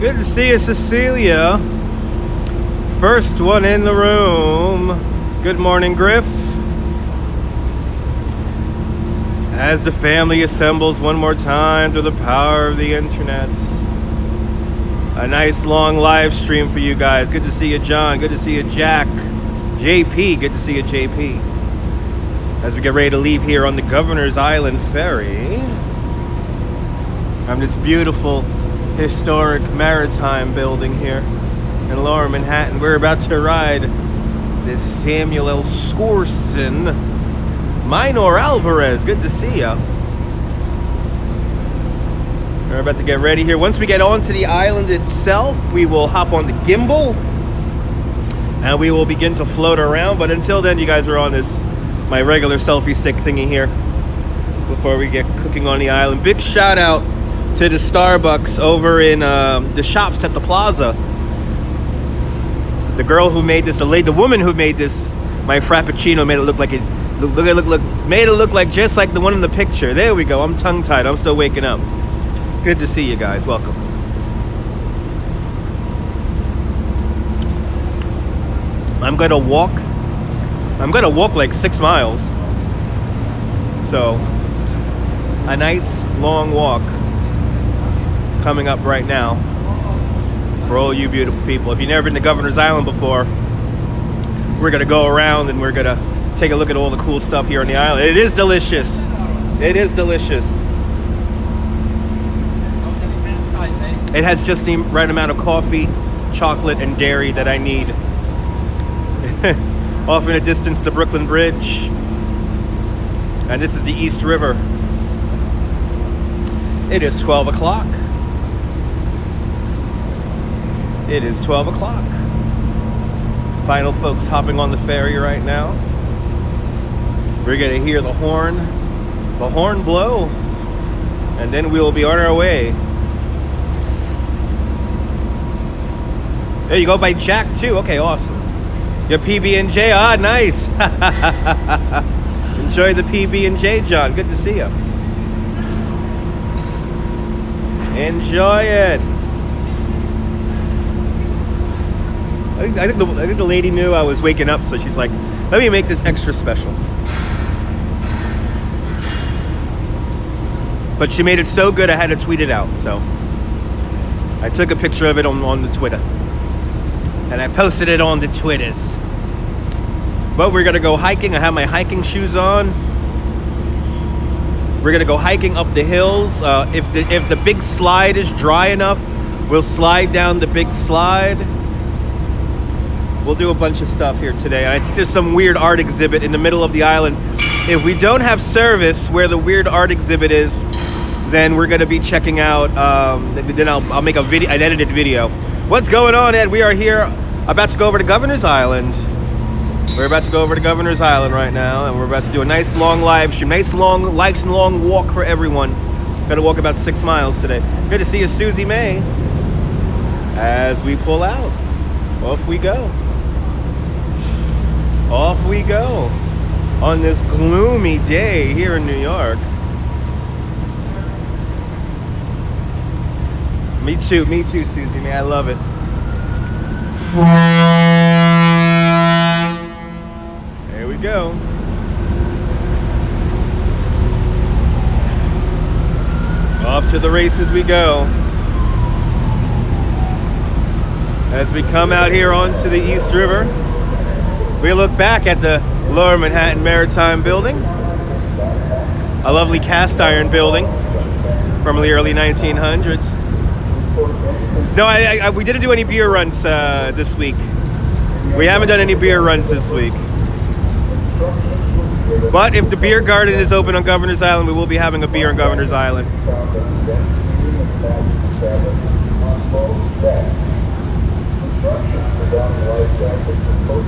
Good to see you, Cecilia. First one in the room. Good morning, Griff. As the family assembles one more time through the power of the internet. A nice long live stream for you guys. Good to see you, John. Good to see you, Jack. JP, good to see you, JP. As we get ready to leave here on the Governor's Island Ferry. On this beautiful, historic maritime building here in Lower Manhattan. We're about to ride this Samuel L. Scorson. Minor Alvarez, good to see ya. We're about to get ready here. Once we get onto the island itself, we will hop on the gimbal and we will begin to float around. But until then, you guys are on this, my regular selfie stick thingy here before we get cooking on the island. Big shout out to the Starbucks over in the shops at the plaza. The girl who made this, the woman who made this, my Frappuccino, made it look like it. Made it look like just like the one in the picture. There we go. I'm tongue-tied. I'm still waking up. Good to see you guys. Welcome. I'm gonna walk like 6 miles. So, a nice long walk coming up right now for all you beautiful people. If you've never been to Governor's Island before, we're gonna go around and we're gonna take a look at all the cool stuff here on the island. It is delicious. It is delicious. It has just the right amount of coffee, chocolate, and dairy that I need. Off in a distance, the Brooklyn Bridge. And this is the East River. It is 12 o'clock. It is 12 o'clock. Final folks hopping on the ferry right now. We're gonna hear the horn blow, and then we will be on our way. There you go, by Jack too. Okay, awesome. Your PB&J, nice. Enjoy the PB&J, John. Good to see you. Enjoy it. I think the lady knew I was waking up, so she's like, let me make this extra special. But she made it so good I had to tweet it out, so I took a picture of it on the Twitter. And I posted it on the Twitters. But we're gonna go hiking. I have my hiking shoes on. We're gonna go hiking up the hills. If the big slide is dry enough, we'll slide down the big slide. We'll do a bunch of stuff here today. And I think there's some weird art exhibit in the middle of the island. If we don't have service where the weird art exhibit is, then we're gonna be checking out, then I'll make an edited video. What's going on, Ed? We are here, about to go over to Governor's Island. We're about to go over to Governor's Island right now, and we're about to do a nice long live stream, nice long walk for everyone. Gotta walk about 6 miles today. Good to see you, Susie May. As we pull out, off we go. Off we go on this gloomy day here in New York. Me too, Susie May. I love it. There we go. Off to the races we go. As we come out here onto the East River, we look back at the Lower Manhattan Maritime Building, a lovely cast iron building from the early 1900s. No, we didn't do any beer runs this week. We haven't done any beer runs this week. But if the beer garden is open on Governor's Island, we will be having a beer on Governor's Island.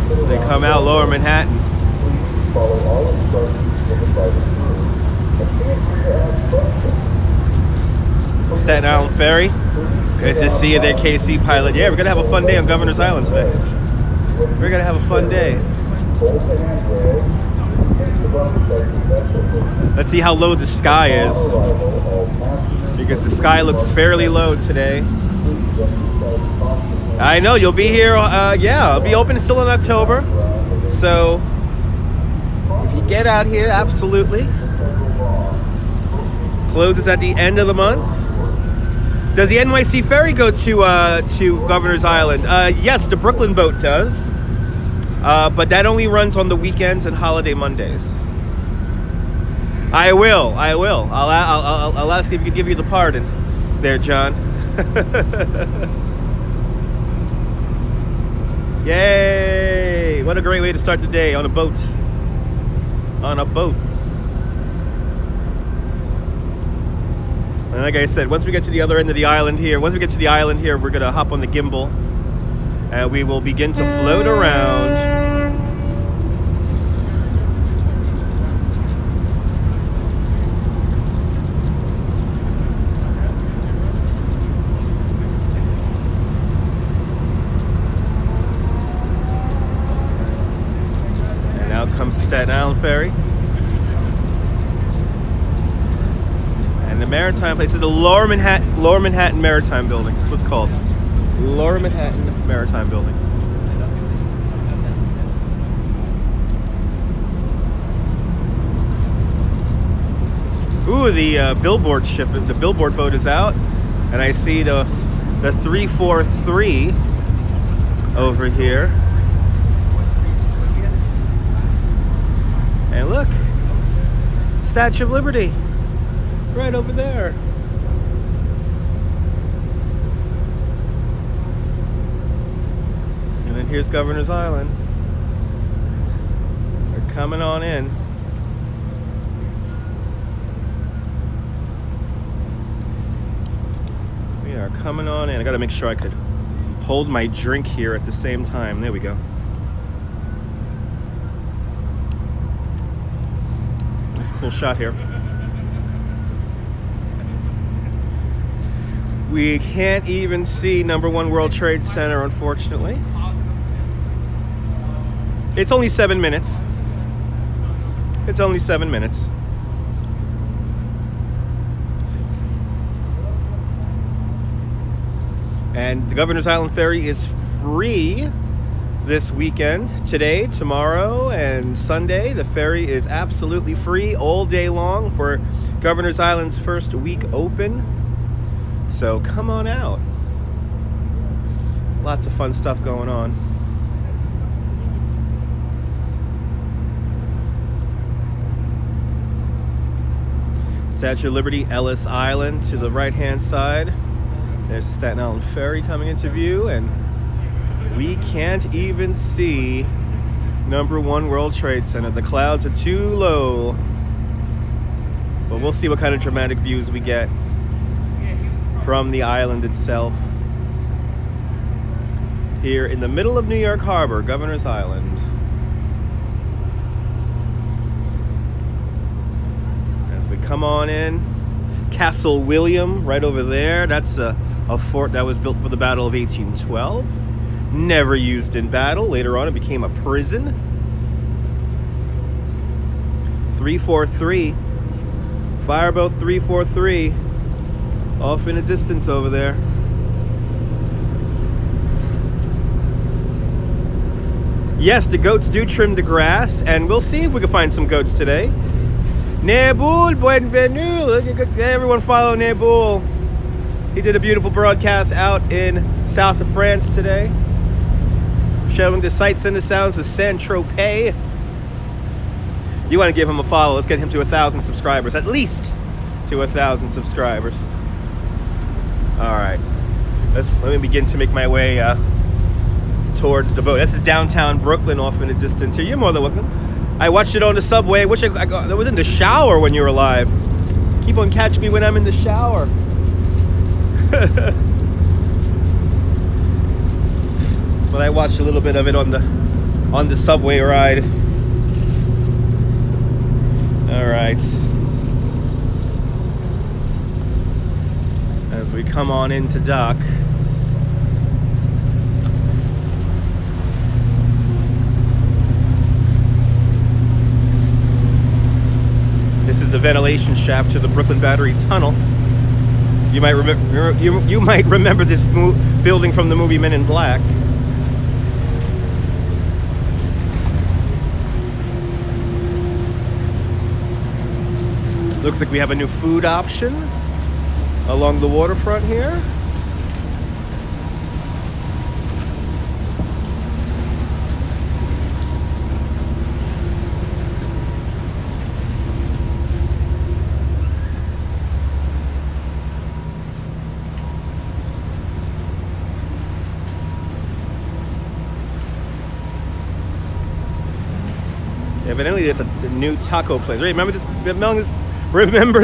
As they come out Lower Manhattan. Staten Island Ferry. Good to see you there, KC Pilot. Yeah, we're going to have a fun day on Governor's Island today. We're going to have a fun day. Let's see how low the sky is. Because the sky looks fairly low today. I know you'll be here. Yeah, I'll be open still in October. So if you get out here, absolutely. Closes at the end of the month. Does the NYC ferry go to Governor's Island? Yes, the Brooklyn boat does, but that only runs on the weekends and holiday Mondays. I will. I'll ask if you could give you the pardon, there, John. Yay! What a great way to start the day on a boat. On a boat. And like I said, once we get to the other end of the island here, we're gonna hop on the gimbal and we will begin to float around. And out comes the Staten Island ferry. And the Maritime place is the Lower Manhattan Maritime Building. That's what it's called. Lower Manhattan Maritime Building. Ooh, the billboard ship, the billboard boat is out, and I see the 343 over here. And look, Statue of Liberty. Right over there. And then here's Governor's Island. They're coming on in. We are coming on in. I gotta make sure I could hold my drink here at the same time. There we go. Nice cool shot here. We can't even see number 1 World Trade Center, unfortunately. It's only 7 minutes. It's only 7 minutes. And the Governor's Island Ferry is free this weekend. Today, tomorrow, and Sunday. The ferry is absolutely free all day long for Governor's Island's first week open. So come on out. Lots of fun stuff going on. Statue of Liberty, Ellis Island to the right-hand side. There's the Staten Island Ferry coming into view, and we can't even see number 1 World Trade Center. The clouds are too low. But we'll see what kind of dramatic views we get from the island itself. Here in the middle of New York Harbor, Governor's Island. As we come on in, Castle William right over there. That's a fort that was built for the Battle of 1812. Never used in battle. Later on it became a prison. 343. Fireboat 343. Off in the distance over there. Yes, the goats do trim the grass, and we'll see if we can find some goats today. Neboul, bienvenue. Look at everyone follow Neboul. He did a beautiful broadcast out in south of France today, showing the sights and the sounds of Saint-Tropez. You want to give him a follow. Let's get him to 1,000 subscribers, at least to 1,000 subscribers. All right, let me begin to make my way towards the boat. This is downtown Brooklyn off in the distance here. You're more than welcome. I watched it on the subway. I wish I was in the shower when you were alive. Keep on catching me when I'm in the shower. But I watched a little bit of it on the subway ride. All right. As we come on into dock. This is the ventilation shaft to the Brooklyn Battery Tunnel. You might remember you might remember this building from the movie Men in Black. Looks like we have a new food option along the waterfront here. Evidently, there's a new taco place. Right? Remember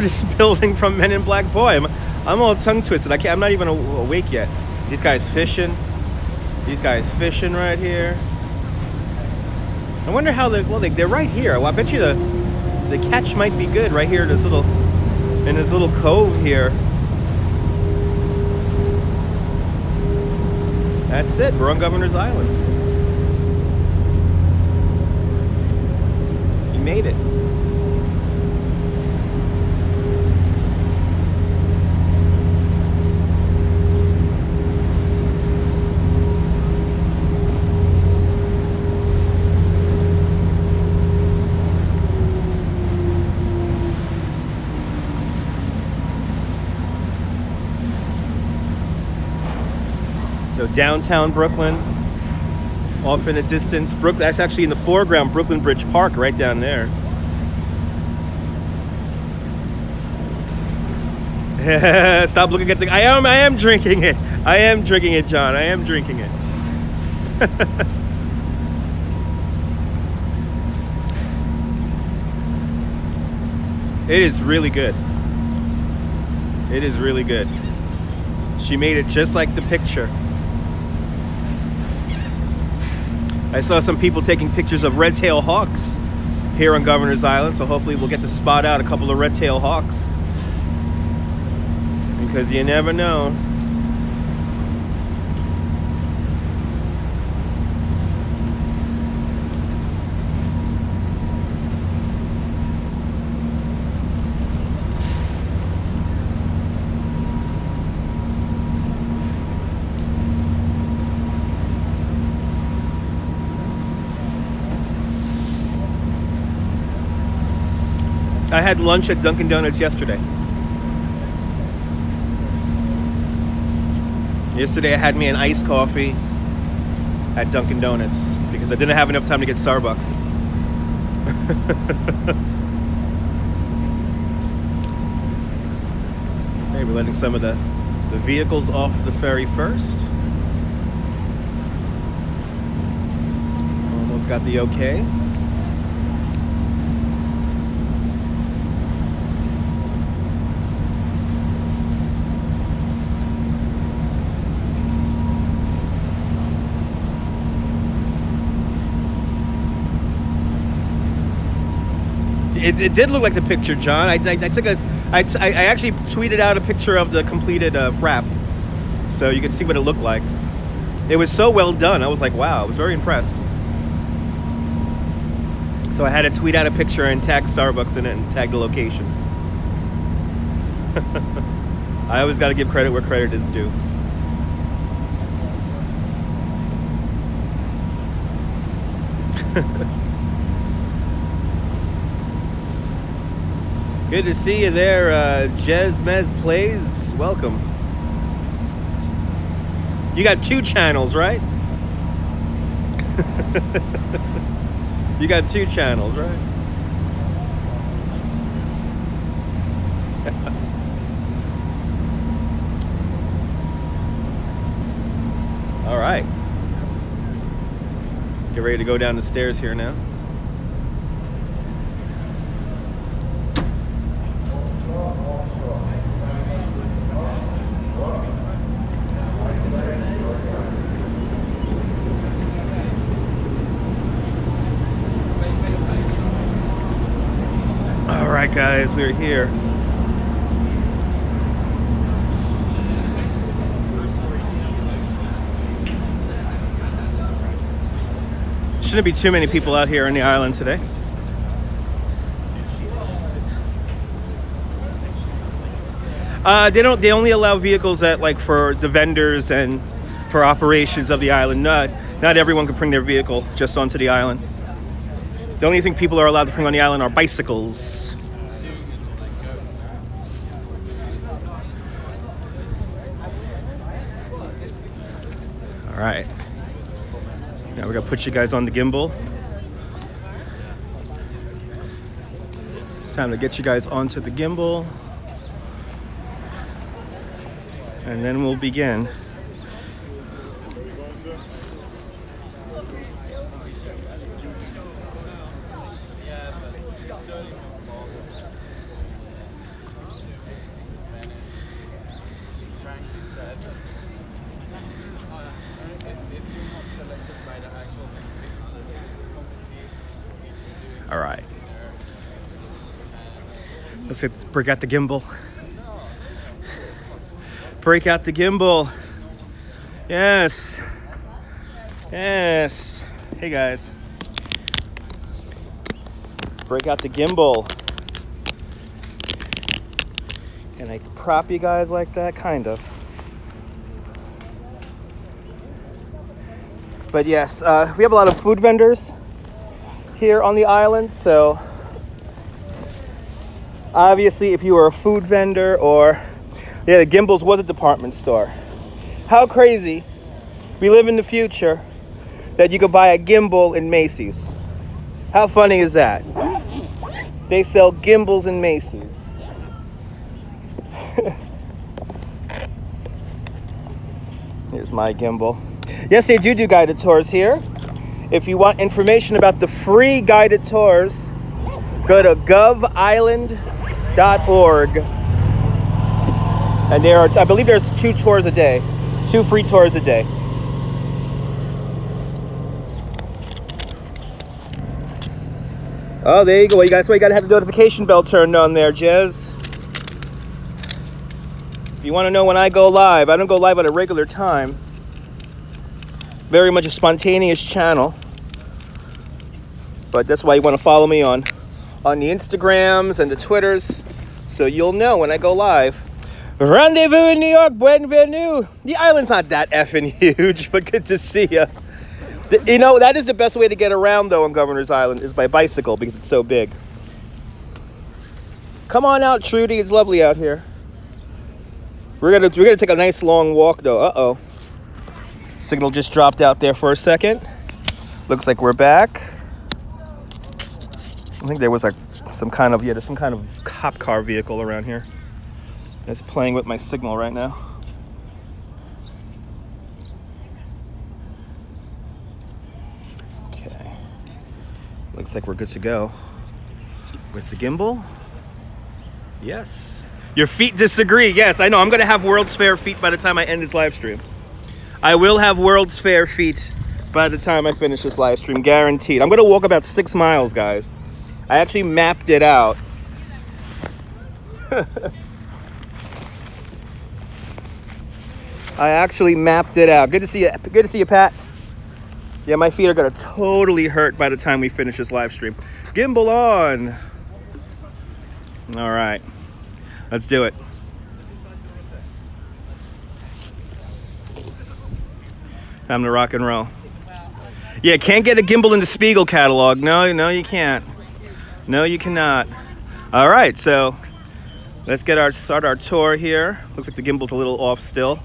this building from Men in Black? Boy, I'm all tongue twisted. I'm not even awake yet. These guys fishing. These guys fishing right here. I wonder how they're right here. Well, I bet you the catch might be good right here in this little cove here. That's it. We're on Governor's Island. You made it. So downtown Brooklyn, off in the distance. That's actually in the foreground, Brooklyn Bridge Park, right down there. Stop looking at the. I am drinking it. I am drinking it, John. I am drinking it. It is really good. It is really good. She made it just like the picture. I saw some people taking pictures of red-tailed hawks here on Governor's Island, so hopefully we'll get to spot out a couple of red-tailed hawks. Because you never know. I had lunch at Dunkin' Donuts yesterday. Yesterday I had me an iced coffee at Dunkin' Donuts because I didn't have enough time to get Starbucks. Hey, we're letting some of the vehicles off the ferry first. Almost got the okay. It did look like the picture, John. I actually tweeted out a picture of the completed wrap, so you can see what it looked like. It was so well done. I was like, wow, I was very impressed. So I had to tweet out a picture and tag Starbucks in it and tag the location. I always got to give credit where credit is due. Good to see you there, Jez Mez Plays. Welcome. You got 2 channels, right? You got 2 channels, right? All right. Get ready to go down the stairs here now. Guys, we're here. Shouldn't be too many people out here on the island today. They only allow vehicles that like for the vendors and for operations of the island. Not everyone can bring their vehicle just onto the island. The only thing people are allowed to bring on the island are bicycles. All right. Now we're gonna put you guys on the gimbal. Time to get you guys onto the gimbal. And then we'll begin. All right. Let's break out the gimbal. Break out the gimbal. Yes. Yes. Hey guys. Let's break out the gimbal. Can I prop you guys like that? Kind of. But yes, we have a lot of food vendors here on the island, so obviously if you were a food vendor or the Gimbals was a department store. How crazy we live in the future that you could buy a gimbal in Macy's. How funny is that? They sell gimbals in Macy's. Here's my gimbal. Yes, they do guided tours here. If you want information about the free guided tours, go to govisland.org. And I believe there's 2 tours a day, 2 free tours a day. Oh, there you go. That's why you gotta have the notification bell turned on there, Jez. If you want to know when I go live, I don't go live at a regular time. Very much a spontaneous channel. But that's why you want to follow me on the Instagrams and the Twitters, so you'll know when I go live. Rendezvous in New York, bienvenue. The island's not that effing huge, but good to see ya. You know, that is the best way to get around, though, on Governor's Island, is by bicycle, because it's so big. Come on out, Trudy. It's lovely out here. We're gonna take a nice long walk, though. Uh-oh. Signal just dropped out there for a second. Looks like we're back. I think there was some kind of cop car vehicle around here. It's playing with my signal right now. Okay. Looks like we're good to go. With the gimbal? Yes. Your feet disagree. Yes, I know. I'm going to have World's Fair feet by the time I end this live stream. I will have World's Fair feet by the time I finish this live stream. Guaranteed. I'm going to walk about 6 miles, guys. I actually mapped it out. I actually mapped it out. Good to see you. Good to see you, Pat. Yeah, my feet are going to totally hurt by the time we finish this live stream. Gimbal on. All right. Let's do it. Time to rock and roll. Yeah, can't get a gimbal in the Spiegel catalog. No, you can't. No, you cannot. All right, so let's start our tour here. Looks like the gimbal's a little off still.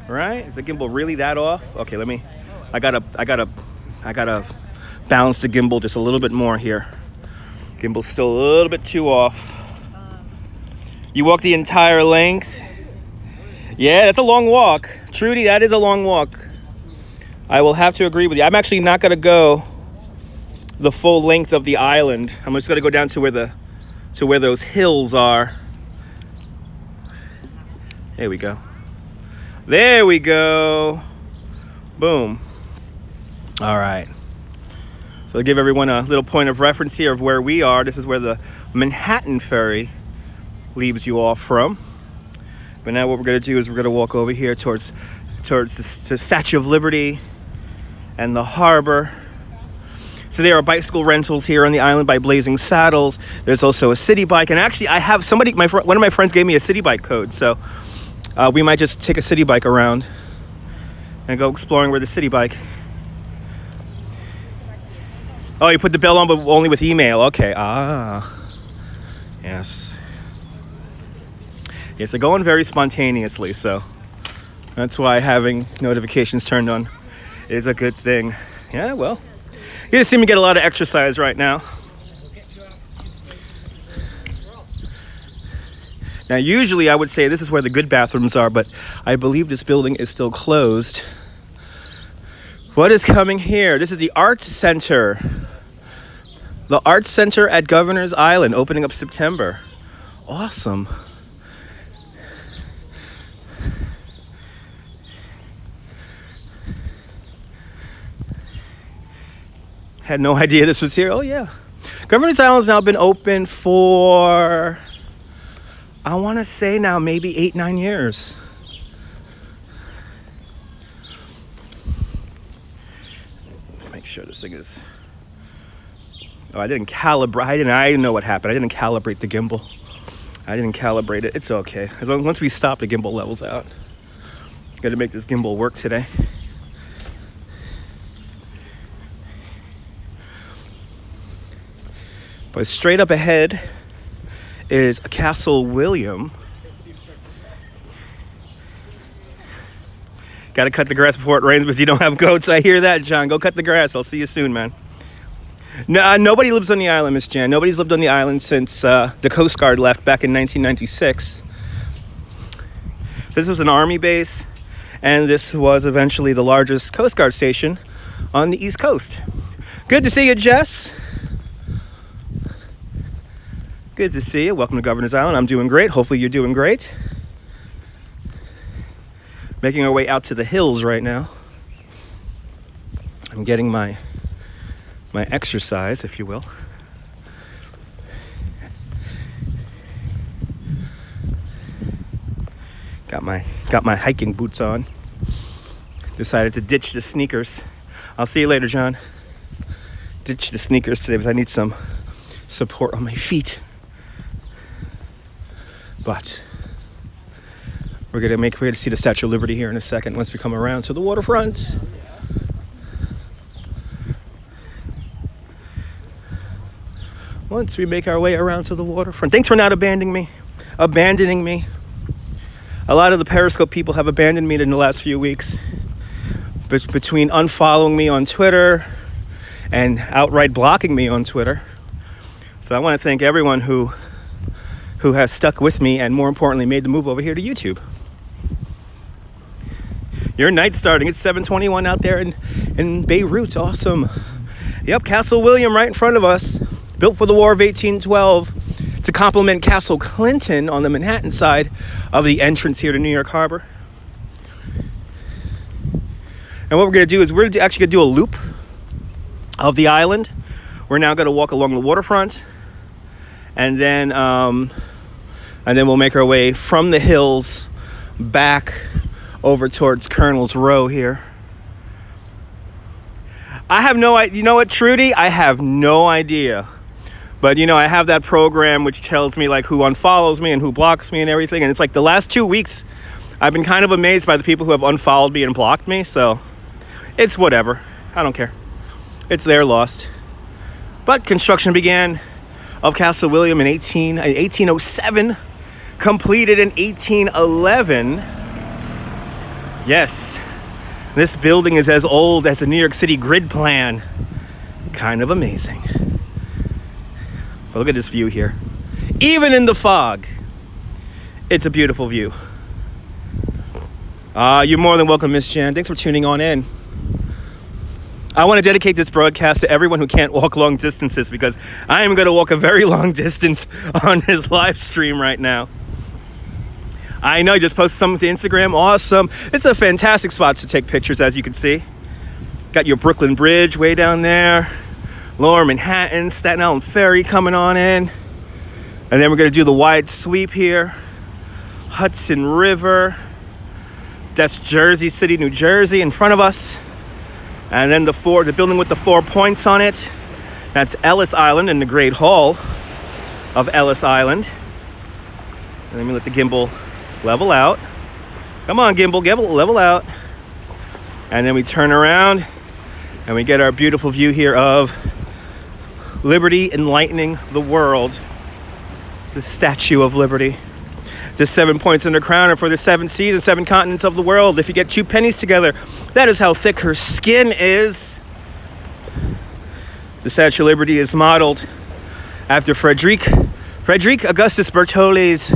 All right, is the gimbal really that off? Okay, I gotta balance the gimbal just a little bit more here. Gimbal's still a little bit too off. You walk the entire length. Yeah, that's a long walk. Trudy, that is a long walk. I will have to agree with you. I'm actually not gonna go the full length of the island. I'm just gonna go down to where those hills are. There we go. There we go. Boom. All right. So I'll give everyone a little point of reference here of where we are. This is where the Manhattan Ferry leaves you off from. But now what we're gonna do is we're gonna walk over here towards the Statue of Liberty and the harbor. So there are bicycle rentals here on the island by Blazing Saddles. There's also a city bike, and actually I have one of my friends gave me a city bike code, so we might just take a city bike around and go exploring with a city bike. Oh, you put the bell on, but only with email. Okay. Yes. Yes, they're going very spontaneously, so that's why having notifications turned on is a good thing. Yeah, well, you just see me get a lot of exercise right now. Now, usually I would say this is where the good bathrooms are, but I believe this building is still closed. What is coming here? This is the Arts Center. The Arts Center at Governor's Island, opening up September. Awesome. Had no idea this was here. Oh, yeah. Governor's Island's now been open for, I want to say now, maybe 8-9 years. Make sure this thing is... Oh, I didn't calibrate. I didn't know what happened. I didn't calibrate the gimbal. I didn't calibrate it. It's okay. Once we stop, the gimbal levels out. Got to make this gimbal work today. But straight up ahead is Castle William. Got to cut the grass before it rains because you don't have goats. I hear that, John. Go cut the grass. I'll see you soon, man. No, nobody lives on the island, Miss Jan. Nobody's lived on the island since the Coast Guard left back in 1996. This was an army base, and this was eventually the largest Coast Guard station on the East Coast. Good to see you, Jess. Good to see you. Welcome to Governor's Island. I'm doing great. Hopefully you're doing great. Making our way out to the hills right now. I'm getting my exercise, if you will. Got my hiking boots on. Decided to ditch the sneakers. I'll see you later, John. Ditch the sneakers today because I need some support on my feet. But we're gonna see the Statue of Liberty here in a second once we come around to the waterfront. Once we make our way around to the waterfront. Thanks for not abandoning me. A lot of the Periscope people have abandoned me in the last few weeks. Between unfollowing me on Twitter and outright blocking me on Twitter. So I want to thank everyone who has stuck with me and, more importantly, made the move over here to YouTube. Your night's starting. It's 7:21 out there in Beirut. Awesome. Yep, Castle William right in front of us. Built for the War of 1812 to complement Castle Clinton on the Manhattan side of the entrance here to New York Harbor. And what we're going to do is we're actually going to do a loop of the island. We're now going to walk along the waterfront, and then we'll make our way from the hills back over towards Colonel's Row here. I have no idea. You know what, Trudy? I have no idea. But, I have that program which tells me, like, who unfollows me and who blocks me and everything. And it's like the last 2 weeks, I've been kind of amazed by the people who have unfollowed me and blocked me. So it's whatever. I don't care. It's their loss. But construction began of Castle William in 1807. Completed in 1811. Yes. This building is as old as the New York City grid plan. Kind of amazing. But look at this view here. Even in the fog, it's a beautiful view. You're more than welcome, Miss Jan. Thanks for tuning on in. I want to dedicate this broadcast to everyone who can't walk long distances, because I am going to walk a very long distance on this live stream right now. I know, you just posted something to Instagram. Awesome. It's a fantastic spot to take pictures, as you can see. Got your Brooklyn Bridge way down there. Lower Manhattan, Staten Island Ferry coming on in. And then we're going to do the wide sweep here. Hudson River. That's Jersey City, New Jersey in front of us. And then the building with the 4 points on it. That's Ellis Island in the Great Hall of Ellis Island. Let me let the gimbal level out. Come on, gimbal, level out. And then we turn around and we get our beautiful view here of Liberty enlightening the world. The Statue of Liberty. The 7 points in the crown are for the 7 seas and 7 continents of the world. If you get 2 pennies together, that is how thick her skin is. The Statue of Liberty is modeled after Frederic Augustus Bertollet's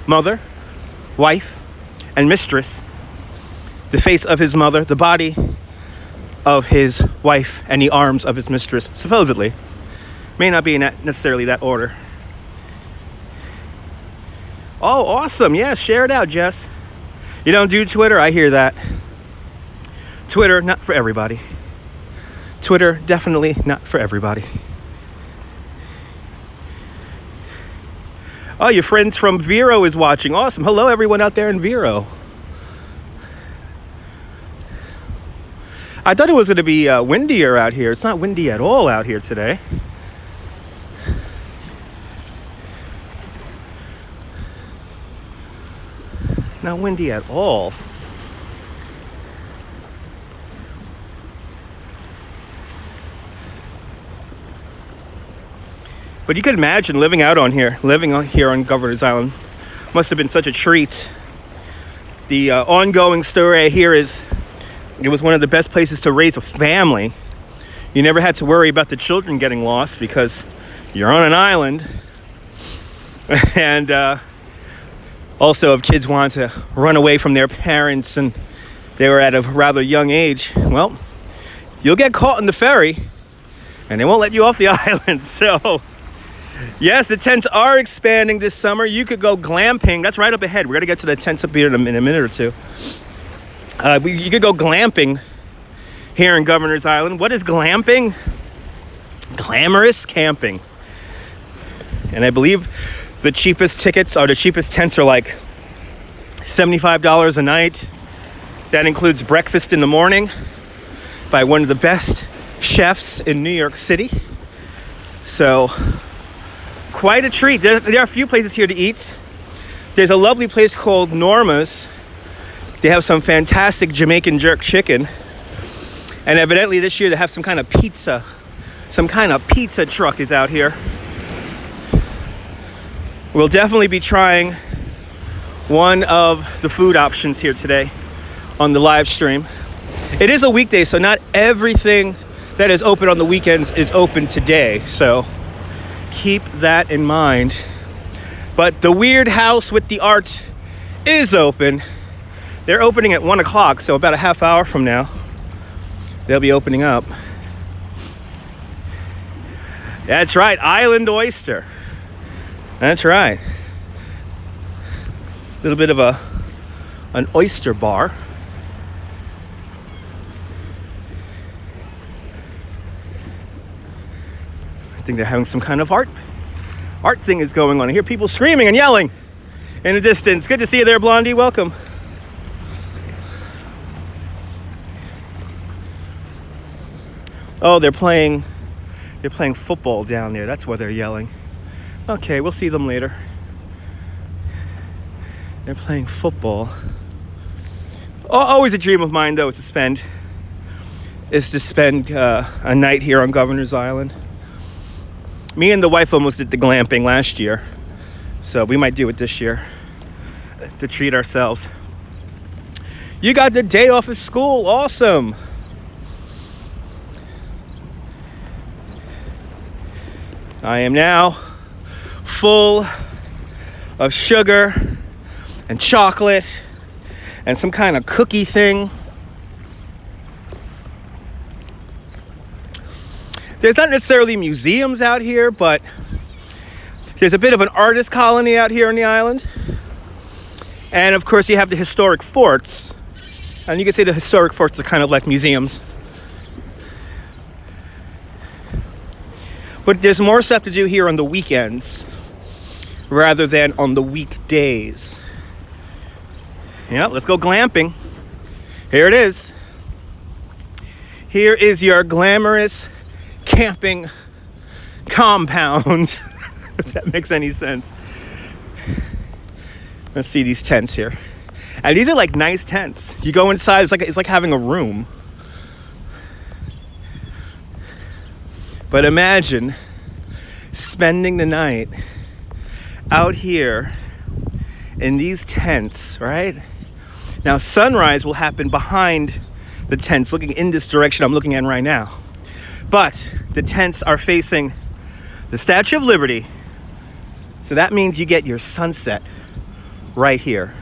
mother, wife, and mistress. The face of his mother, the body of his wife, and the arms of his mistress, supposedly. May not be in necessarily that order. Oh, awesome. Yeah, share it out, Jess. You don't do Twitter? I hear that. Twitter, not for everybody. Twitter, definitely not for everybody. Oh, your friends from Vero is watching. Awesome. Hello, everyone out there in Vero. I thought it was going to be windier out here. It's not windy at all out here today. Not windy at all. But you could imagine living on here on Governor's Island. Must have been such a treat. The ongoing story I hear is it was one of the best places to raise a family. You never had to worry about the children getting lost because you're on an island. And also, if kids want to run away from their parents and they were at a rather young age, well, you'll get caught in the ferry and they won't let you off the island. So, yes, the tents are expanding this summer. You could go glamping. That's right up ahead. We're going to get to the tents up here in a minute or two. You could go glamping here in Governor's Island. What is glamping? Glamorous camping. And I believe the cheapest tickets or the cheapest tents are like $75 a night. That includes breakfast in the morning by one of the best chefs in New York City. So, quite a treat. There are a few places here to eat. There's a lovely place called Norma's. They have some fantastic Jamaican jerk chicken. And evidently this year they have some kind of pizza. Some kind of pizza truck is out here. We'll definitely be trying one of the food options here today on the live stream. It is a weekday, so not everything that is open on the weekends is open today. So keep that in mind. But the Weird House with the Art is open. They're opening at 1 o'clock, so about a half hour from now, they'll be opening up. That's right, Island Oyster. That's right. A little bit of an oyster bar. I think they're having some kind of art thing is going on. I hear people screaming and yelling in the distance. Good to see you there, Blondie. Welcome. Oh, they're playing football down there. That's why they're yelling. Okay, we'll see them later. They're playing football. Always a dream of mine, though, is to spend a night here on Governor's Island. Me and the wife almost did the glamping last year, so we might do it this year to treat ourselves. You got the day off of school. Awesome. I am now full of sugar and chocolate and some kind of cookie thing. There's not necessarily museums out here, but there's a bit of an artist colony out here on the island. And of course you have the historic forts. And you can say the historic forts are kind of like museums. But there's more stuff to do here on the weekends rather than on the weekdays. Yeah, let's go glamping. Here it is. Here is your glamorous camping compound, if that makes any sense. Let's see these tents here. And these are like nice tents. You go inside, it's like having a room. But imagine spending the night out here in these tents, right? Now sunrise will happen behind the tents, looking in this direction I'm looking at right now. But the tents are facing the Statue of Liberty. So that means you get your sunset right here.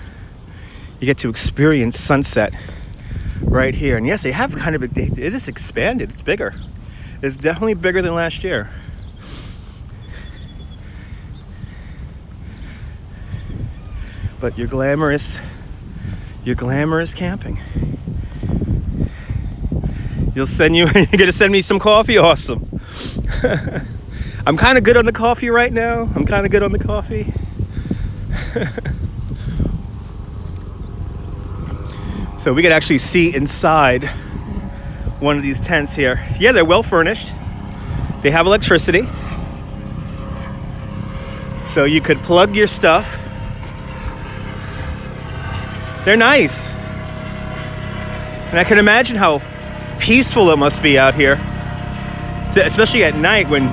You get to experience sunset right here. And yes, they have kind of, it is expanded, it's bigger. It's definitely bigger than last year. But you're glamorous camping. You're gonna send me some coffee? Awesome. I'm kind of good on the coffee right now. So we could actually see inside one of these tents here. Yeah, they're well furnished. They have electricity. So you could plug your stuff. They're nice. And I can imagine how peaceful it must be out here, especially at night when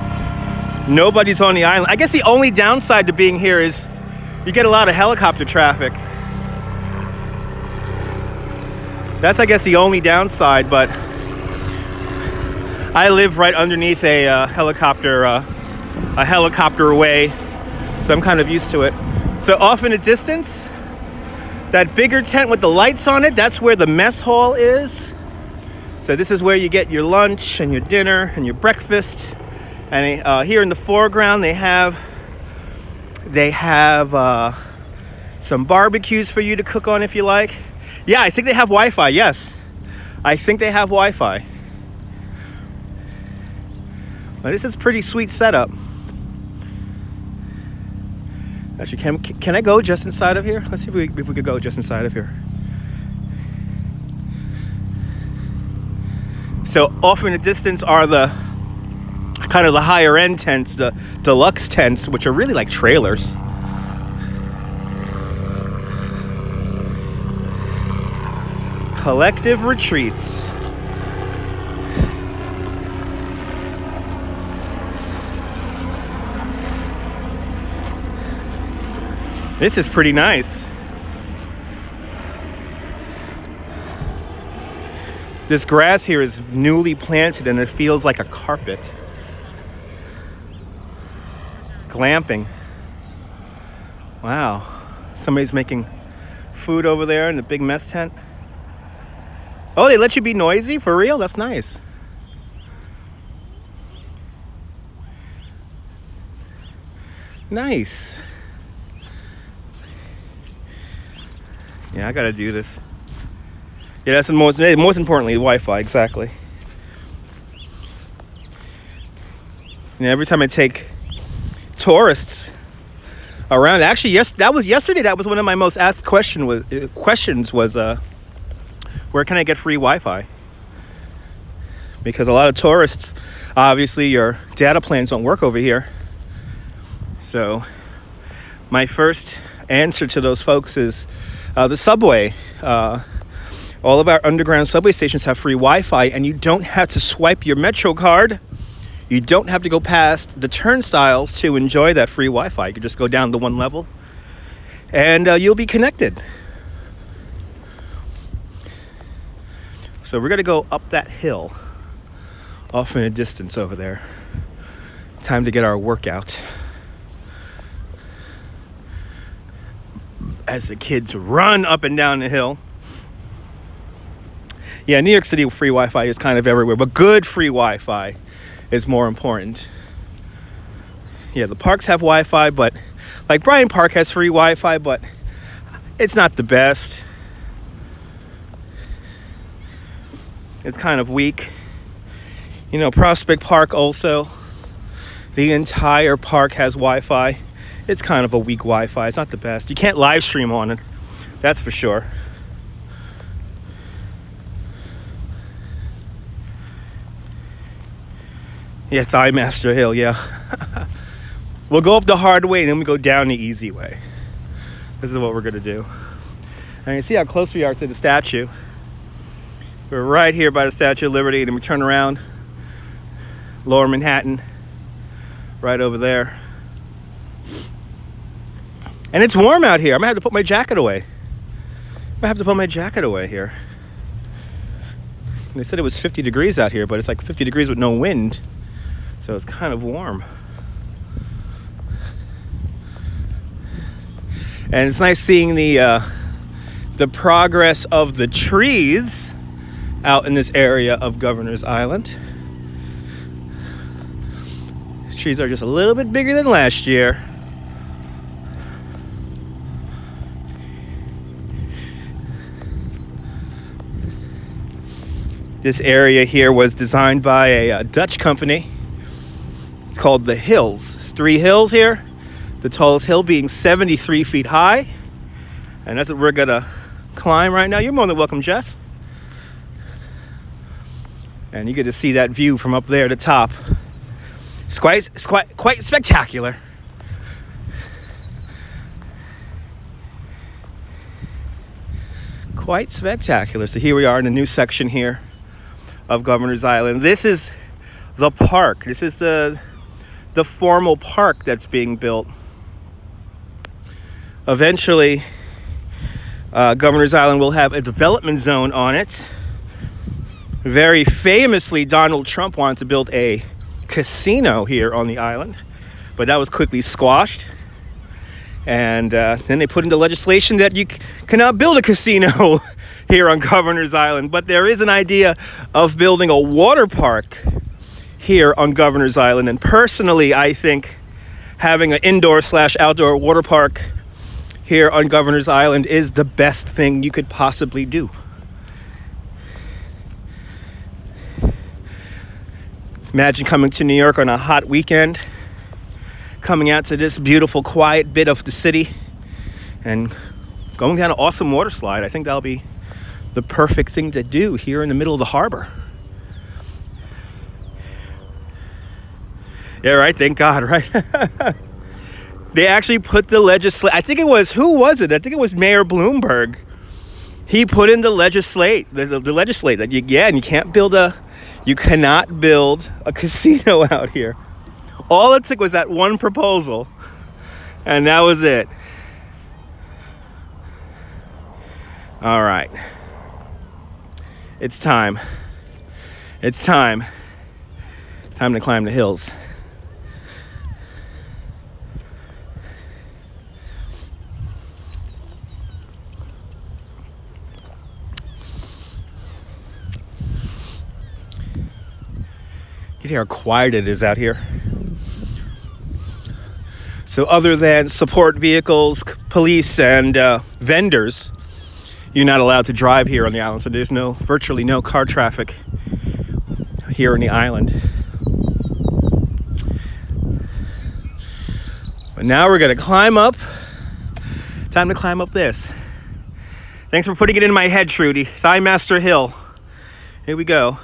nobody's on the island. I guess the only downside to being here is you get a lot of helicopter traffic. That's, I guess, the only downside, but I live right underneath a helicopter way, so I'm kind of used to it. So off in the distance, that bigger tent with the lights on it, that's where the mess hall is. So this is where you get your lunch and your dinner and your breakfast. And here in the foreground, they have some barbecues for you to cook on if you like. Yeah, I think they have Wi-Fi, yes. I think they have Wi-Fi. But this is a pretty sweet setup. Actually, can I go just inside of here? Let's see if we could go just inside of here. So off in the distance are the kind of the higher end tents, the deluxe tents, which are really like trailers. Collective retreats. This is pretty nice. This grass here is newly planted and it feels like a carpet. Glamping. Wow. Somebody's making food over there in the big mess tent. Oh, they let you be noisy? For real? That's nice. Nice. Yeah, I gotta do this. Yeah, that's the most importantly, Wi-Fi, exactly. Yeah, every time I take tourists around, actually, yes, that was yesterday. That was one of my most asked questions was, where can I get free Wi-Fi? Because a lot of tourists, obviously, your data plans don't work over here. So, my first answer to those folks is the subway. All of our underground subway stations have free Wi-Fi, and you don't have to swipe your Metro card. You don't have to go past the turnstiles to enjoy that free Wi-Fi. You can just go down to one level, and you'll be connected. So we're going to go up that hill off in a distance over there. Time to get our workout. As the kids run up and down the hill. Yeah, New York City free Wi-Fi is kind of everywhere, but good free Wi-Fi is more important. Yeah, the parks have Wi-Fi, but like Bryant Park has free Wi-Fi, but it's not the best. It's kind of weak. You know, Prospect Park also, the entire park has Wi-Fi. It's kind of a weak Wi-Fi. It's not the best. You can't live stream on it, that's for sure. Yeah, Thigh Master Hill, yeah. We'll go up the hard way and then we go down the easy way. This is what we're gonna do. And you see how close we are to the statue. We're right here by the Statue of Liberty, and then we turn around. Lower Manhattan, right over there. And it's warm out here. I'm gonna have to put my jacket away. Here. They said it was 50 degrees out here, but it's like 50 degrees with no wind. So it's kind of warm. And it's nice seeing the progress of the trees out in this area of Governor's Island. The trees are just a little bit bigger than last year. This area here was designed by a Dutch company. It's called The Hills. There's 3 hills here. The tallest hill being 73 feet high. And that's what we're gonna climb right now. You're more than welcome, Jess. And you get to see that view from up there at the top. It's quite spectacular. Quite spectacular. So here we are in a new section here of Governor's Island. This is the park. This is the formal park that's being built. Eventually, Governor's Island will have a development zone on it. Very famously, Donald Trump wanted to build a casino here on the island, but that was quickly squashed. And then they put into legislation that you cannot build a casino here on Governor's Island. But there is an idea of building a water park here on Governor's Island. And personally, I think having an indoor/outdoor water park here on Governor's Island is the best thing you could possibly do. Imagine coming to New York on a hot weekend, coming out to this beautiful, quiet bit of the city, and going down an awesome water slide. I think that'll be the perfect thing to do here in the middle of the harbor. Yeah, right. Thank God, right? They actually put the legislation. I think it was, who was it? I think it was Mayor Bloomberg. He put in the legislate that you can't build you cannot build a casino out here. All it took was that one proposal, and that was it. All right. It's time. It's time. Time to climb the hills. You hear how quiet it is out here. So other than support vehicles, police, and vendors, you're not allowed to drive here on the island. So there's virtually no car traffic here on the island. But now we're gonna climb up. Time to climb up this. Thanks for putting it in my head, Trudy. Thigh Master Hill. Here we go.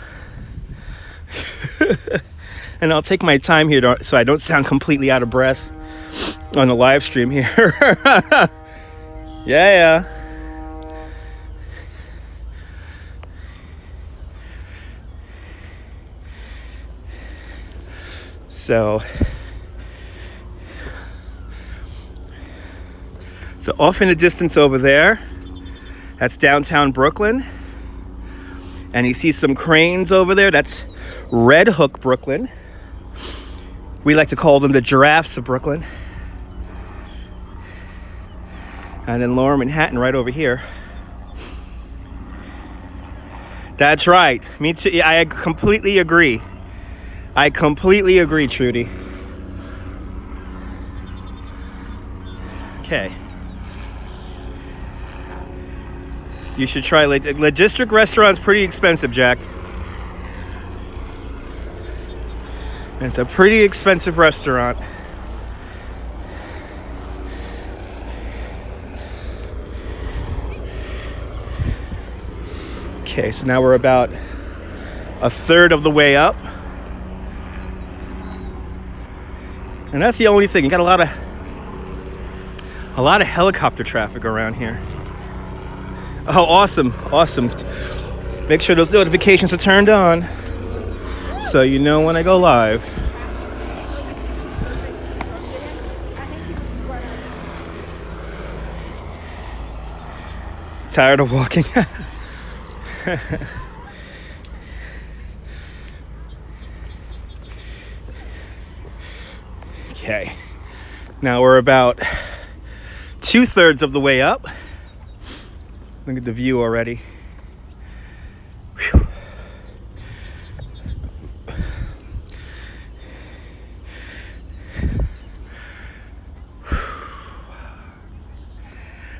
And I'll take my time here so I don't sound completely out of breath on the live stream here. Yeah. So off in the distance over there, that's downtown Brooklyn. And you see some cranes over there. That's Red Hook, Brooklyn. We like to call them the giraffes of Brooklyn. And then Lower Manhattan right over here. That's right. Me too. I completely agree. Trudy. Okay. You should try Le District restaurant's pretty expensive, Jack. It's a pretty expensive restaurant. Okay, so now we're about a third of the way up. And that's the only thing. You got a lot of helicopter traffic around here. Oh, awesome. Make sure those notifications are turned on so you know when I go live. Tired of walking? Okay. Now we're about 2/3 of the way up. Look at the view already. Whew.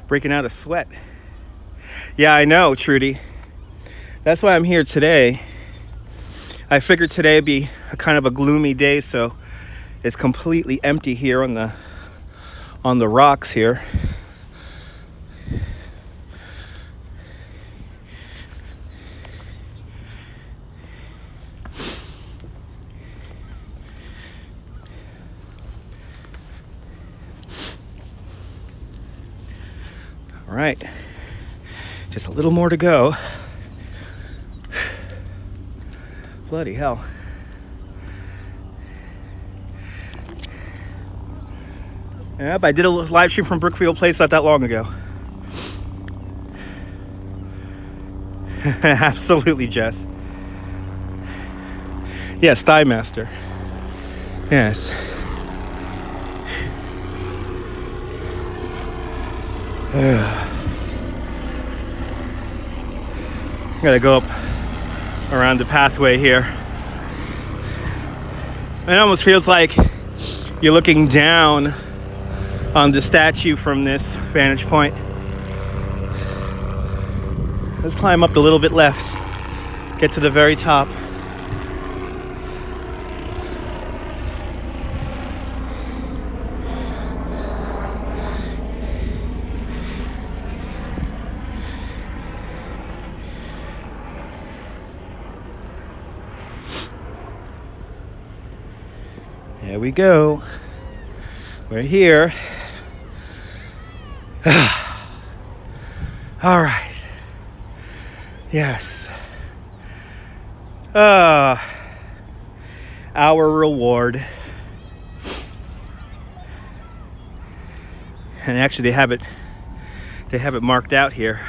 Breaking out a sweat. Yeah, I know, Trudy. That's why I'm here today. I figured today would be a kind of a gloomy day, so it's completely empty here on the rocks here. All right, just a little more to go. Bloody hell. Yep, I did a live stream from Brookfield Place not that long ago. Absolutely, Jess. Yes, Thigh Master. Yes. Gotta go up around the pathway here. It almost feels like you're looking down on the statue from this vantage point. Let's climb up a little bit left, get to the very top. There we go. We're here. All right. Yes. Our reward. And actually they have it marked out here.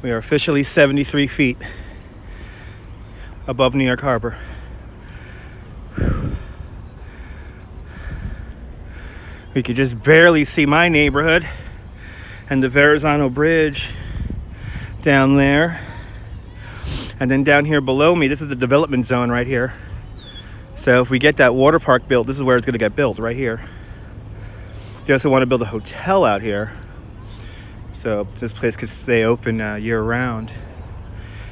We are officially 73 feet above New York Harbor. We could just barely see my neighborhood and the Verrazano Bridge down there. And then down here below me, this is the development zone right here. So if we get that water park built, this is where it's going to get built, right here. They also want to build a hotel out here, so this place could stay open year round.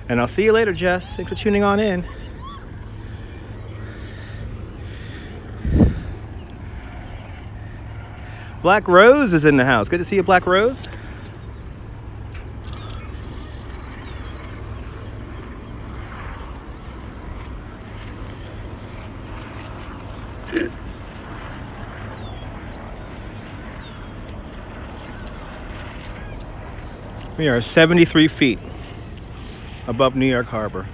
And I'll see you later, Jess. Thanks for tuning on in. Black Rose is in the house. Good to see you, Black Rose. We are 73 feet above New York Harbor.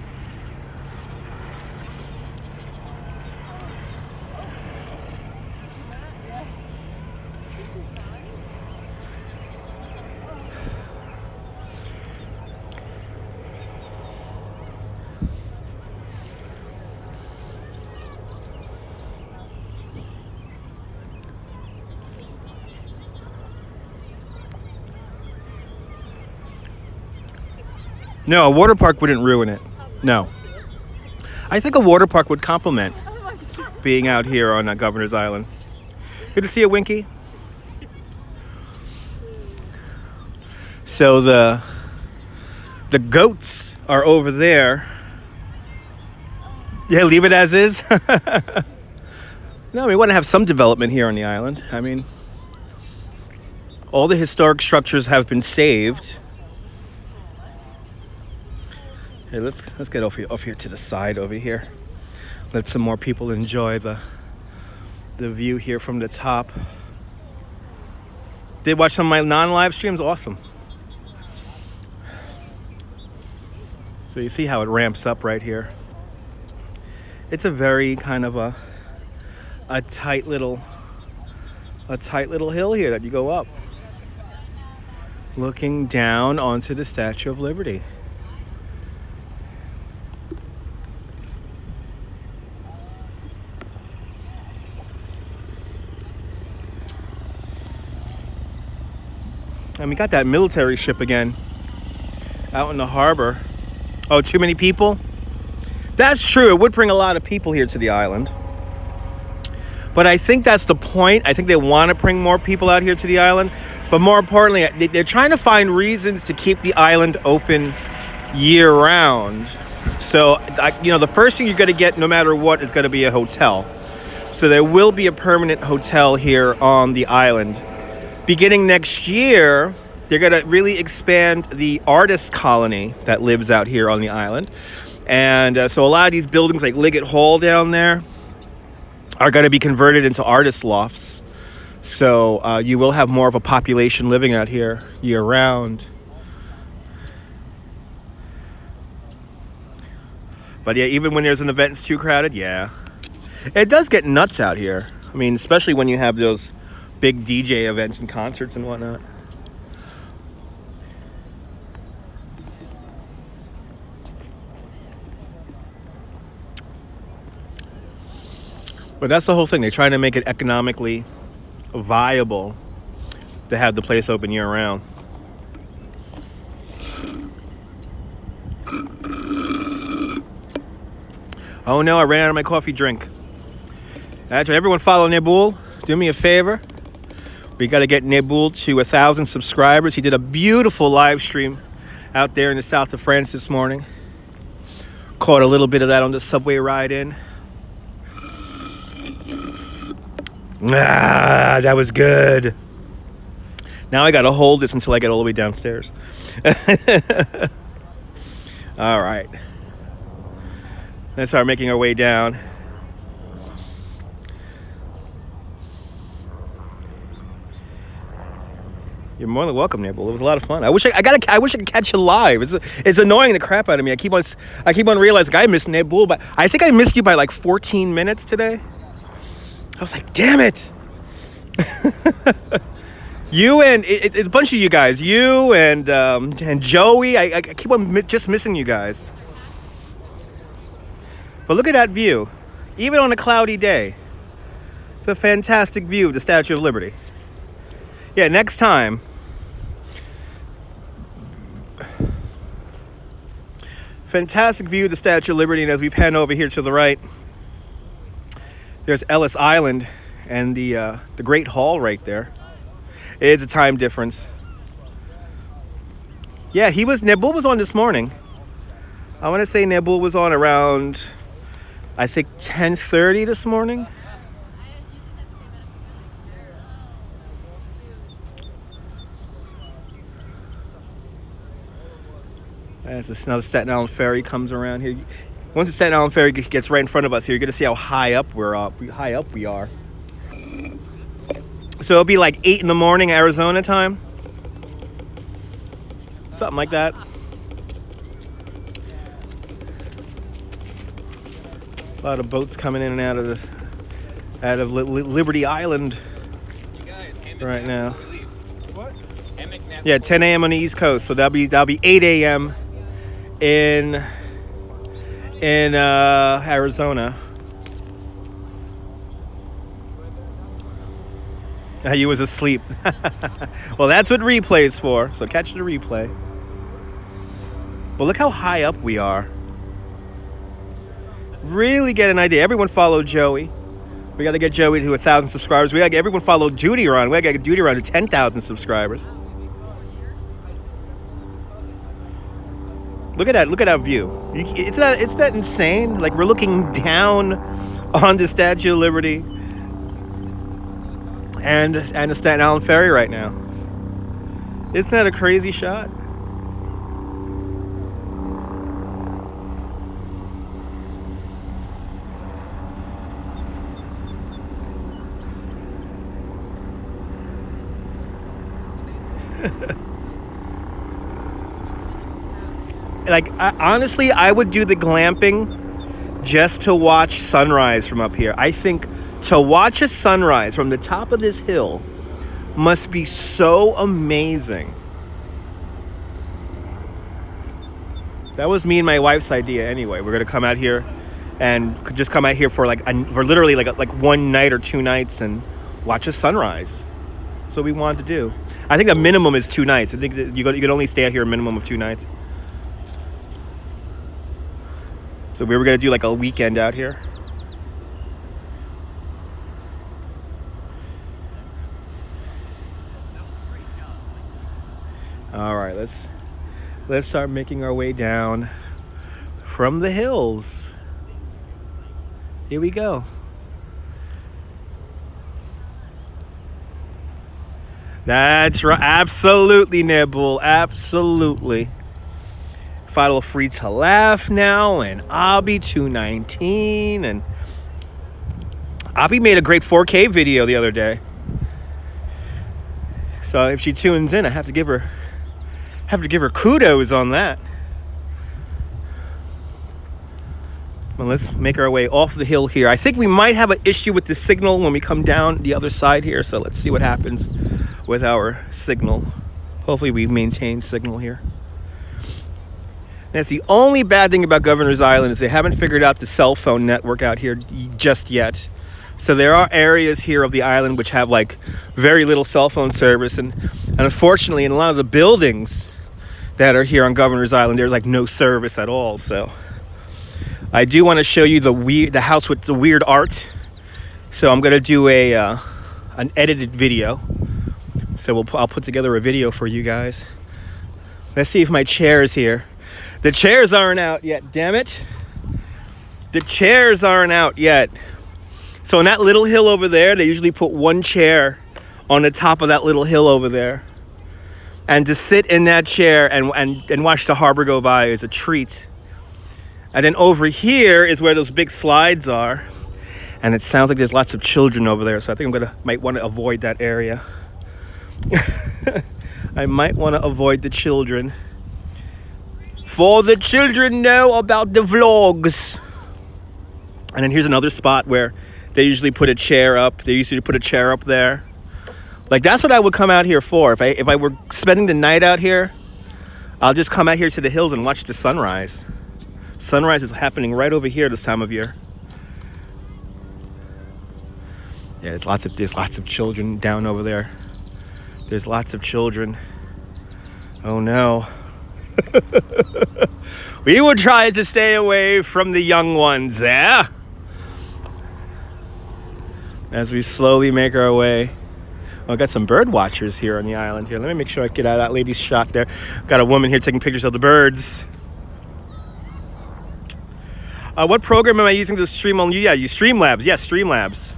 No, a water park wouldn't ruin it. No. I think a water park would complement being out here on Governor's Island. Good to see you, Winky. So the goats are over there. Yeah, leave it as is. No, we want to have some development here on the island. I mean, all the historic structures have been saved. Hey, let's get off here to the side over here. Let some more people enjoy the view here from the top. Did watch some of my non-live streams? Awesome. So you see how it ramps up right here. It's a very kind of a tight little hill here that you go up, looking down onto the Statue of Liberty. And we got that military ship again out in the harbor. Oh, too many people? That's true. It would bring a lot of people here to the island. But I think that's the point. I think they want to bring more people out here to the island. But more importantly, they're trying to find reasons to keep the island open year-round. So, the first thing you're going to get, no matter what, is going to be a hotel. So there will be a permanent hotel here on the island. Beginning next year, they're going to really expand the artist colony that lives out here on the island. And so a lot of these buildings like Liggett Hall down there are going to be converted into artist lofts. So you will have more of a population living out here year round. But yeah, even when there's an event it's too crowded, yeah. It does get nuts out here. I mean, especially when you have those big DJ events and concerts and whatnot. But that's the whole thing. They're trying to make it economically viable to have the place open year round. Oh no, I ran out of my coffee drink. That's right. Everyone follow Nabul. Do me a favor. We got to get Nabul to 1,000 subscribers. He did a beautiful live stream out there in the south of France this morning. Caught a little bit of that on the subway ride in. That was good. Now I got to hold this until I get all the way downstairs. All right. Let's start making our way down. You're more than welcome, Nabul. It was a lot of fun. I wish I could catch you live. It's annoying the crap out of me. I keep on realizing I missed Nabul, but I think I missed you by like 14 minutes today. I was like, damn it. You and it's a bunch of you guys. You and Joey. I keep on just missing you guys. But look at that view. Even on a cloudy day. It's a fantastic view of the Statue of Liberty. Yeah, next time. Fantastic view of the Statue of Liberty. And as we pan over here to the right, there's Ellis Island and the Great Hall right there. It's a time difference. Yeah, Nabul was on this morning. I want to say Nabul was on around, I think, 10:30 this morning. As now the Staten Island Ferry comes around here. Once the Staten Island Ferry gets right in front of us here, you're going to see how high up we are. So it'll be like 8 in the morning Arizona time. Something like that. A lot of boats coming in and out of Liberty Island right now. What? Yeah, 10 a.m. on the East Coast. So that'll be 8 a.m. in Arizona. You was asleep. Well, that's what replay's for. So catch the replay. But look how high up we are. Really get an idea. Everyone follow Joey. We got to get Joey to 1,000 subscribers. We got to get everyone follow Duty Run. We got to get Duty Run to 10,000 subscribers. Look at that view. It's that insane. Like, we're looking down on the Statue of Liberty and the Staten Island Ferry right now. Isn't that a crazy shot? Like, honestly, I would do the glamping just to watch sunrise from up here. I think to watch a sunrise from the top of this hill must be so amazing. That was me and my wife's idea anyway. We're gonna come out here and just come out here for for literally like one night or 2 nights and watch a sunrise. That's what we wanted to do. I think the minimum is 2 nights. I think that you could only stay out here a minimum of 2 nights. So we were going to do like a weekend out here. All right, let's start making our way down from the hills. Here we go. That's right. Absolutely, Nibble. Absolutely. Final Free to Laugh now, and Abby 219, and Abby made a great 4K video the other day. So if she tunes in, I have to give her kudos on that. Well, let's make our way off the hill here. I think we might have an issue with the signal when we come down the other side here, so let's see what happens with our signal. Hopefully we maintain signal here. That's the only bad thing about Governor's Island is they haven't figured out the cell phone network out here just yet. So there are areas here of the island which have like very little cell phone service, and unfortunately in a lot of the buildings that are here on Governor's Island there's like no service at all. So I do want to show you the house with the weird art. So I'm gonna do an edited video. So I'll put together a video for you guys. Let's see if my chair is here. The chairs aren't out yet, damn it. The chairs aren't out yet. So on that little hill over there, they usually put one chair on the top of that little hill over there. And to sit in that chair and watch the harbor go by is a treat. And then over here is where those big slides are. And it sounds like there's lots of children over there. So I think might want to avoid that area. I might want to avoid the children. For the children know about the vlogs. And then here's another spot where they usually put a chair up. They usually put a chair up there. Like, that's what I would come out here for. If I were spending the night out here, I'll just come out here to the hills and watch the sunrise. Sunrise is happening right over here this time of year. Yeah, there's lots of children down over there. There's lots of children. Oh no. We will try to stay away from the young ones there. As we slowly make our way. Oh, I got some bird watchers here on the island here. Let me make sure I get out of that lady's shot there. Got a woman here taking pictures of the birds. What program am I using to stream on? Yeah, you Streamlabs. Yes, Streamlabs.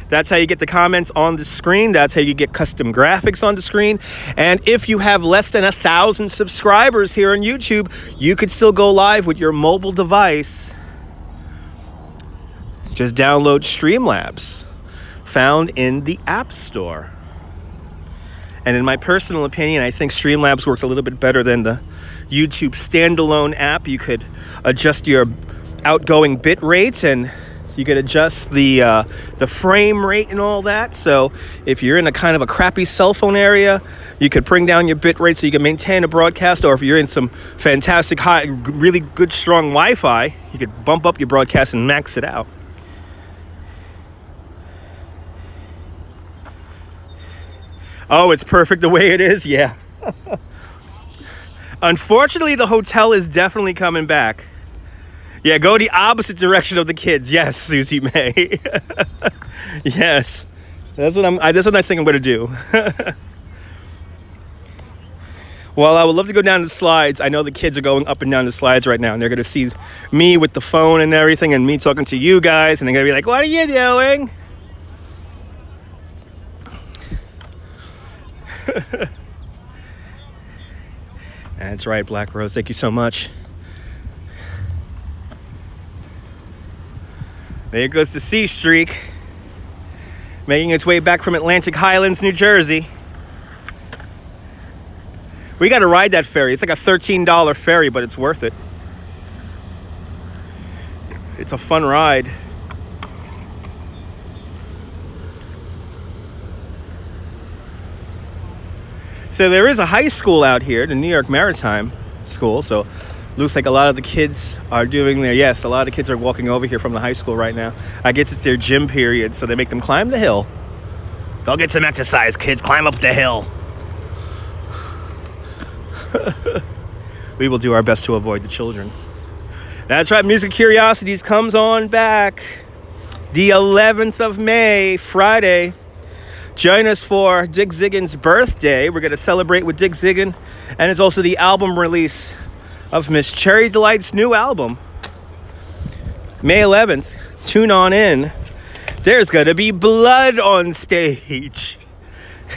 That's how you get the comments on the screen. That's how you get custom graphics on the screen. And if you have less than 1,000 subscribers here on YouTube, you could still go live with your mobile device. Just download Streamlabs, found in the App Store. And in my personal opinion, I think Streamlabs works a little bit better than the YouTube standalone app. You could adjust your outgoing bit rates, and you could adjust the frame rate and all that. So if you're in a kind of a crappy cell phone area, you could bring down your bit rate so you can maintain a broadcast. Or if you're in some fantastic, high, really good, strong Wi-Fi, you could bump up your broadcast and max it out. Oh, it's perfect the way it is? Yeah. Unfortunately, the hotel is definitely coming back. Yeah, go the opposite direction of the kids. Yes, Susie May. Yes, that's what I think I'm going to do. Well, I would love to go down the slides. I know the kids are going up and down the slides right now, and they're going to see me with the phone and everything, and me talking to you guys, and they're going to be like, "What are you doing?" That's right, Black Rose. Thank you so much. There goes the Sea Streak, making its way back from Atlantic Highlands, New Jersey. We got to ride that ferry. It's like a $13 ferry, but it's worth it. It's a fun ride. So there is a high school out here, the New York Maritime School. So looks like a lot of the kids are doing their, yes, a lot of the kids are walking over here from the high school right now. I guess it's their gym period, so they make them climb the hill. Go get some exercise, kids. Climb up the hill. We will do our best to avoid the children. That's right, Music Curiosities comes on back the 11th of May, Friday. Join us for Dick Ziggin's birthday. We're going to celebrate with Dick Ziggin. And it's also the album release of Miss Cherry Delight's new album. May 11th, tune on in. There's going to be blood on stage.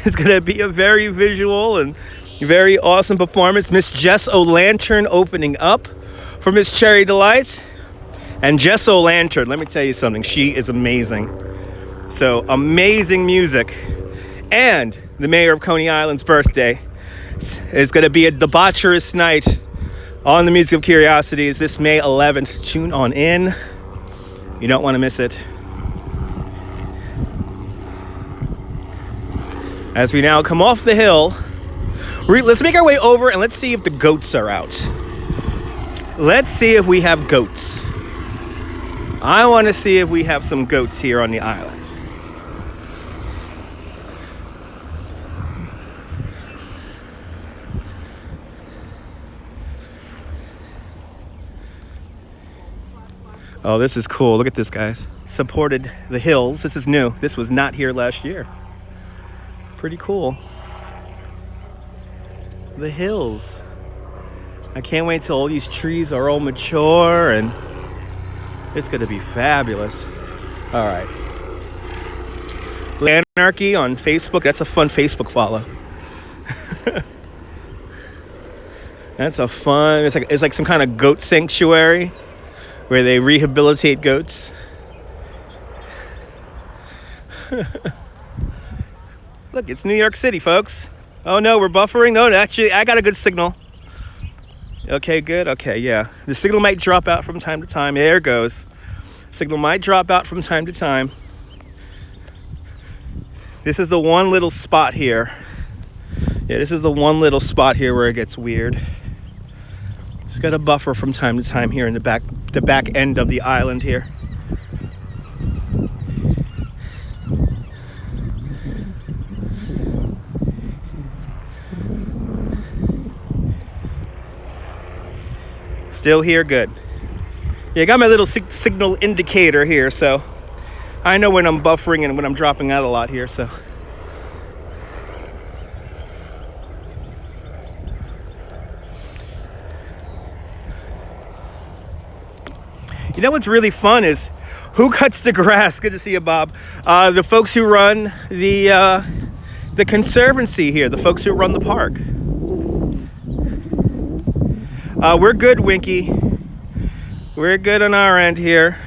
It's going to be a very visual and very awesome performance. Miss Jess O'Lantern opening up for Miss Cherry Delight. And Jess O'Lantern, let me tell you something. She is amazing. So, amazing music. And the mayor of Coney Island's birthday is going to be a debaucherous night on the Music of Curiosities this May 11th. Tune on in. You don't want to miss it. As we now come off the hill, let's make our way over and let's see if the goats are out. Let's see if we have goats. I want to see if we have some goats here on the island. Oh, this is cool. Look at this, guys. Supported the hills. This is new. This was not here last year. Pretty cool. The hills. I can't wait till all these trees are all mature and it's going to be fabulous. All right. Anarchy on Facebook. That's a fun Facebook follow. That's a fun. It's like some kind of goat sanctuary where they rehabilitate goats. Look, it's New York City, folks. Oh no, we're buffering. No, actually, I got a good signal. Okay, good. Okay, yeah. The signal might drop out from time to time. There it goes. Signal might drop out from time to time. This is the one little spot here. Yeah, this is the one little spot here where it gets weird. It's got a buffer from time to time here in the back end of the island here. Still here, good. Yeah, I got my little signal indicator here, so I know when I'm buffering and when I'm dropping out a lot here, so. You know what's really fun is who cuts the grass? Good to see you, Bob. The folks who run the conservancy here, the folks who run the park. We're good, Winky. We're good on our end here.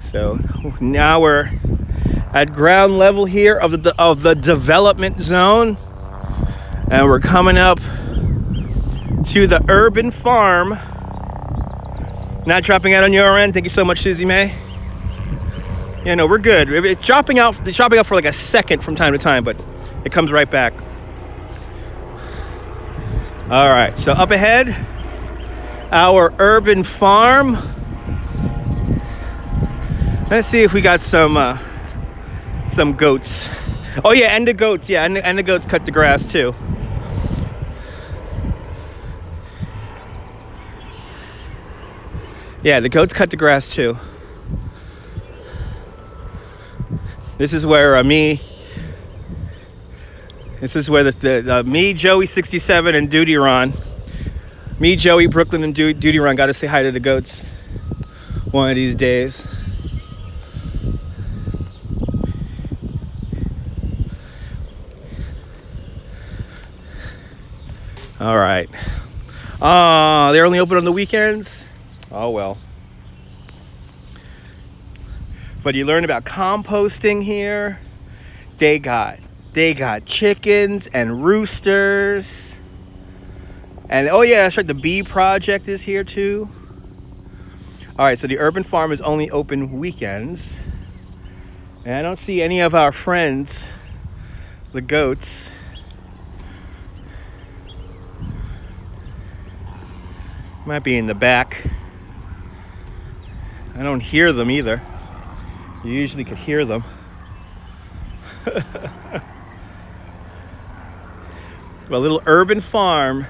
So now we're at ground level here of the development zone, and we're coming up to the urban farm. Not dropping out on your end. Thank you so much, Susie May. Yeah, no, we're good. It's dropping out for like a second from time to time, but it comes right back. All right, so up ahead, our urban farm. Let's see if we got some goats. Oh yeah, and the goats. Yeah, and the goats cut the grass too. Yeah, the goats cut the grass too. This is where me, Joey 67 and Duty Ron. Me, Joey, Brooklyn, and Duty Ron got to say hi to the goats one of these days. All right. They're only open on the weekends? Oh, well. But you learn about composting here. They got chickens and roosters. And oh yeah, that's right, the bee project is here too. All right, so the urban farm is only open weekends. And I don't see any of our friends, the goats. Might be in the back. I don't hear them either. You usually could hear them. A little urban farm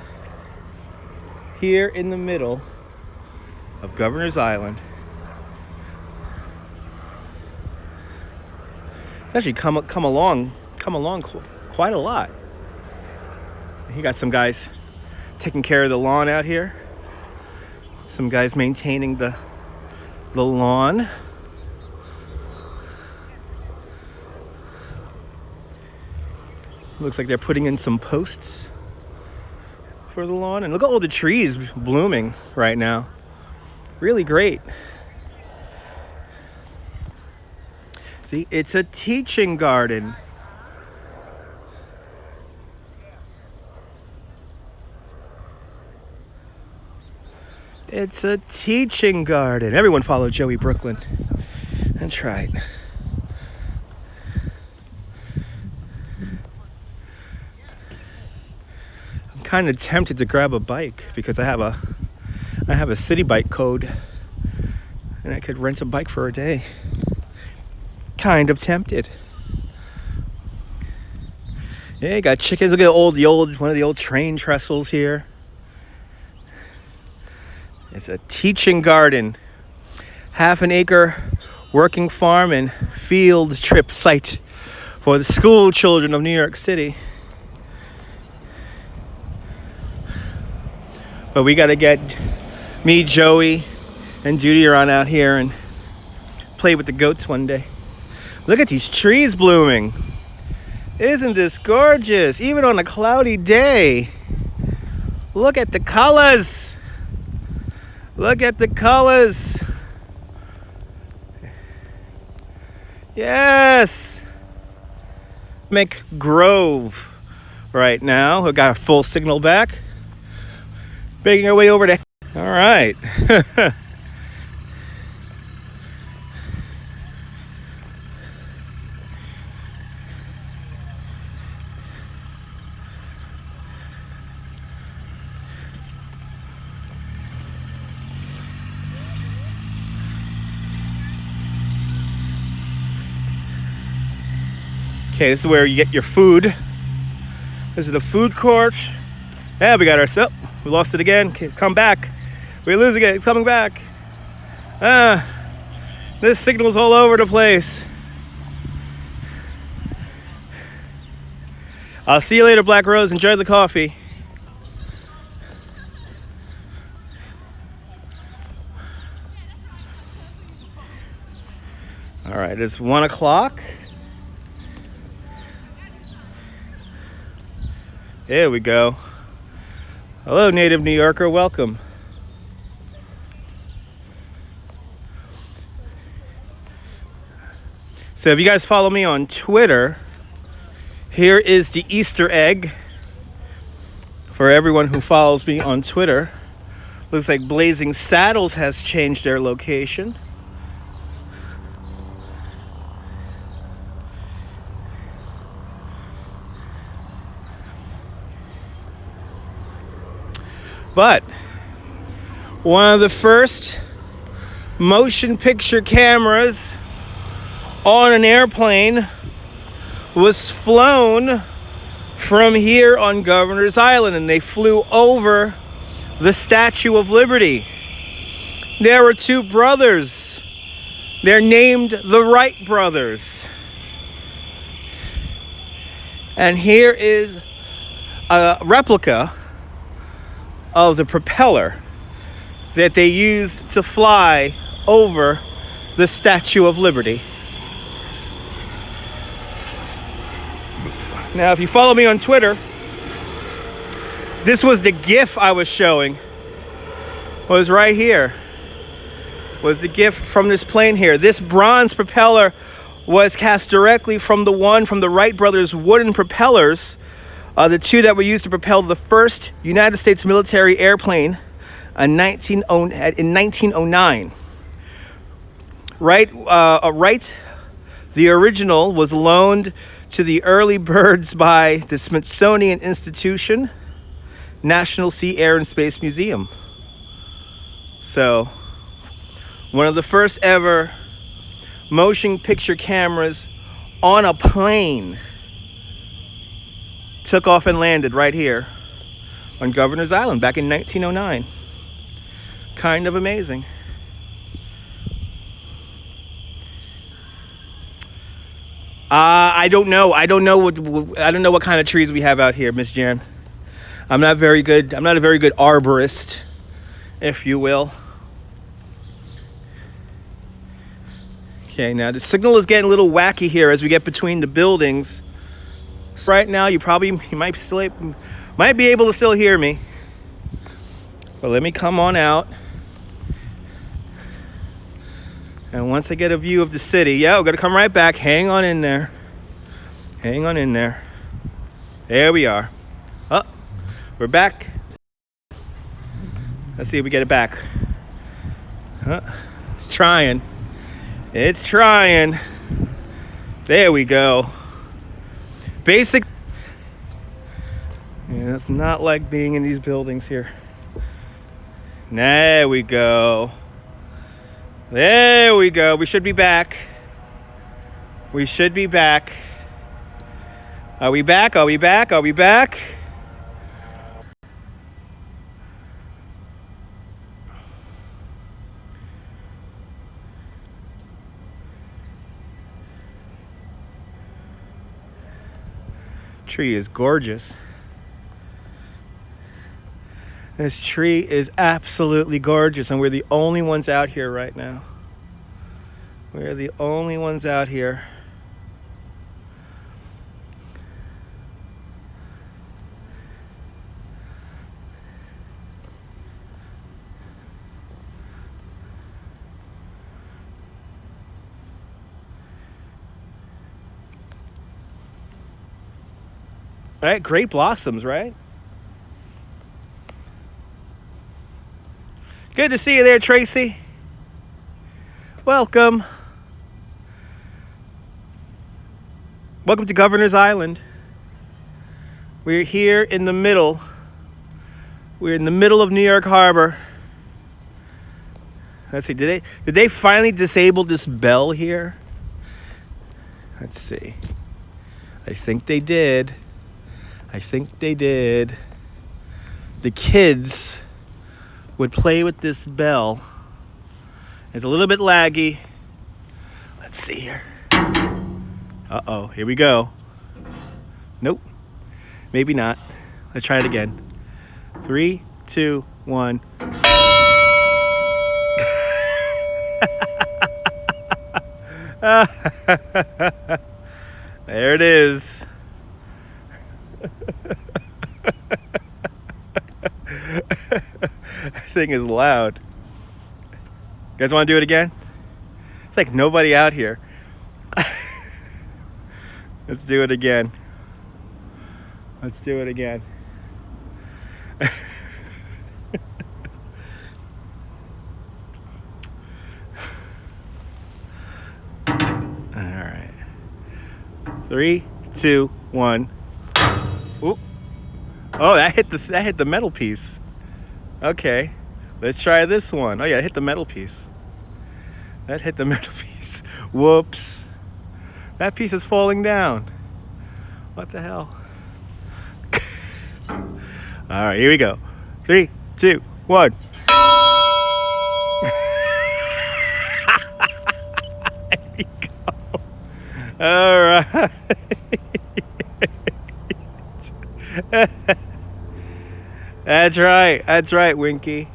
here in the middle of Governor's Island. It's actually come along quite a lot. You got some guys taking care of the lawn out here. Some guys maintaining the lawn. Looks like they're putting in some posts for the lawn. And look at all the trees blooming right now. Really great. See, it's a teaching garden. It's a teaching garden. Everyone follow Joey Brooklyn. That's right. I'm kind of tempted to grab a bike because I have a city bike code and I could rent a bike for a day. Kind of tempted. Yeah, you got chickens. Look at one of the old train trestles here. It's a teaching garden, half an acre working farm and field trip site for the school children of New York City. But we got to get me, Joey, and Judy are on out here and play with the goats one day. Look at these trees blooming. Isn't this gorgeous? Even on a cloudy day. Look at the colors. Look at the colors. Yes. McGrove right now. We got a full signal back. Making our way over to... All right. Okay, this is where you get your food. This is the food court. Yeah, we got ourselves. We lost it again. Okay, come back. We're losing it. It's coming back. This signal's all over the place. I'll see you later, Black Rose. Enjoy the coffee. All right, it's 1 o'clock. There we go. Hello, native New Yorker. Welcome. So if you guys follow me on Twitter, here is the Easter egg for everyone who follows me on Twitter. Looks like Blazing Saddles has changed their location. But one of the first motion picture cameras on an airplane was flown from here on Governor's Island, and they flew over the Statue of Liberty. There were two brothers. They're named the Wright brothers. And here is a replica of the propeller that they used to fly over the Statue of Liberty. Now, if you follow me on Twitter, this was the GIF I was showing. Was right here. was the gift from this plane here. This bronze propeller was cast directly from the Wright brothers' wooden propellers, the two that were used to propel the first United States military airplane in 1909. Wright, the original, was loaned to the early birds by the Smithsonian Institution, National Sea, Air, and Space Museum. So, one of the first ever motion picture cameras on a plane took off and landed right here on Governor's Island back in 1909. Kind of amazing. I don't know what kind of trees we have out here, Miss Jan. I'm not a very good arborist, if you will. Okay, now the signal is getting a little wacky here as we get between the buildings. So right now, you might be able to still hear me. But let me come on out. And once I get a view of the city, we're gonna come right back. Hang on in there. There we are. Oh, we're back. Let's see if we get it back. It's trying. There we go. Basic. Yeah, it's not like being in these buildings here. There we go. We should be back. Are we back? Tree is gorgeous. This tree is absolutely gorgeous, and we're the only ones out here right now. We're the only ones out here. All right, great blossoms, right? Good to see you there, Tracy. Welcome. Welcome to Governor's Island. We're here in the middle. We're in the middle of New York Harbor. Let's see, did they finally disable this bell here? Let's see. I think they did. The kids would play with this bell. It's a little bit laggy. Let's see here. Uh-oh, here we go. Nope, maybe not. Let's try it again. 3, 2, 1. There it is. That thing is loud. You guys want to do it again? It's like nobody out here. Let's do it again. All right. 3, 2, 1. Oop. Oh, that hit the metal piece. Okay, let's try this one. Oh yeah, it hit the metal piece. Whoops. That piece is falling down. What the hell? All right, here we go. 3, 2, 1. There we go. All right. That's right, Winky.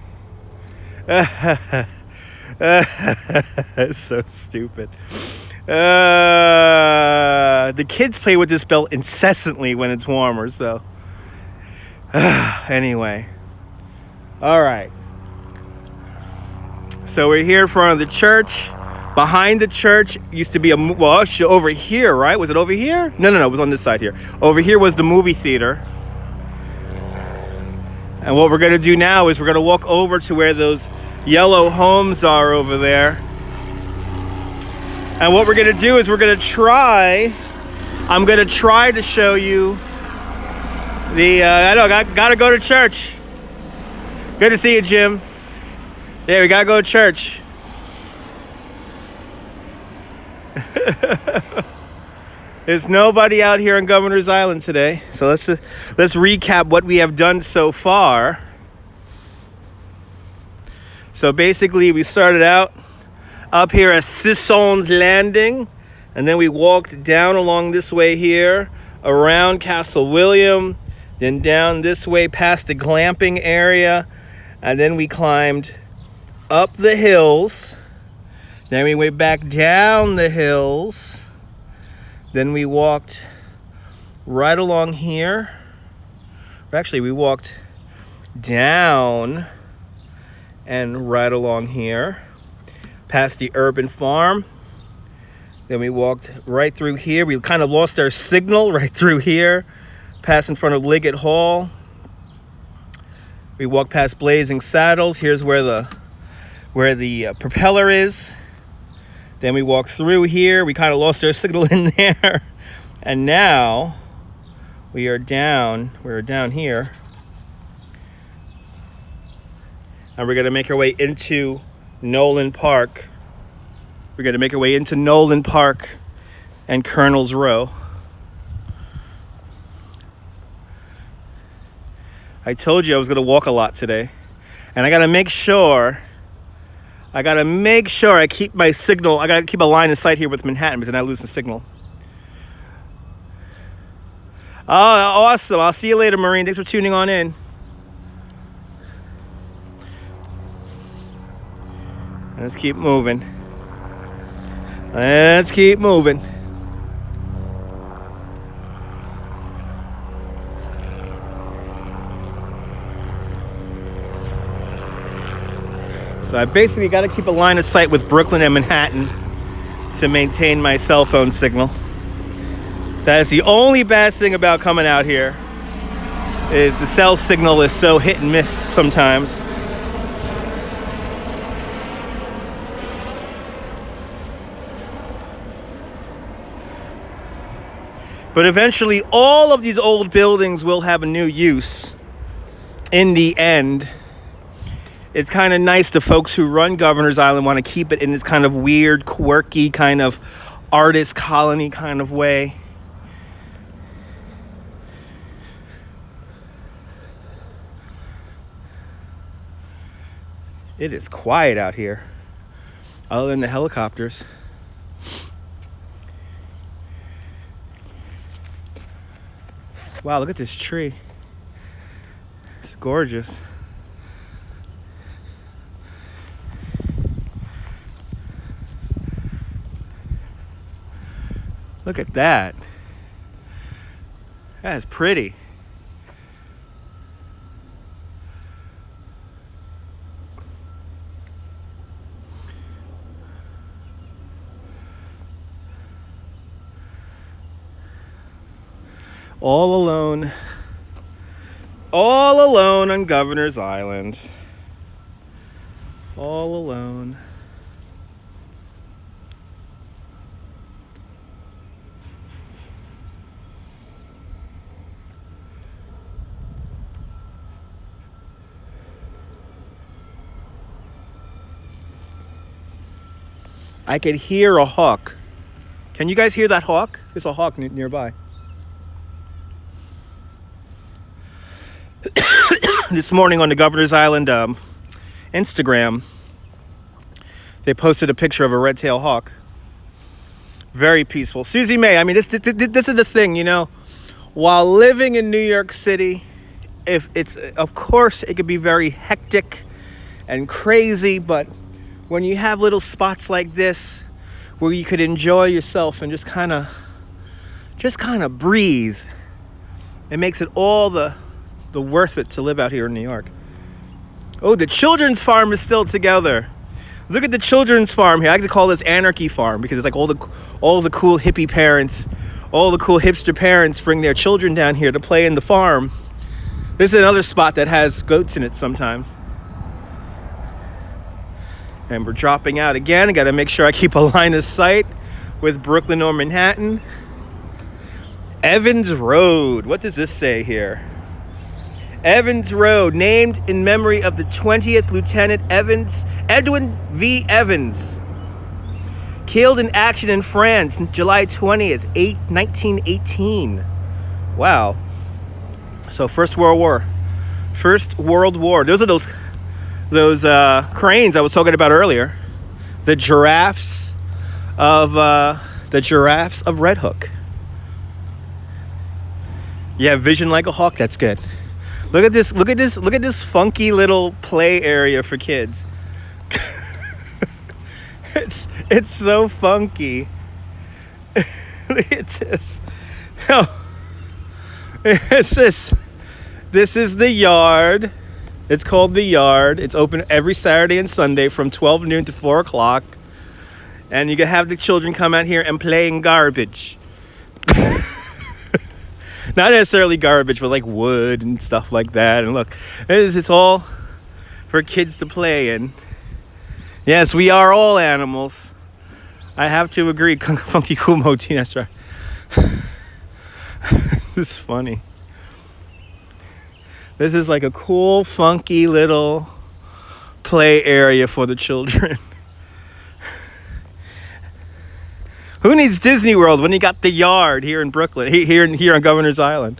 It's so stupid. The kids play with this belt incessantly when it's warmer, so. Anyway. All right. So we're here in front of the church. Behind the church used to be over here, right? Was it over here? No, it was on this side here. Over here was the movie theater. And what we're going to do now is we're going to walk over to where those yellow homes are over there. And what we're going to do is I'm going to try to show you I gotta go to church. Good to see you, Jim. Yeah, we gotta go to church. There's nobody out here on Governor's Island today. So let's recap what we have done so far. So basically we started out up here at Sisson's Landing, and then we walked down along this way here, around Castle William, then down this way past the glamping area, and then we climbed up the hills. Then we went back down the hills. Then we walked right along here. Actually, we walked down and right along here, past the urban farm. Then we walked right through here. We kind of lost our signal right through here, past in front of Liggett Hall. We walked past Blazing Saddles. Here's where the propeller is. Then we walked through here. We kind of lost our signal in there. And now we're down here. And we're going to make our way into Nolan Park. We're going to make our way into Nolan Park and Colonel's Row. I told you I was going to walk a lot today. And I got to make sure I keep my signal. I got to keep a line of sight here with Manhattan because then I lose the signal. Oh, awesome. I'll see you later, Maureen. Thanks for tuning on in. Let's keep moving. So I basically got to keep a line of sight with Brooklyn and Manhattan to maintain my cell phone signal. That is the only bad thing about coming out here, is the cell signal is so hit and miss sometimes. But eventually all of these old buildings will have a new use in the end. It's kind of nice to folks who run Governor's Island want to keep it in this kind of weird, quirky, kind of artist colony kind of way. It is quiet out here, other than the helicopters. Wow, look at this tree. It's gorgeous. Look at that. That's pretty. All alone on Governor's Island. All alone. I could hear a hawk. Can you guys hear that hawk? There's a hawk nearby. This morning on the Governor's Island Instagram, they posted a picture of a red-tailed hawk. Very peaceful. Susie May, I mean, this is the thing, you know. While living in New York City, of course, it could be very hectic and crazy, but when you have little spots like this where you could enjoy yourself and just kind of breathe, it makes it all the worth it to live out here in New York. Oh, the children's farm is still together. Look at the children's farm here. I like to call this Anarchy Farm because it's like all the cool hippie parents, all the cool hipster parents bring their children down here to play in the farm. This is another spot that has goats in it sometimes. And we're dropping out again. I got to make sure I keep a line of sight with Brooklyn or Manhattan. Evans Road. What does this say here? Evans Road, named in memory of the 20th Lieutenant Edwin V. Evans, killed in action in France on July 20th, 1918. Wow. So First World War. Those are those cranes I was talking about earlier. The giraffes of Red Hook. Yeah, vision like a hawk. That's good. Look at this funky little play area for kids. It's so funky. Look at this. Oh, it's this. This is the yard. It's called the Yard. It's open every Saturday and Sunday from 12 noon to 4 o'clock. And you can have the children come out here and play in garbage. Not necessarily garbage, but like wood and stuff like that. And look, it's all for kids to play in. Yes, we are all animals. I have to agree. Funky Cool Moteen, that's right. This is funny. This is like a cool, funky little play area for the children. Who needs Disney World when you got the Yard here in Brooklyn, here on Governor's Island?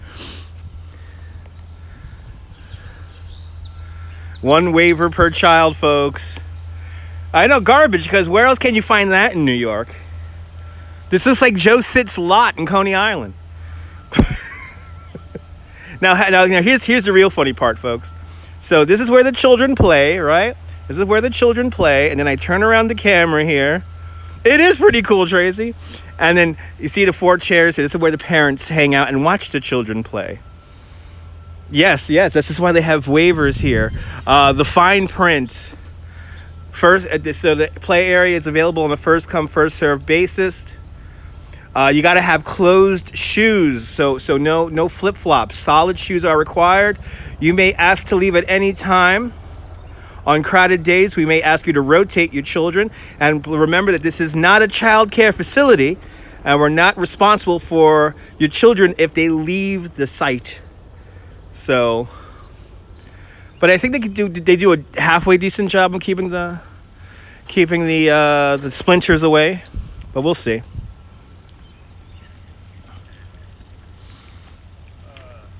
One waiver per child, folks. I know, garbage, because where else can you find that in New York? This looks like Joe Sit's lot in Coney Island. Now here's the real funny part, folks. So this is where the children play, right? This is where the children play, and then I turn around the camera here. It is pretty cool, Tracy. And then you see the 4 chairs here. This is where the parents hang out and watch the children play. Yes, this is why they have waivers here. The fine print. So the play area is available on a first come, first served basis. You got to have closed shoes, so no flip-flops. Solid shoes are required. You may ask to leave at any time. On crowded days, we may ask you to rotate your children. And remember that this is not a child care facility, and we're not responsible for your children if they leave the site. So, but I think they do a halfway decent job of keeping the splinters away. But we'll see.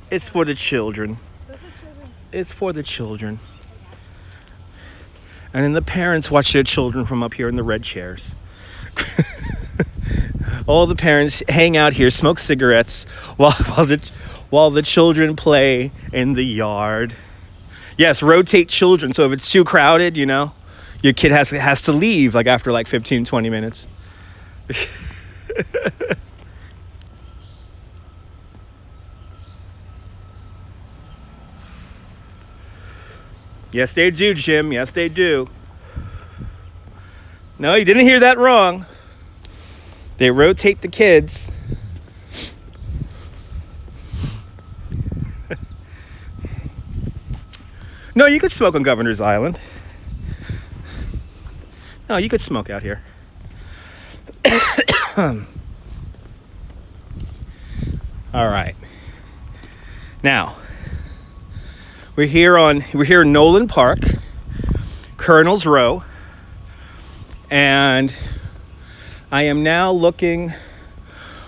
It's for the children. It's for the children. And then the parents watch their children from up here in the red chairs. All the parents hang out here, smoke cigarettes while the children play in the yard. Yes, rotate children. So if it's too crowded, your kid has to leave after 15, 20 minutes. Yes, they do, Jim. Yes, they do. No, you didn't hear that wrong. They rotate the kids. No, you could smoke on Governor's Island. No, you could smoke out here. All right. Now, we're here in Nolan Park, Colonel's Row, and I am now looking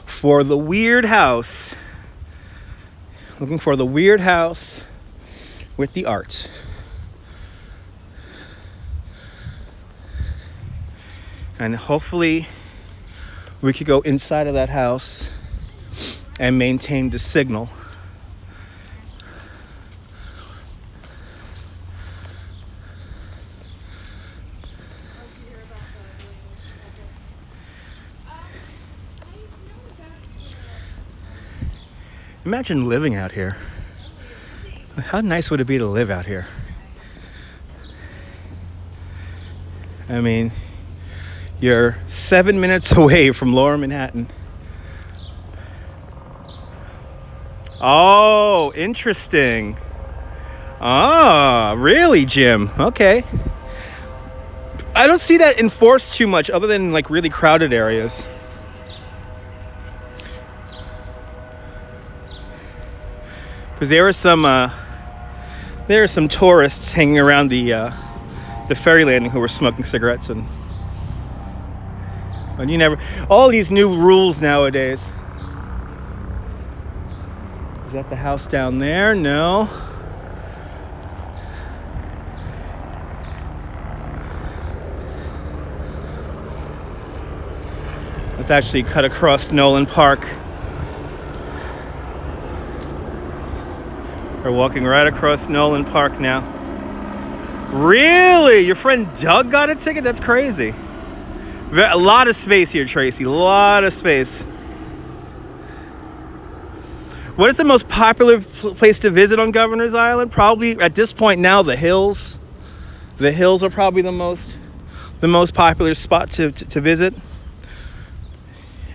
for the weird house. Looking for the weird house with the arts. And hopefully we could go inside of that house and maintain the signal. Imagine living out here. How nice would it be to live out here? I mean, you're 7 minutes away from Lower Manhattan. Oh, interesting. Ah, really, Jim? Okay. I don't see that enforced too much other than like really crowded areas. Because there are some tourists hanging around the ferry landing who were smoking cigarettes, but you never. All these new rules nowadays. Is that the house down there? No. Let's actually cut across Nolan Park. We're walking right across Nolan Park now. Really? Your friend Doug got a ticket? That's crazy. A lot of space here, Tracy. A lot of space. What is the most popular place to visit on Governor's Island? Probably at this point now, the hills. The hills are probably the most popular spot to visit.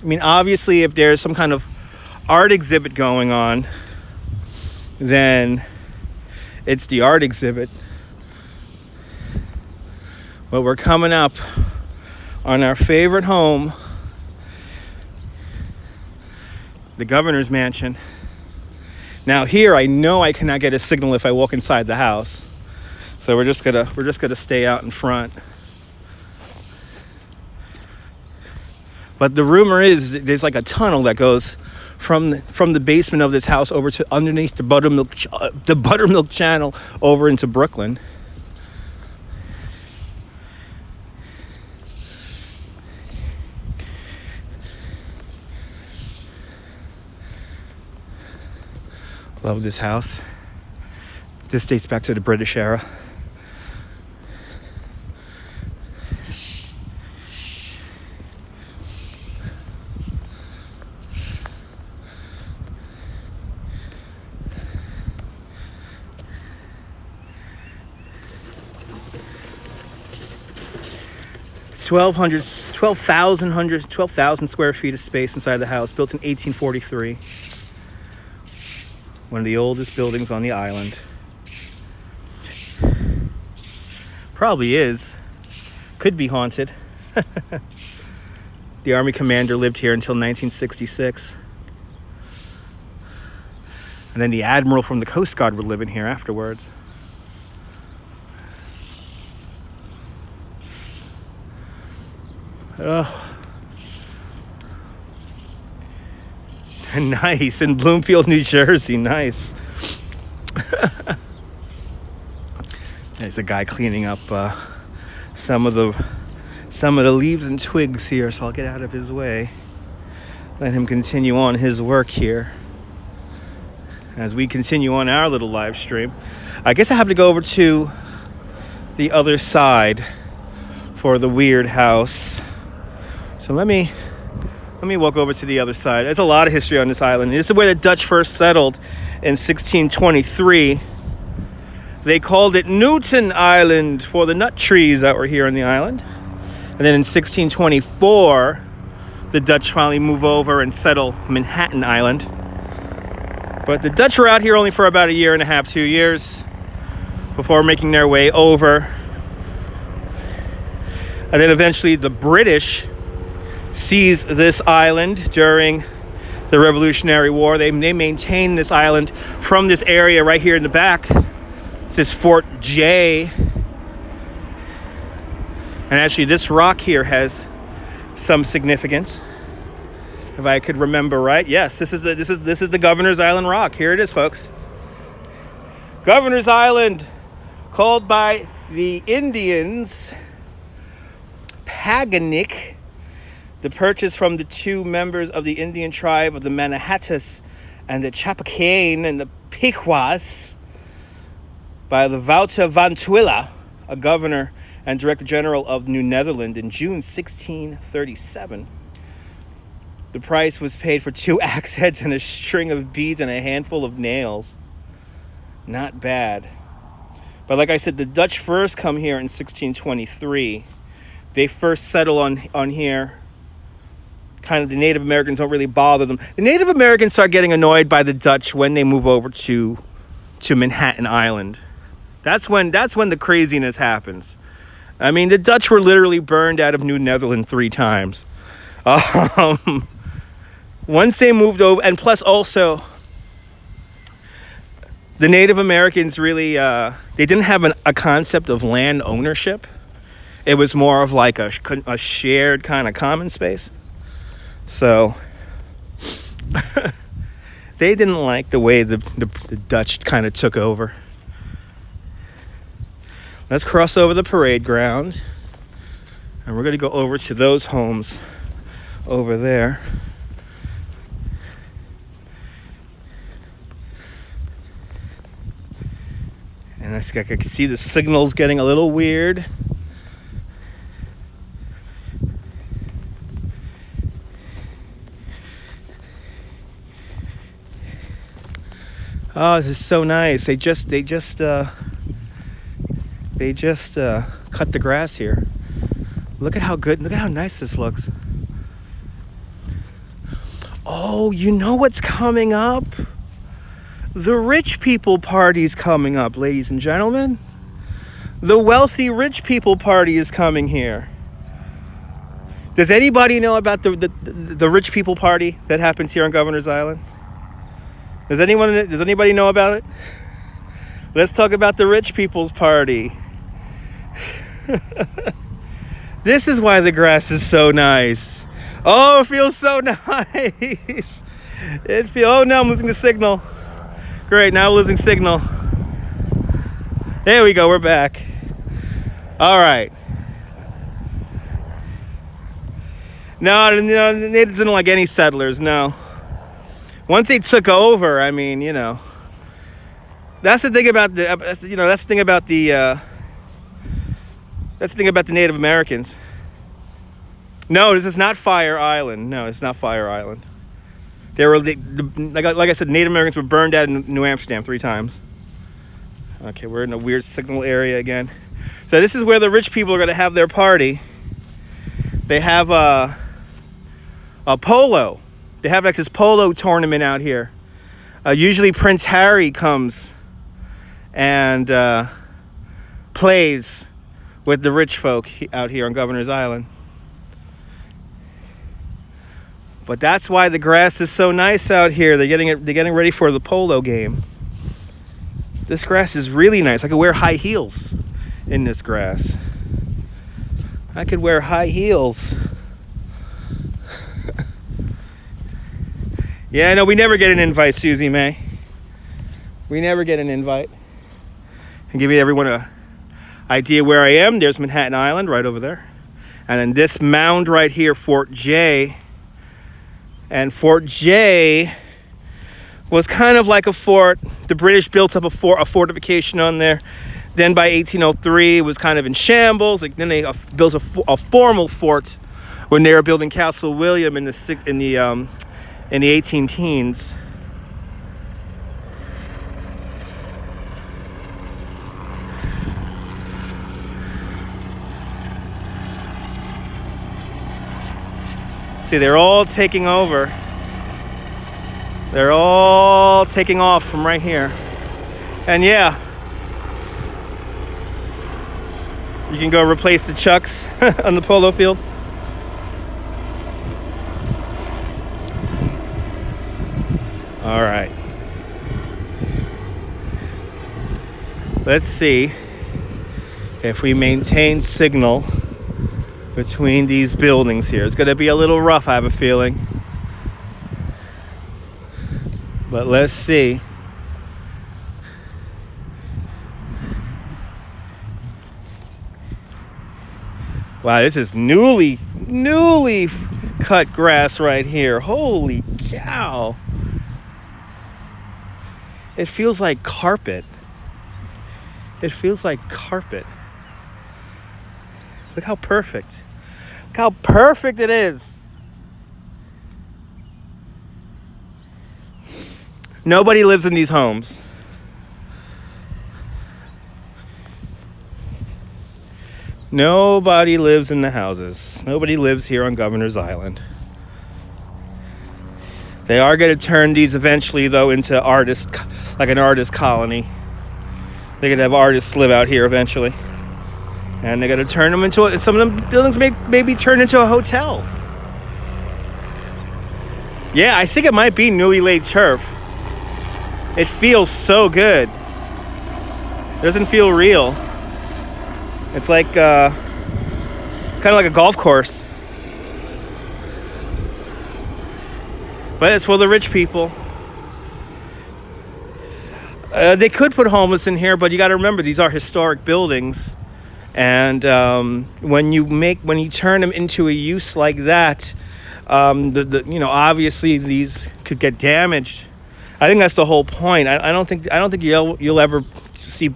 I mean, obviously, if there's some kind of art exhibit going on, then it's the art exhibit. But we're coming up on our favorite home, the governor's mansion. Now here, I know I cannot get a signal if I walk inside the house, so we're just gonna stay out in front. But the rumor is there's like a tunnel that goes from the basement of this house over to underneath the Buttermilk Channel over into Brooklyn. Love this house. This dates back to the British era. Twelve thousand square feet of space inside the house, built in 1843. One of the oldest buildings on the island. Probably is. Could be haunted. The Army commander lived here until 1966. And then the admiral from the Coast Guard would live in here afterwards. Oh. Nice. In Bloomfield, New Jersey. Nice. There's a guy cleaning up some of the leaves and twigs here, so I'll get out of his way. Let him continue on his work here as we continue on our little live stream. I guess I have to go over to the other side for the weird house. So let me walk over to the other side. There's a lot of history on this island. This is where the Dutch first settled in 1623. They called it Newton Island for the nut trees that were here on the island. And then in 1624, the Dutch finally move over and settle Manhattan Island. But the Dutch were out here only for about a year and a half, 2 years, before making their way over. And then eventually the British seized this island during the Revolutionary War. They maintained this island from this area right here in the back. This is Fort J. And actually this rock here has some significance, if I could remember right. Yes, this is the Governor's Island rock. Here it is, folks. Governor's Island, called by the Indians Paganic. The purchase from the two members of the Indian tribe of the Manahattas and the Chapakain and the Pequas by the Wouter van Twilla, a governor and director general of New Netherland, in June 1637. The price was paid for 2 axe heads and a string of beads and a handful of nails. Not bad. But like I said, the Dutch first come here in 1623. they first settle on here. Kind of the Native Americans don't really bother them. The Native Americans start getting annoyed by the Dutch when they move over to Manhattan Island. That's when the craziness happens. I mean, the Dutch were literally burned out of New Netherland 3 times. Once they moved over, and plus also, the Native Americans really, they didn't have a concept of land ownership. It was more of like a shared kind of common space. So, they didn't like the way the Dutch kind of took over. Let's cross over the parade ground. And we're going to go over to those homes over there. And I can see the signals getting a little weird. Oh, this is so nice. They just cut the grass here. Look at how nice this looks. Oh, you know what's coming up? The rich people party's coming up, ladies and gentlemen. The wealthy rich people party is coming here. Does anybody know about the rich people party that happens here on Governor's Island? Does anybody know about it? Let's talk about the rich people's party. This is why the grass is so nice. Oh, it feels so nice. Oh no, I'm losing the signal. Great, now I'm losing signal. There we go, we're back. All right. No, the natives didn't like any settlers, no. Once they took over, I mean, that's the thing about the Native Americans. No, this is not Fire Island. No, it's not Fire Island. They were like I said, Native Americans were burned out in New Amsterdam 3 times. Okay, we're in a weird signal area again. So this is where the rich people are going to have their party. They have a polo. They have like this polo tournament out here. Usually Prince Harry comes and plays with the rich folk out here on Governor's Island. But that's why the grass is so nice out here. They're getting ready for the polo game. This grass is really nice. I could wear high heels in this grass. I could wear high heels. Yeah, no, we never get an invite, Susie May. We never get an invite. And give everyone an idea where I am. There's Manhattan Island right over there. And then this mound right here, Fort J. And Fort J was kind of like a fort. The British built up a fortification on there. Then by 1803, it was kind of in shambles. Then they built a formal fort when they were building Castle William in the 18 teens. See, they're all taking over. They're all taking off from right here. And yeah, you can go replace the chucks on the polo field. All right. Let's see if we maintain signal between these buildings here. It's going to be a little rough, I have a feeling. But let's see. Wow, this is newly cut grass right here. Holy cow. It feels like carpet. It feels like carpet. Look how perfect. Look how perfect it is. Nobody lives in these homes. Nobody lives in the houses. Nobody lives here on Governor's Island. They are going to turn these eventually, though, into like an artist colony. They're going to have artists live out here eventually. And they're going to turn them into, some of them buildings may be turned into a hotel. Yeah, I think it might be newly laid turf. It feels so good. It doesn't feel real. It's like, kind of like a golf course. But it's for the rich people. They could put homeless in here, but you got to remember these are historic buildings, and when you turn them into a use like that, obviously these could get damaged. I think that's the whole point. I don't think you'll ever see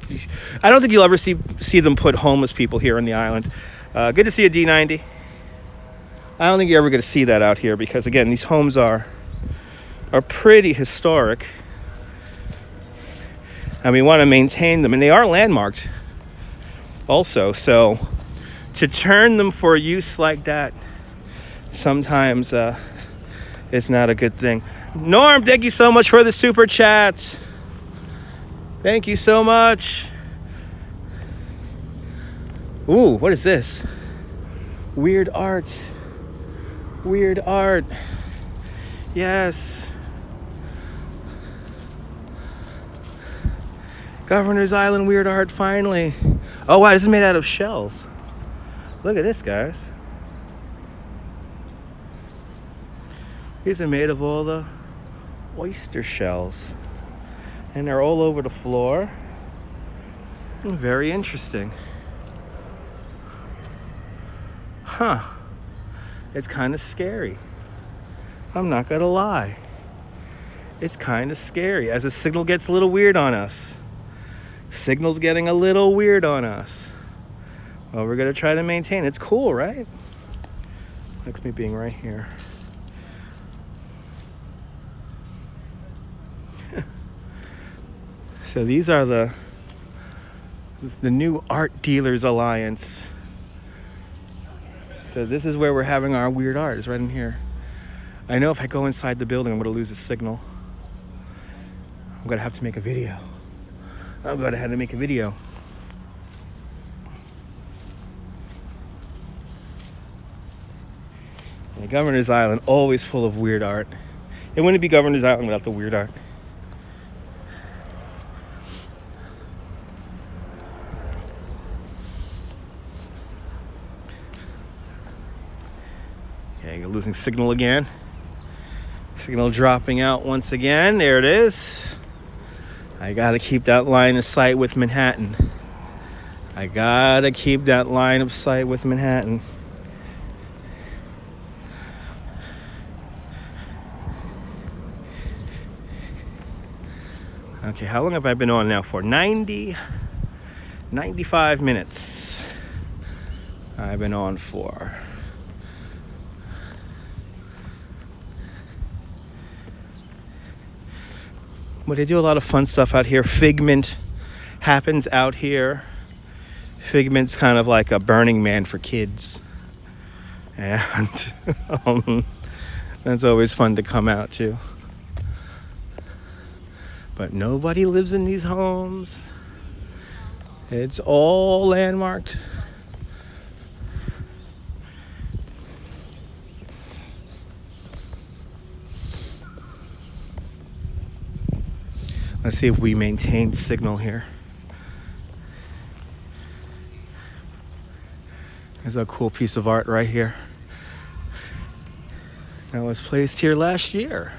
them put homeless people here on the island. Good to see a D90. I don't think you're ever going to see that out here because, again, these homes are pretty historic, and we want to maintain them, and they are landmarked also. So to turn them for a use like that sometimes is not a good thing. Norm, thank you so much for the super chat. Thank you so much. Ooh, what is this? Weird art. Yes. Governor's Island weird art, finally. Oh wow, this is made out of shells. Look at this, guys. These are made of all the oyster shells. And they're all over the floor. Very interesting. Huh. It's kind of scary. I'm not gonna lie. It's kind of scary as the signal gets a little weird on us. Signal's getting a little weird on us. Well, we're gonna try to maintain. It's cool, right? Likes me being right here. So these are the new Art Dealers Alliance. So this is where we're having our weird art, is right in here. I know if I go inside the building, I'm gonna lose the signal. I'm gonna have to make a video. I'm gonna have to make a video. And Governor's Island, always full of weird art. It wouldn't be Governor's Island without the weird art. Okay, you're losing signal again. Signal dropping out once again. There it is. I gotta keep that line of sight with Manhattan. Okay, how long have I been on now for? 95 minutes. I've been on for. But they do a lot of fun stuff out here. Figment happens out here. Figment's kind of like a Burning Man for kids. And that's always fun to come out to. But nobody lives in these homes. It's all landmarked. Let's see if we maintain signal here. There's a cool piece of art right here. That was placed here last year.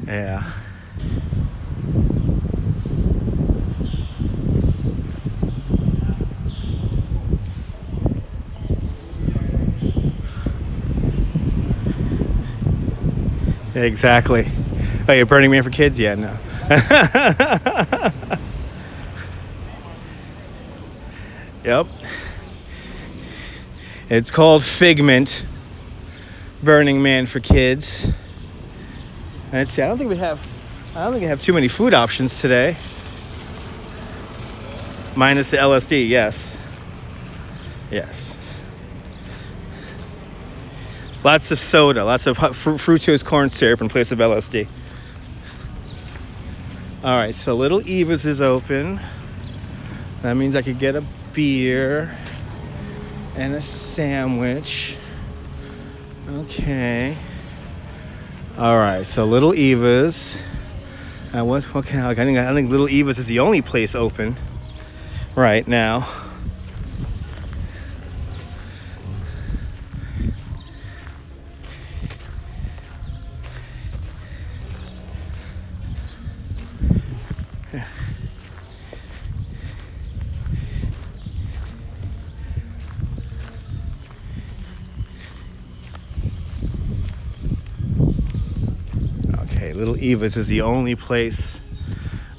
Yeah. Exactly. Oh, you're Burning Man for kids? Yeah, no. Yep. It's called Figment. Burning Man for kids. Let's see. I don't think we have too many food options today. Minus the LSD, yes. Yes. Lots of soda, lots of fructose corn syrup in place of LSD. All right, so Little Eva's is open. That means I could get a beer and a sandwich. Okay. All right, so Little Eva's. I think Little Eva's is the only place open right now. Little Eva's is the only place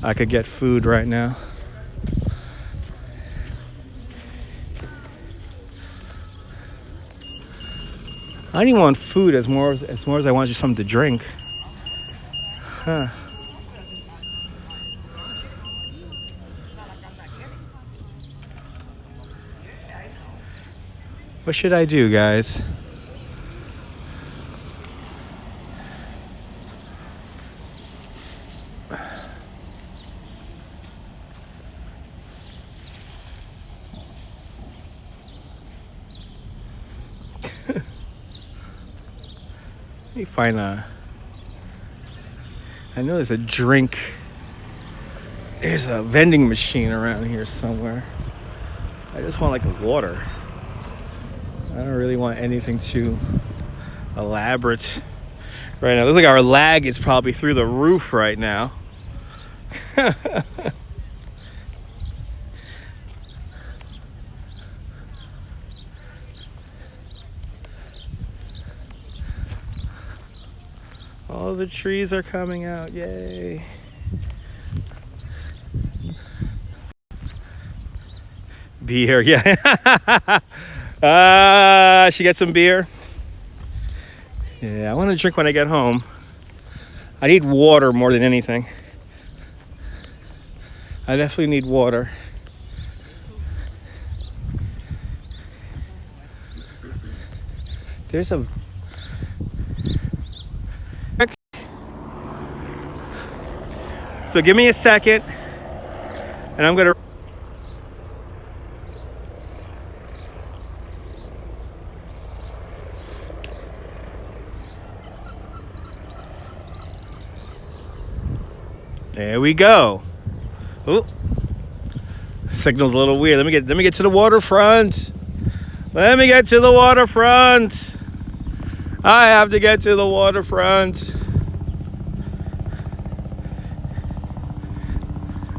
I could get food right now. I don't even want food as more as I want just something to drink. Huh. What should I do, guys? Let me find I know there's a drink. There's a vending machine around here somewhere. I just want like water. I don't really want anything too elaborate right now. It looks like our lag is probably through the roof right now. All the trees are coming out, yay. Beer, yeah. She get some beer? Yeah, I want to drink when I get home. I need water more than anything. I definitely need water. There's a... So give me a second, and I'm gonna... There we go. Ooh. Signal's a little weird. Let me get to the waterfront. Let me get to the waterfront. I have to get to the waterfront.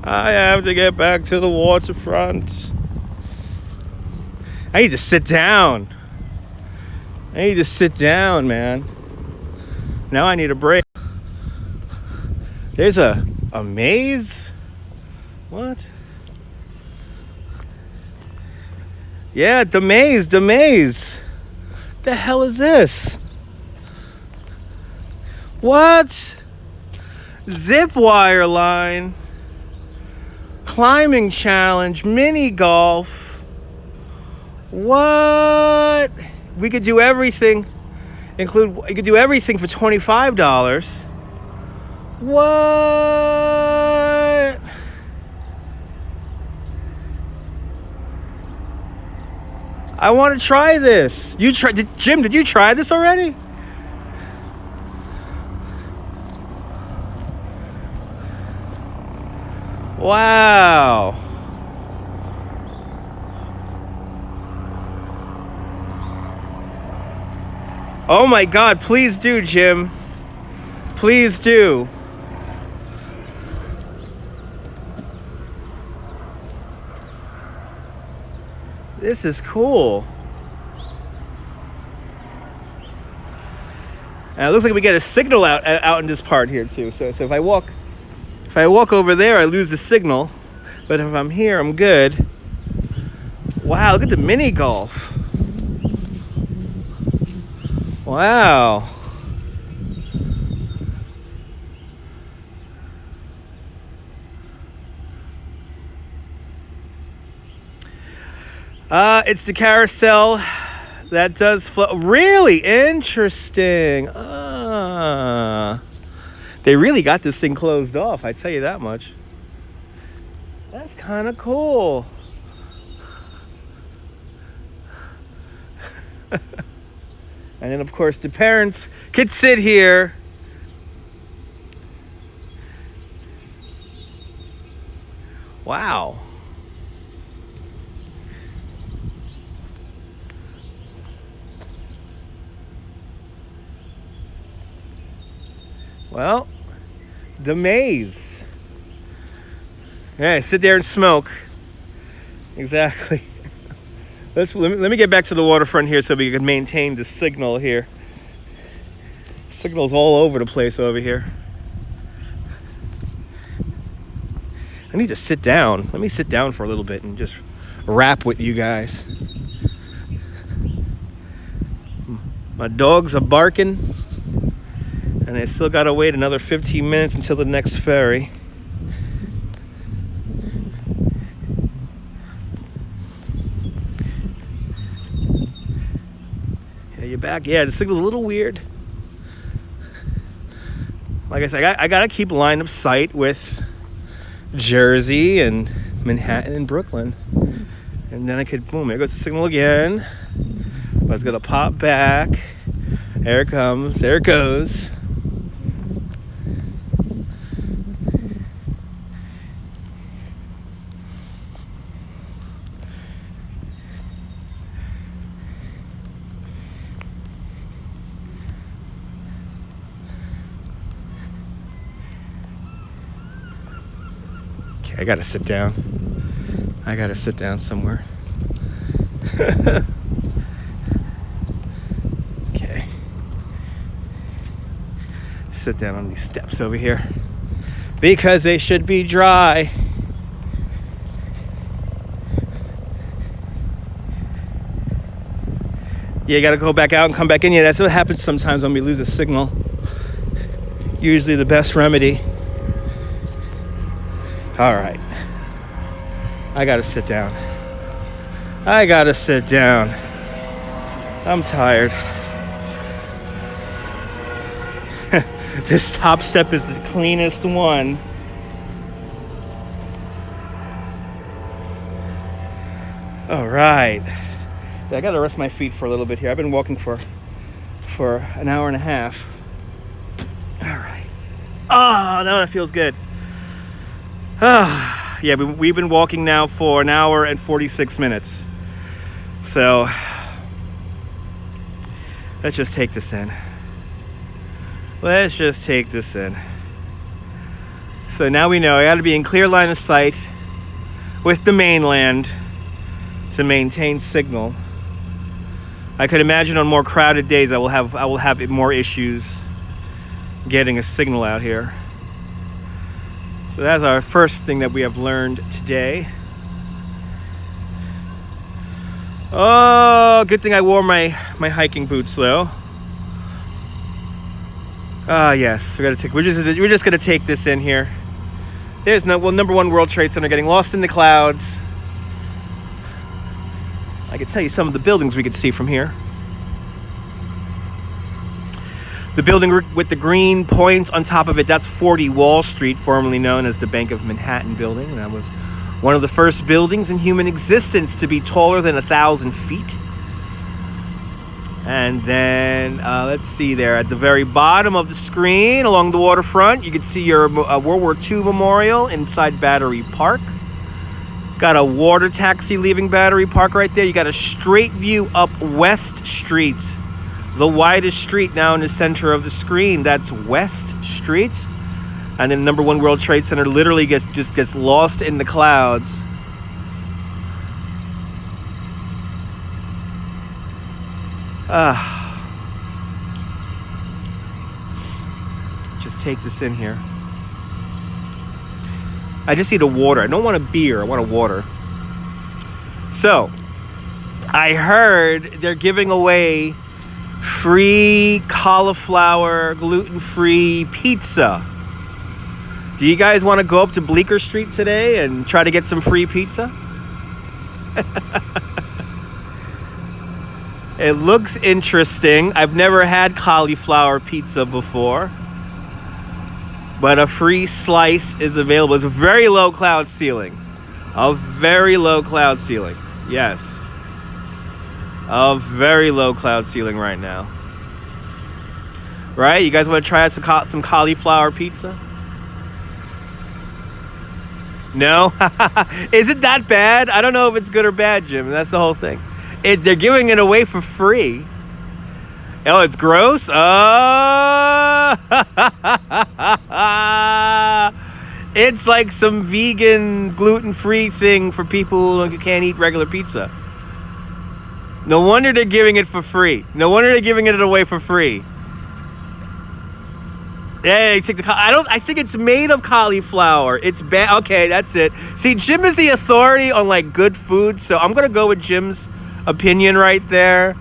I have to get back to the waterfront. I need to sit down. Man. Now I need a break. There's a maze? What? Yeah, the maze. The hell is this? What? Zip wire line. Climbing challenge, mini golf. What? We could do everything. You could do everything for $25. What? I want to try this. Jim, did you try this already? Wow. Oh my God, please do, Jim. Please do. This is cool. And it looks like we get a signal out in this part here too. So if I walk over there, I lose the signal. But if I'm here, I'm good. Wow, look at the mini golf. Wow. It's the carousel that does flow. Really interesting. They really got this thing closed off, I tell you that much. That's kind of cool. And then, of course, the parents could sit here. Wow. Well, the maze. Yeah, sit there and smoke. Exactly. Let me get back to the waterfront here so we can maintain the signal here. Signal's all over the place over here. I need to sit down. Let me sit down for a little bit and just rap with you guys. My dogs are barking, and I still gotta wait another 15 minutes until the next ferry. Yeah, you're back. Yeah, the signal's a little weird. Like I said, I gotta keep line of sight with Jersey and Manhattan and Brooklyn. And then I could, boom, there goes the signal again. Let's go to pop back. There it comes. There it goes. I gotta sit down. I gotta sit down somewhere. Okay. Sit down on these steps over here because they should be dry. Yeah, you gotta go back out and come back in. Yeah, that's what happens sometimes when we lose a signal. Usually the best remedy. All right. I gotta sit down. I gotta sit down. I'm tired. This top step is the cleanest one. All right. Yeah, I gotta rest my feet for a little bit here. I've been walking for an hour and a half. All right. Oh, no, that feels good. Yeah, we've been walking now for an hour and 46 minutes. So let's just take this in. Let's just take this in. So now we know I got to be in clear line of sight with the mainland to maintain signal. I could imagine on more crowded days I will have more issues getting a signal out here. So that's our first thing that we have learned today. Oh, good thing I wore my hiking boots though. Yes, we're just gonna take this in here. There's number one World Trade Center getting lost in the clouds. I could tell you some of the buildings we could see from here. The building with the green point on top of it, that's 40 Wall Street, formerly known as the Bank of Manhattan building. That was one of the first buildings in human existence to be taller than 1,000 feet. And then, let's see there, at the very bottom of the screen, along the waterfront, you can see your World War II memorial inside Battery Park. Got a water taxi leaving Battery Park right there. You got a straight view up West Street. The widest street now in the center of the screen. That's West Street. And then number one World Trade Center literally gets lost in the clouds. Just take this in here. I just need a water. I don't want a beer. I want a water. So, I heard they're giving away free cauliflower gluten-free pizza. Do you guys want to go up to Bleecker Street today and try to get some free pizza? It looks interesting. I've never had cauliflower pizza before, but a free slice is available. It's a very low cloud ceiling. A very low cloud ceiling. Yes. A very low cloud ceiling right now. Right? You guys want to try out some cauliflower pizza? No? Is it that bad? I don't know if it's good or bad, Jim. That's the whole thing. They're giving it away for free. Oh, it's gross? It's like some vegan, gluten-free thing for people who can't eat regular pizza. No wonder they're giving it for free. No wonder they're giving it away for free. Hey, take the. I think it's made of cauliflower. It's bad. Okay, that's it. See, Jim is the authority on like good food, so I'm gonna go with Jim's opinion right there.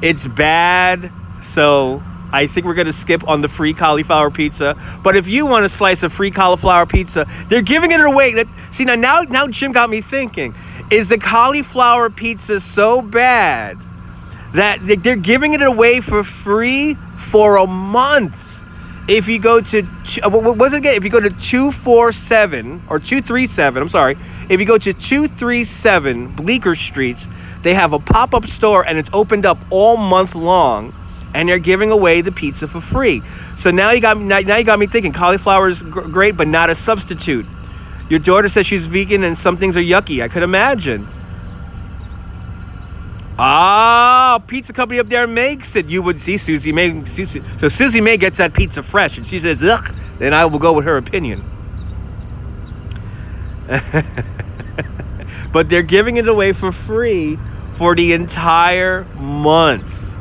It's bad, so I think we're gonna skip on the free cauliflower pizza. But if you want a slice of free cauliflower pizza, they're giving it away. See, now Jim got me thinking: is the cauliflower pizza so bad that they're giving it away for free for a month? If you go to, what was it again? If you go to 247 or 237, I'm sorry. If you go to 237 Bleecker Street, they have a pop-up store and it's opened up all month long, and they're giving away the pizza for free. So now you got me thinking cauliflower is great, but not a substitute. Your daughter says she's vegan and some things are yucky. I could imagine. Pizza company up there makes it. You would see Susie May. So Susie May gets that pizza fresh, and she says, "Ugh." Then I will go with her opinion. But they're giving it away for free for the entire month.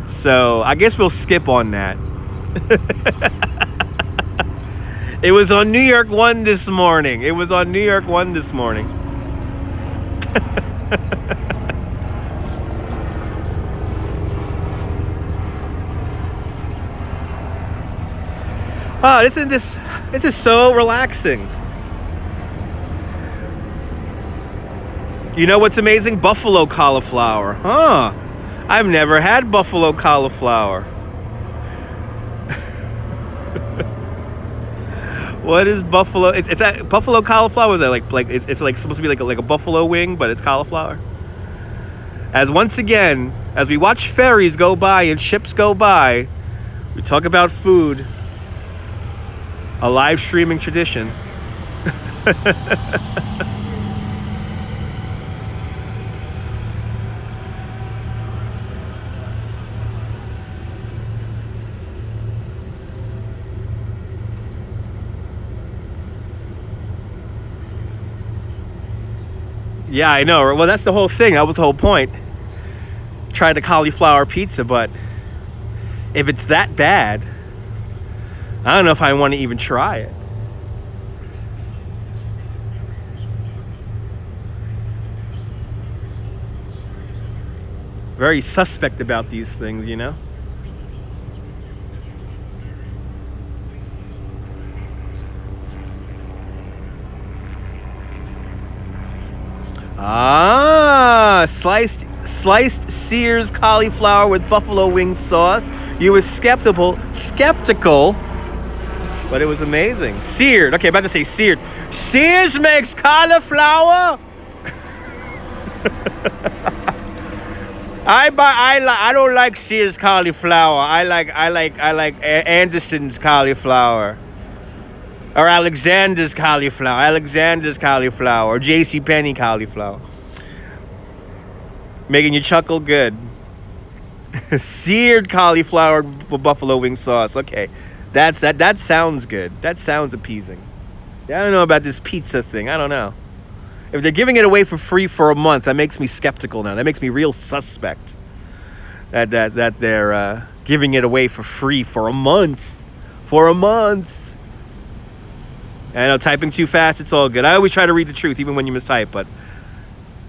So I guess we'll skip on that. It was on New York 1 this morning. Oh, this is so relaxing. You know what's amazing? Buffalo cauliflower. Huh. I've never had buffalo cauliflower. What is buffalo? It's buffalo cauliflower. Is that like it's like supposed to be like a buffalo wing, but it's cauliflower. As once again, as we watch ferries go by and ships go by, we talk about food. A live streaming tradition. Yeah, I know. Well, that's the whole thing. That was the whole point. Try the cauliflower pizza, but if it's that bad, I don't know if I want to even try it. Very suspect about these things, you know? Sliced Sears cauliflower with buffalo wing sauce. You were skeptical, but it was amazing. Seared. Okay, about to say seared. Sears makes cauliflower. I don't like Sears cauliflower. I like Anderson's cauliflower. Or Alexander's cauliflower, or JCPenney cauliflower. Making you chuckle good. Seared cauliflower with buffalo wing sauce. Okay, that sounds good. That sounds appeasing. I don't know about this pizza thing. I don't know. If they're giving it away for free for a month, that makes me skeptical now. That makes me real suspect. That they're giving it away for free for a month. I know, typing too fast, it's all good. I always try to read the truth, even when you mistype, but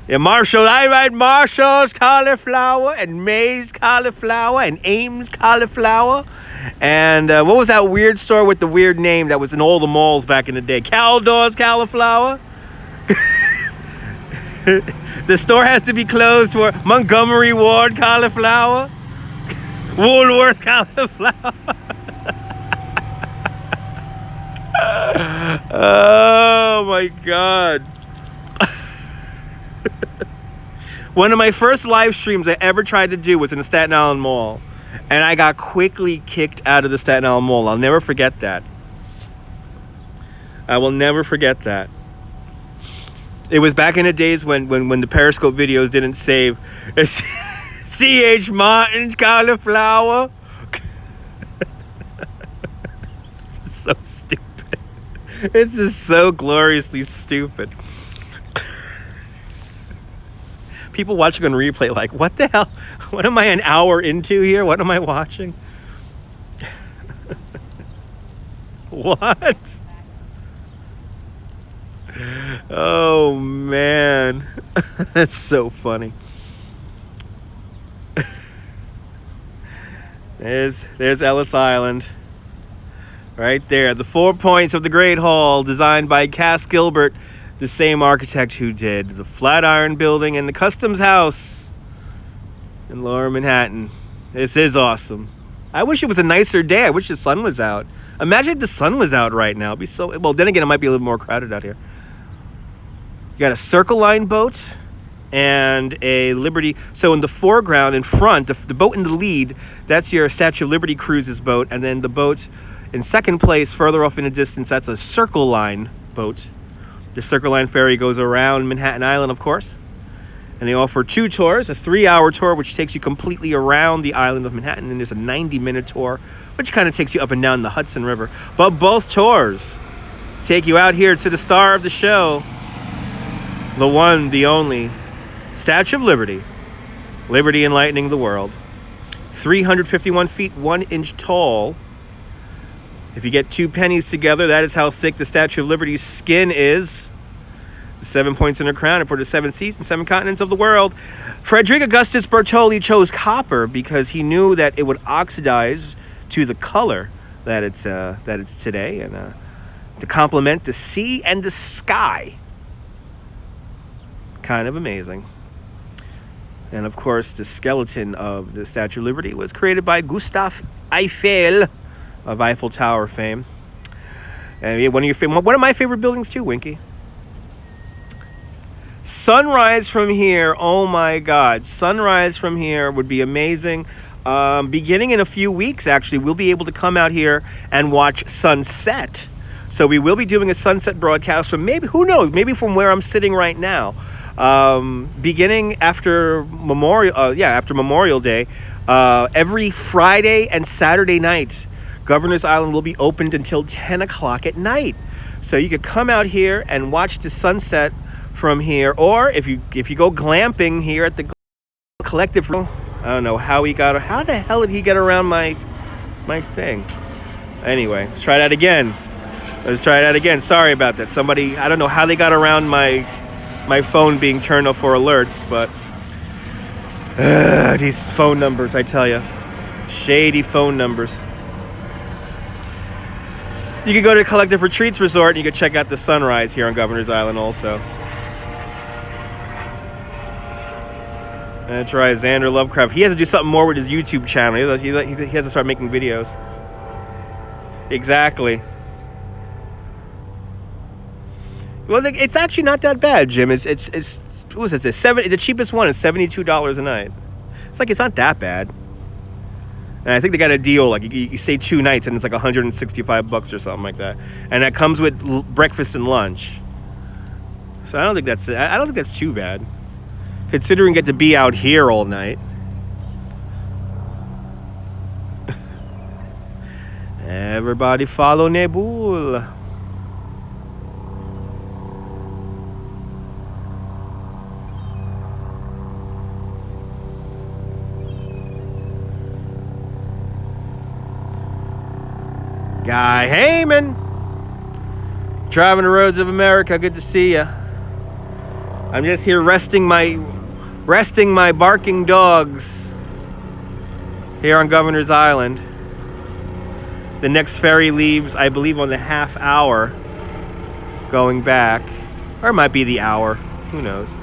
Yeah, Marshall. I like Marshall's cauliflower and May's cauliflower and Ames cauliflower. And what was that weird store with the weird name that was in all the malls back in the day? Caldor's cauliflower. The store has to be closed for Montgomery Ward cauliflower. Woolworth cauliflower. Oh my God. One of my first live streams I ever tried to do was in the Staten Island Mall. And I got quickly kicked out of the Staten Island Mall. I'll never forget that. I will never forget that. It was back in the days when the Periscope videos didn't save. C.H. Martin's cauliflower. It's so stupid. It's just so gloriously stupid. People watching on replay like, what the hell? What am I an hour into here? What am I watching? What? Oh, man. That's so funny. There's Ellis Island. Right there. The 4 points of the Great Hall, designed by Cass Gilbert, the same architect who did the Flatiron Building and the Customs House in Lower Manhattan. This is awesome. I wish it was a nicer day. I wish the sun was out. Imagine if the sun was out right now. It'd be so... Well, then again, it might be a little more crowded out here. You got a Circle Line boat and a Liberty. So in the foreground, in front, the boat in the lead, that's your Statue of Liberty Cruises boat. And then the boat in second place, further off in the distance, that's a Circle Line boat. The Circle Line ferry goes around Manhattan Island, of course. And they offer 2 tours, a 3-hour tour, which takes you completely around the island of Manhattan. And there's a 90-minute tour, which kind of takes you up and down the Hudson River. But both tours take you out here to the star of the show, the one, the only, Statue of Liberty. Liberty enlightening the world. 351 feet, 1 inch tall. If you get 2 pennies together, that is how thick the Statue of Liberty's skin is. The 7 points in her crown, and for the 7 seas and 7 continents of the world. Frederick Augustus Bertolli chose copper because he knew that it would oxidize to the color that it's today, and to complement the sea and the sky. Kind of amazing. And of course, the skeleton of the Statue of Liberty was created by Gustave Eiffel of Eiffel Tower fame. And one of my favorite buildings too, Winky. Sunrise from here, oh my God. Sunrise from here would be amazing. Beginning in a few weeks, actually, we'll be able to come out here and watch sunset. So we will be doing a sunset broadcast from maybe, who knows, maybe from where I'm sitting right now. Beginning after Memorial Day, every Friday and Saturday night, Governor's Island will be opened until 10 o'clock at night. So you could come out here and watch the sunset from here, or if you go glamping here at the Collective. I don't know how the hell did he get around my thing? Anyway, let's try that again. Sorry about that. Somebody, I don't know how they got around my phone being turned off for alerts, but these phone numbers, I tell you, shady phone numbers. You can go to Collective Retreats Resort and you can check out the sunrise here on Governor's Island also. That's right, Xander Lovecraft. He has to do something more with his YouTube channel. He has to start making videos. Exactly. Well, it's actually not that bad, Jim. It's what was it? The cheapest one is $72 a night. It's not that bad. And I think they got a deal, like you stay 2 nights and it's like $165 or something like that. And that comes with breakfast and lunch. So I don't think that's too bad, considering you get to be out here all night. Everybody follow Nebul. Guy Heyman, driving the roads of America. Good to see you. I'm just here resting my barking dogs here on Governor's Island. The next ferry leaves, I believe, on the half hour going back. Or it might be the hour. Who knows?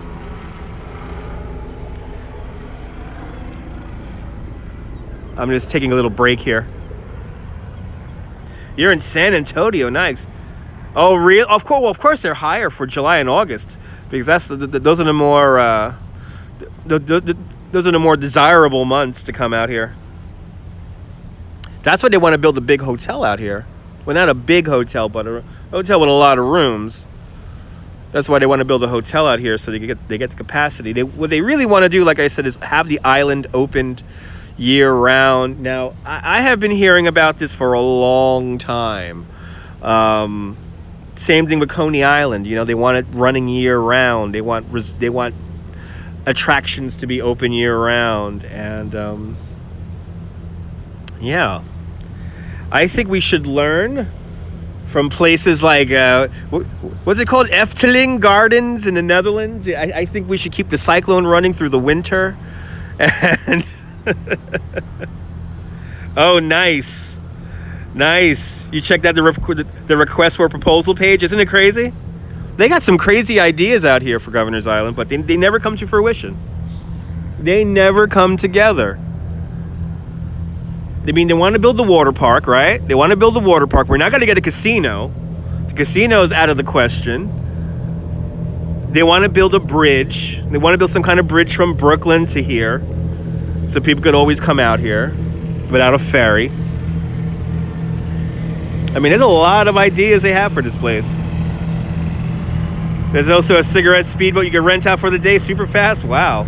I'm just taking a little break here. You're in San Antonio, nice. Oh, real? Of course. Well, of course, they're higher for July and August because those are the more those are the more desirable months to come out here. That's why they want to build a big hotel out here. Well, not a big hotel, but a hotel with a lot of rooms. That's why they want to build a hotel out here so they get the capacity. What they really want to do, like I said, is have the island opened year-round. Now, I have been hearing about this for a long time. Same thing with Coney Island. You know, they want it running year-round. They want attractions to be open year-round. And, yeah. I think we should learn from places like, what's it called? Efteling Gardens in the Netherlands. I think we should keep the cyclone running through the winter. And oh, nice. You checked out the request for a proposal page. Isn't it crazy? They got some crazy ideas out here for Governor's Island, but they never come to fruition. They never come together. I mean, they want to build the water park, right? They want to build the water park. We're not going to get a casino. The casino is out of the question. They want to build a bridge. They want to build some kind of bridge from Brooklyn to here, so people could always come out here without a ferry. I mean, there's a lot of ideas they have for this place. There's also a cigarette speedboat you can rent out for the day super fast. Wow.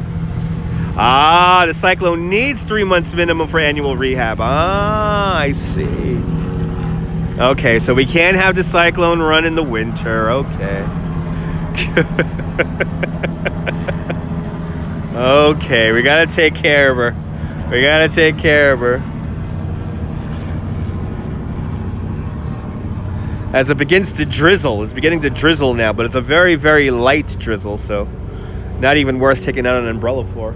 The cyclone needs 3 months minimum for annual rehab. I see. Okay, so we can't have the cyclone run in the winter. Okay. Okay, we gotta take care of her. As it begins to drizzle, it's beginning to drizzle now, but it's a very, very light drizzle, so not even worth taking out an umbrella for.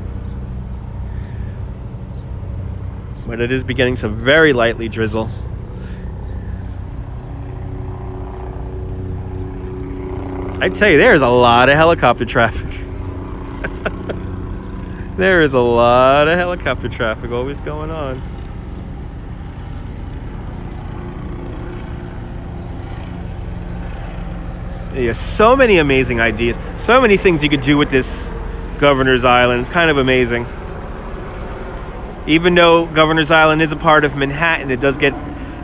But it is beginning to very lightly drizzle. I tell you, there's a lot of helicopter traffic. There is a lot of helicopter traffic always going on. Yeah, so many amazing ideas. So many things you could do with this Governor's Island. It's kind of amazing. Even though Governor's Island is a part of Manhattan, it does get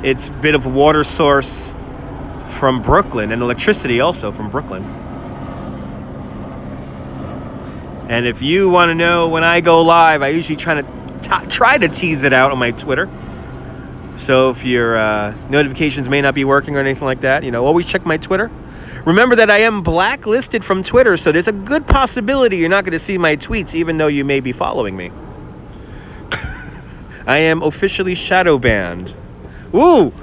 its bit of water source from Brooklyn and electricity also from Brooklyn. And if you want to know when I go live, I usually try to tease it out on my Twitter. So if your notifications may not be working or anything like that, always check my Twitter. Remember that I am blacklisted from Twitter, so there's a good possibility you're not going to see my tweets even though you may be following me. I am officially shadow banned. Ooh,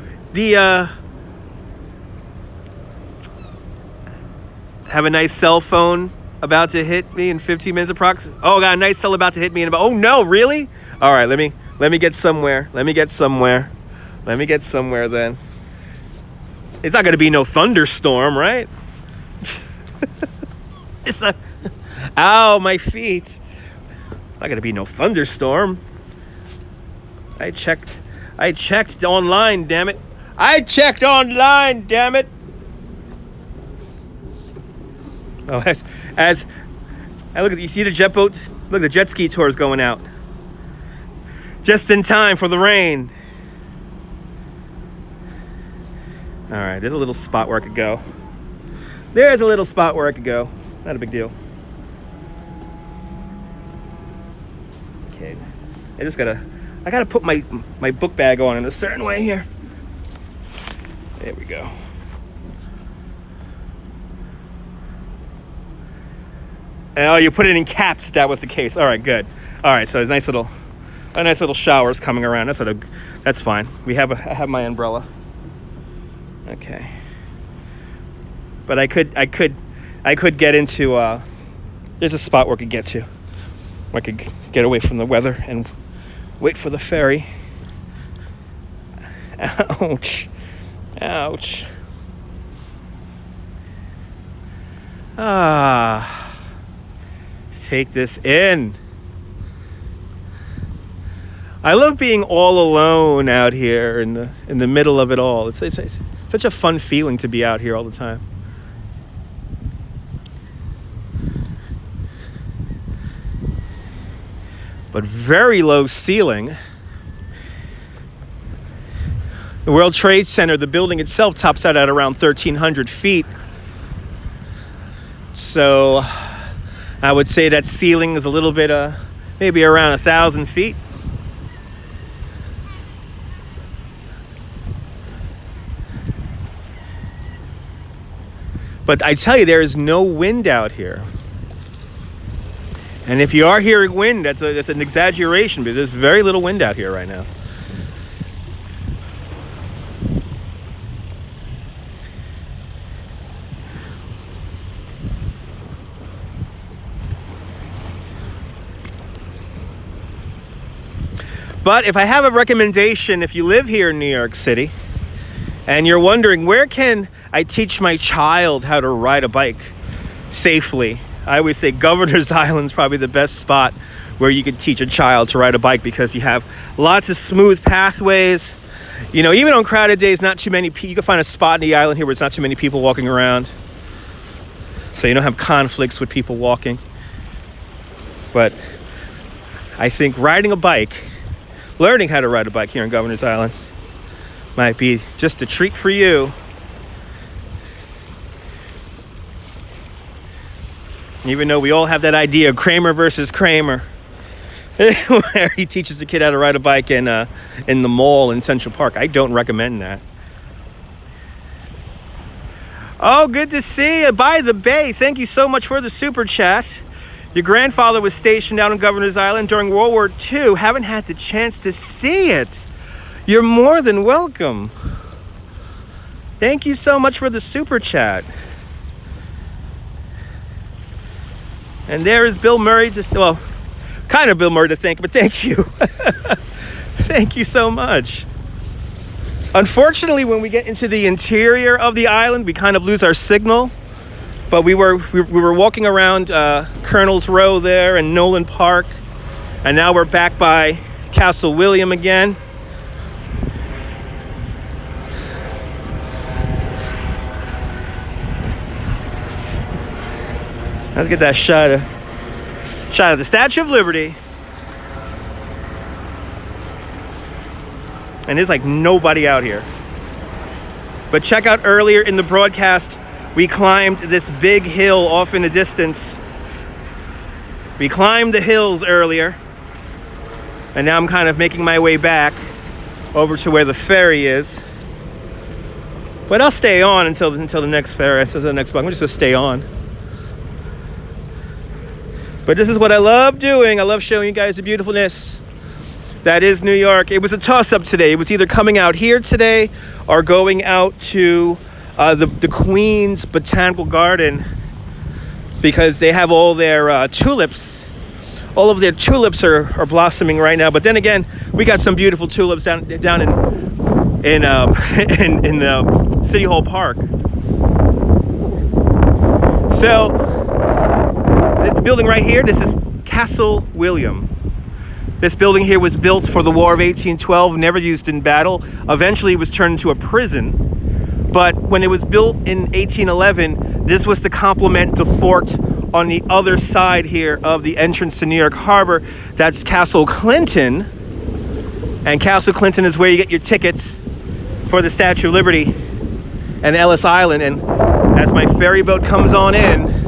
have a nice cell phone about to hit me in 15 minutes approximately. Oh, got a nice cell about to hit me in about. Oh no, really? All right, let me get somewhere. Let me get somewhere then. It's not gonna be no thunderstorm, right? It's not. Ow, my feet. It's not gonna be no thunderstorm. I checked online, damn it. Oh, as I look at, you see the jet boat? Look, the jet ski tour is going out. Just in time for the rain. All right, there's a little spot where I could go. Not a big deal. Okay, I gotta put my book bag on in a certain way here. There we go. Oh, you put it in caps. That was the case. All right, good. All right, so there's a nice little showers coming around. That's fine. I have my umbrella. Okay. But I could get into There's a spot where I could get to. Where I could get away from the weather and wait for the ferry. Ouch. Ouch. Take this in. I love being all alone out here in the middle of it all. It's such a fun feeling to be out here all the time. But very low ceiling. The World Trade Center, the building itself, tops out at around 1,300 feet. So I would say that ceiling is a little bit, maybe around 1,000 feet. But I tell you, there is no wind out here. And if you are hearing wind, that's an exaggeration, because there's very little wind out here right now. But if I have a recommendation, if you live here in New York City and you're wondering, where can I teach my child how to ride a bike safely? I always say Governor's Island is probably the best spot where you could teach a child to ride a bike, because you have lots of smooth pathways. You know, even on crowded days, not too many people. You can find a spot in the island here where it's not too many people walking around. So you don't have conflicts with people walking. But I think riding a bike, learning how to ride a bike here on Governor's Island, might be just a treat for you. Even though we all have that idea of Kramer versus Kramer, where he teaches the kid how to ride a bike in the mall in Central Park. I don't recommend that. Oh, good to see you. By the Bay, thank you so much for the super chat. Your grandfather was stationed out on Governor's Island during World War II. Haven't had the chance to see it. You're more than welcome. Thank you so much for the super chat. And there is Bill Murray well, kind of Bill Murray to thank, but thank you. Thank you so much. Unfortunately, when we get into the interior of the island, we kind of lose our signal. But we were walking around Colonel's Row there and Nolan Park, and now we're back by Castle William again. Let's get that shot of the Statue of Liberty. And there's like nobody out here. But check out earlier in the broadcast, we climbed this big hill off in the distance. We climbed the hills earlier. And now I'm kind of making my way back over to where the ferry is. But I'll stay on until the next ferry. This is the next block. I'm just gonna stay on. But this is what I love doing. I love showing you guys the beautifulness that is New York. It was a toss-up today. It was either coming out here today or going out to the Queen's Botanical Garden, because they have all their tulips. All of their tulips are blossoming right now. But then again, we got some beautiful tulips down in City Hall Park. So this building right here, this is Castle William. This building here was built for the War of 1812, never used in battle. Eventually it was turned into a prison. But when it was built in 1811, this was to complement the fort on the other side here of the entrance to New York Harbor. That's Castle Clinton. And Castle Clinton is where you get your tickets for the Statue of Liberty and Ellis Island. And as my ferry boat comes on in,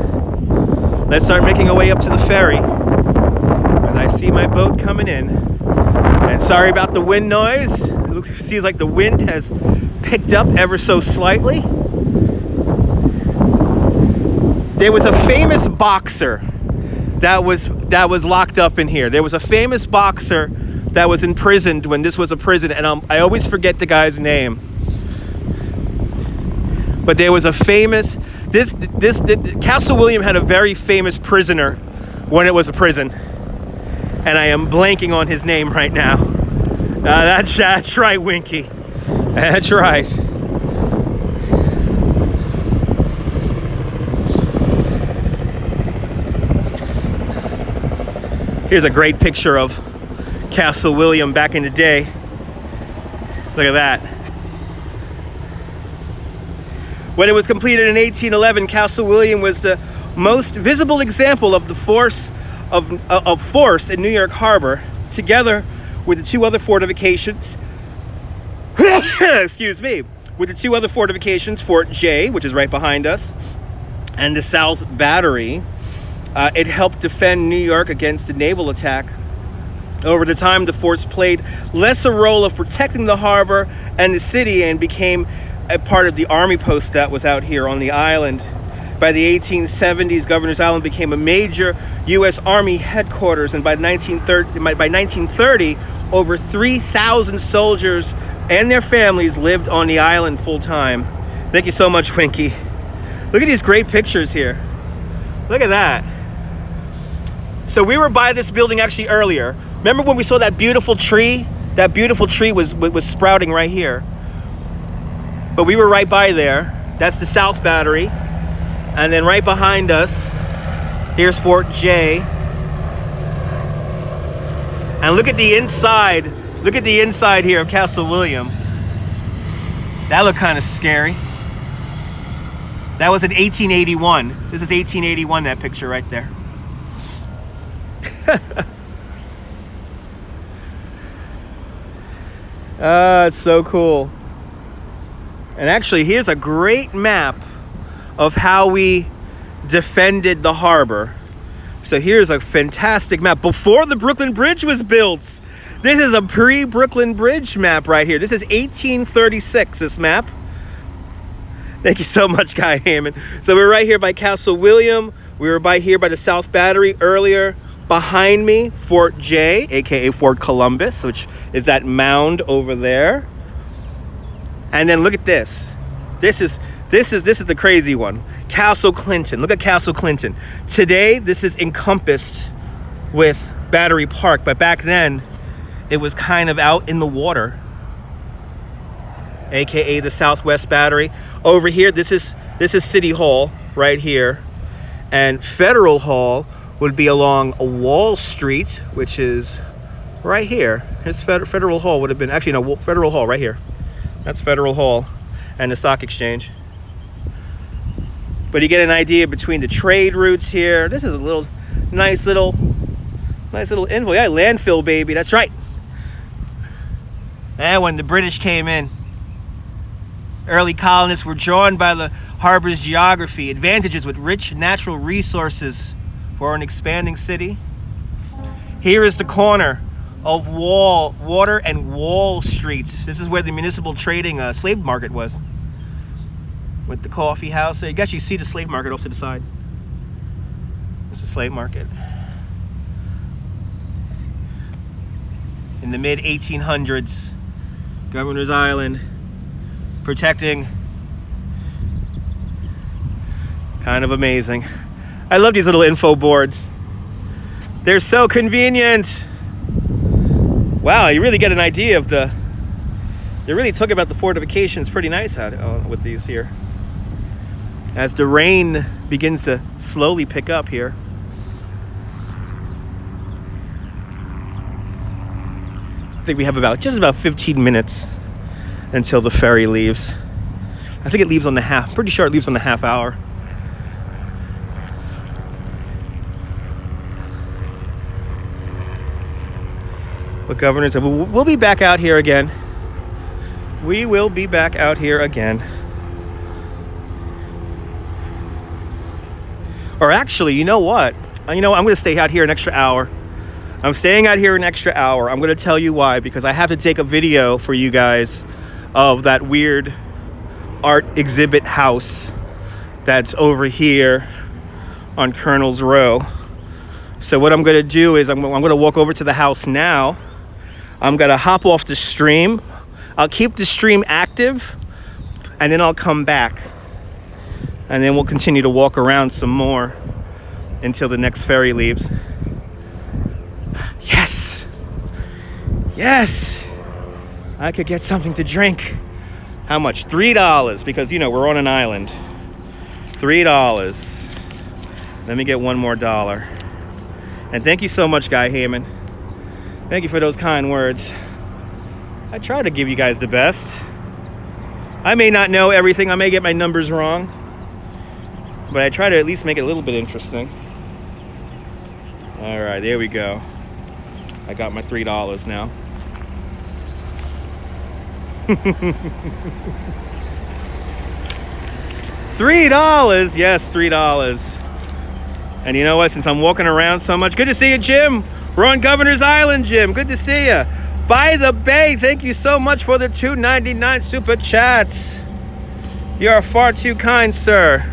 let's start making our way up to the ferry, as I see my boat coming in. And sorry about the wind noise. It seems like the wind has picked up ever so slightly. There was a famous boxer that was locked up in here. There was a famous boxer that was imprisoned when this was a prison, and I always forget the guy's name. But there was a famous, Castle William had a very famous prisoner when it was a prison. And I am blanking on his name right now. That's right, Winky. That's right. Here's a great picture of Castle William back in the day. Look at that. When it was completed in 1811, Castle William was the most visible example of the force in New York Harbor, together with the two other fortifications. Excuse me. With the two other fortifications, Fort J, which is right behind us, and the South Battery. It helped defend New York against a naval attack. Over the time, the forts played less a role of protecting the harbor and the city and became a part of the army post that was out here on the island. By the 1870s, Governor's Island became a major U.S. Army headquarters, and by 1930, over 3,000 soldiers and their families lived on the island full time. Thank you so much, Winky. Look at these great pictures here. Look at that. So we were by this building actually earlier. Remember when we saw that beautiful tree? That beautiful tree was sprouting right here. But we were right by there. That's the South Battery. And then right behind us, here's Fort J. And look at the inside. Look at the inside here of Castle William. That looked kind of scary. That was in 1881. This is 1881, that picture right there. It's so cool. And actually, here's a great map of how we defended the harbor. So here's a fantastic map before the Brooklyn Bridge was built. This is a pre-Brooklyn Bridge map right here. This is 1836, this map. Thank you so much, Guy Hammond. So we're right here by Castle William. We were here by the South Battery earlier. Behind me, Fort J, aka Fort Columbus, which is that mound over there. And then look at this. This is the crazy one. Castle Clinton. Look at Castle Clinton. Today, this is encompassed with Battery Park, but back then, it was kind of out in the water, aka the Southwest Battery. Over here, this is City Hall right here, and Federal Hall would be along Wall Street, which is right here. His Federal Hall would have been, actually no, Federal Hall right here. That's Federal Hall and the Stock Exchange. But you get an idea between the trade routes here. This is a nice little info. Yeah, landfill, baby, that's right. And when the British came in, early colonists were drawn by the harbor's geography, advantages with rich natural resources for an expanding city. Here is the corner of Water and Wall Streets. This is where the municipal trading slave market was. With the coffee house there. You can actually see the slave market off to the side. It's a slave market. In the mid-1800s, Governor's Island, protecting. Kind of amazing. I love these little info boards. They're so convenient. Wow, you really get an idea of they really talk about the fortifications pretty nice with these here. As the rain begins to slowly pick up here. I think we have just about 15 minutes until the ferry leaves. I think it leaves on the pretty sure it leaves on the half hour. But Governor said, we'll be back out here again. We will be back out here again. Or actually, you know what? I'm going to stay out here an extra hour. I'm staying out here an extra hour. I'm going to tell you why. Because I have to take a video for you guys of that weird art exhibit house that's over here on Colonel's Row. So what I'm going to do is I'm going to walk over to the house now. I'm going to hop off the stream. I'll keep the stream active, and then I'll come back. And then we'll continue to walk around some more. until the next ferry leaves. Yes! Yes! I could get something to drink. How much? $3, because, you know, we're on an island. $3. Let me get one more dollar. And thank you so much, Guy Heyman. Thank you for those kind words. I try to give you guys the best. I may not know everything. I may get my numbers wrong. But I try to at least make it a little bit interesting. All right, there we go. I got my $3 now. $3. Yes, $3. And you know what? Since I'm walking around so much, good to see you, Jim. We're on Governor's Island, Jim. Good to see you. By the Bay, thank you so much for the $2.99 super chats. You are far too kind, sir.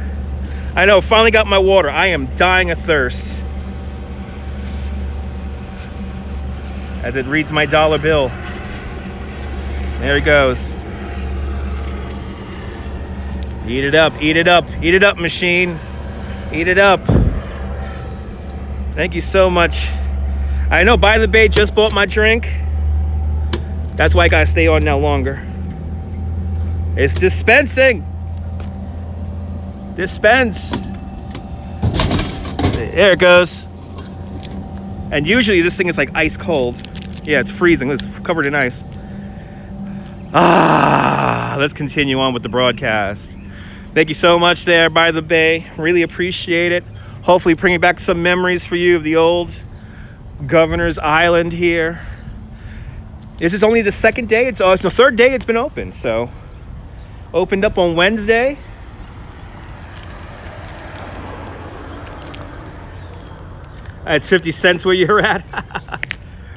I know, finally got my water. I am dying of thirst. As it reads my dollar bill. There he goes. Eat it up, eat it up, eat it up, machine. Eat it up. Thank you so much. I know, By the Bay just bought my drink. That's why I gotta stay on now longer. It's dispensing. Dispense. There it goes. And usually this thing is like ice cold. Yeah, it's freezing. It's covered in ice. Let's continue on with the broadcast. Thank you so much there, By the Bay. Really appreciate it. Hopefully bringing back some memories for you of the old Governor's Island here. This is only the second day. It's the third day it's been open. So, opened up on Wednesday. It's 50 cents where you're at.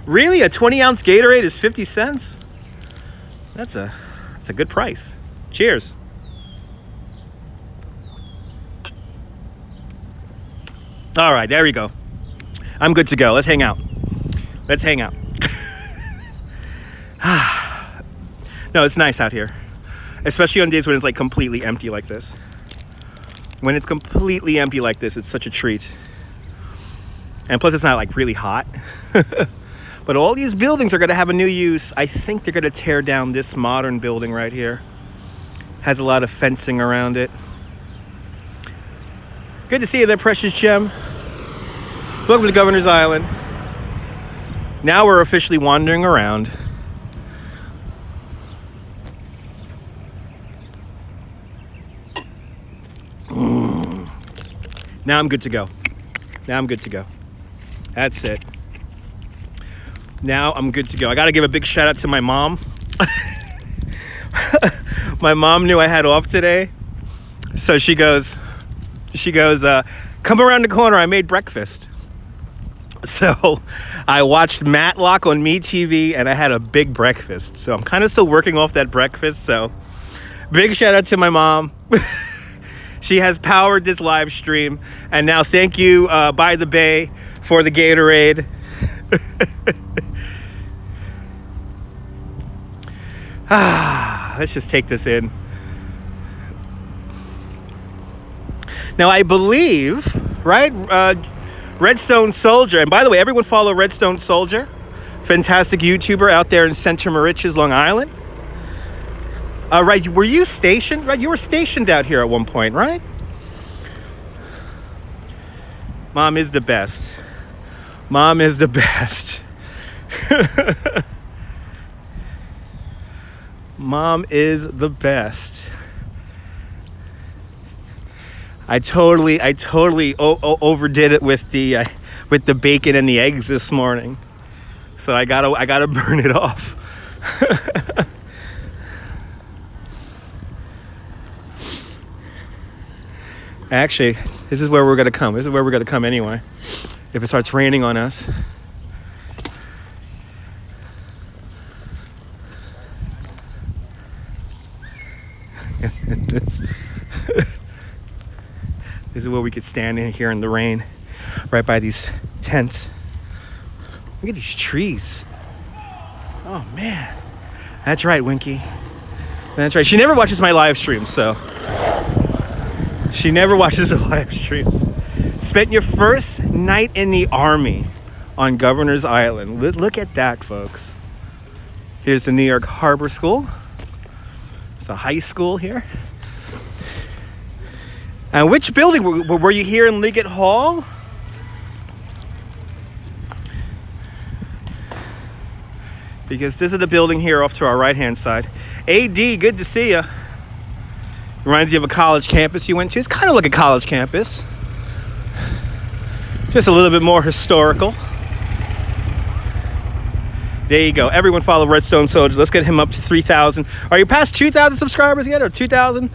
Really? A 20-ounce Gatorade is 50 cents? That's a good price. Cheers. All right, there we go. I'm good to go. Let's hang out. Let's hang out. No, it's nice out here. Especially on days when it's like completely empty like this. When it's completely empty like this, it's such a treat. And plus it's not like really hot. But all these buildings are going to have a new use. I think they're going to tear down this modern building right here. Has a lot of fencing around it. Good to see you there, precious gem. Welcome to Governor's Island. Now we're officially wandering around. Now I'm good to go. Now I'm good to go. That's it. Now I'm good to go. I got to give a big shout out to my mom. My mom knew I had off today. So she goes, come around the corner. I made breakfast. So I watched Matlock on MeTV and I had a big breakfast. So I'm kind of still working off that breakfast. So big shout out to my mom. She has powered this live stream. And now thank you, By the Bay, for the Gatorade. Let's just take this in. Now, I believe, right, Redstone Soldier, and by the way, everyone follow Redstone Soldier, fantastic YouTuber out there in Center Moriches, Long Island. Right, were you stationed? Right, you were stationed out here at one point, right? Mom is the best. Mom is the best. Mom is the best. I totally overdid it with the bacon and the eggs this morning. So I gotta burn it off. Actually, this is where we're gonna come. This is where we're gonna come anyway. If it starts raining on us. This is where we could stand in here in the rain, right by these tents. Look at these trees. Oh man, that's right, Winky. That's right. She never watches my live streams, so she never watches the live streams. Spent your first night in the Army on Governor's Island. Look at that, folks. Here's the New York Harbor School. It's a high school here. And which building? Were you here in Liggett Hall? Because this is the building here off to our right-hand side. AD, good to see you. Reminds you of a college campus you went to. It's kind of like a college campus. Just a little bit more historical. There you go. Everyone follow Redstone Soldier. Let's get him up to 3,000. Are you past 2,000 subscribers yet, or 2,000?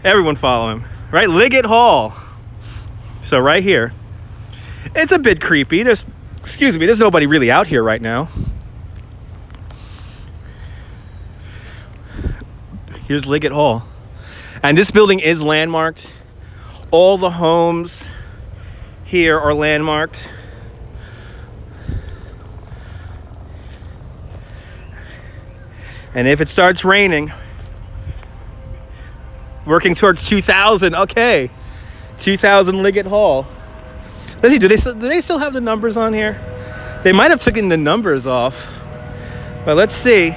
Everyone follow him. Right? Liggett Hall. So right here. It's a bit creepy. There's nobody really out here right now. Here's Liggett Hall. And this building is landmarked. All the homes here are landmarked. And if it starts raining, working towards 2,000, okay. 2,000 Liggett Hall. Let's see, do they still have the numbers on here? They might have taken the numbers off. But let's see.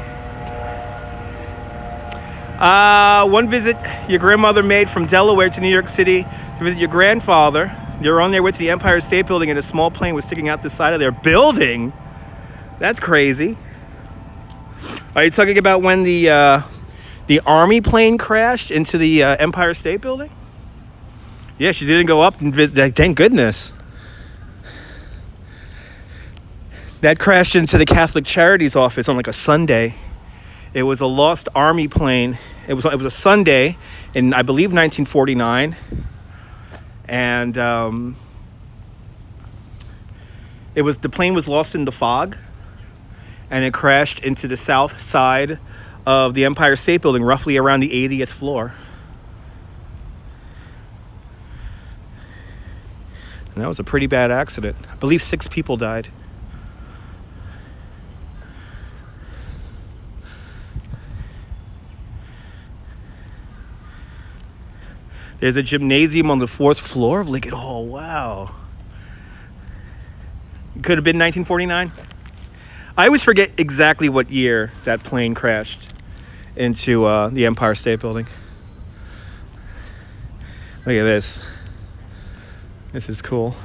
One visit your grandmother made from Delaware to New York City to visit your grandfather. They were on their way to the Empire State Building and a small plane was sticking out the side of their building. That's crazy. Are you talking about when the Army plane crashed into the Empire State Building? Yeah, she didn't go up and visit. Thank goodness. That crashed into the Catholic Charities office on like a Sunday. It was a lost Army plane. It was a Sunday in, I believe, 1949. And the plane was lost in the fog. And it crashed into the south side of the Empire State Building, roughly around the 80th floor. And that was a pretty bad accident. I believe 6 people died. There's a gymnasium on the 4th floor of Liggett Hall. Wow. Could have been 1949. I always forget exactly what year that plane crashed into the Empire State Building. Look at this. This is cool.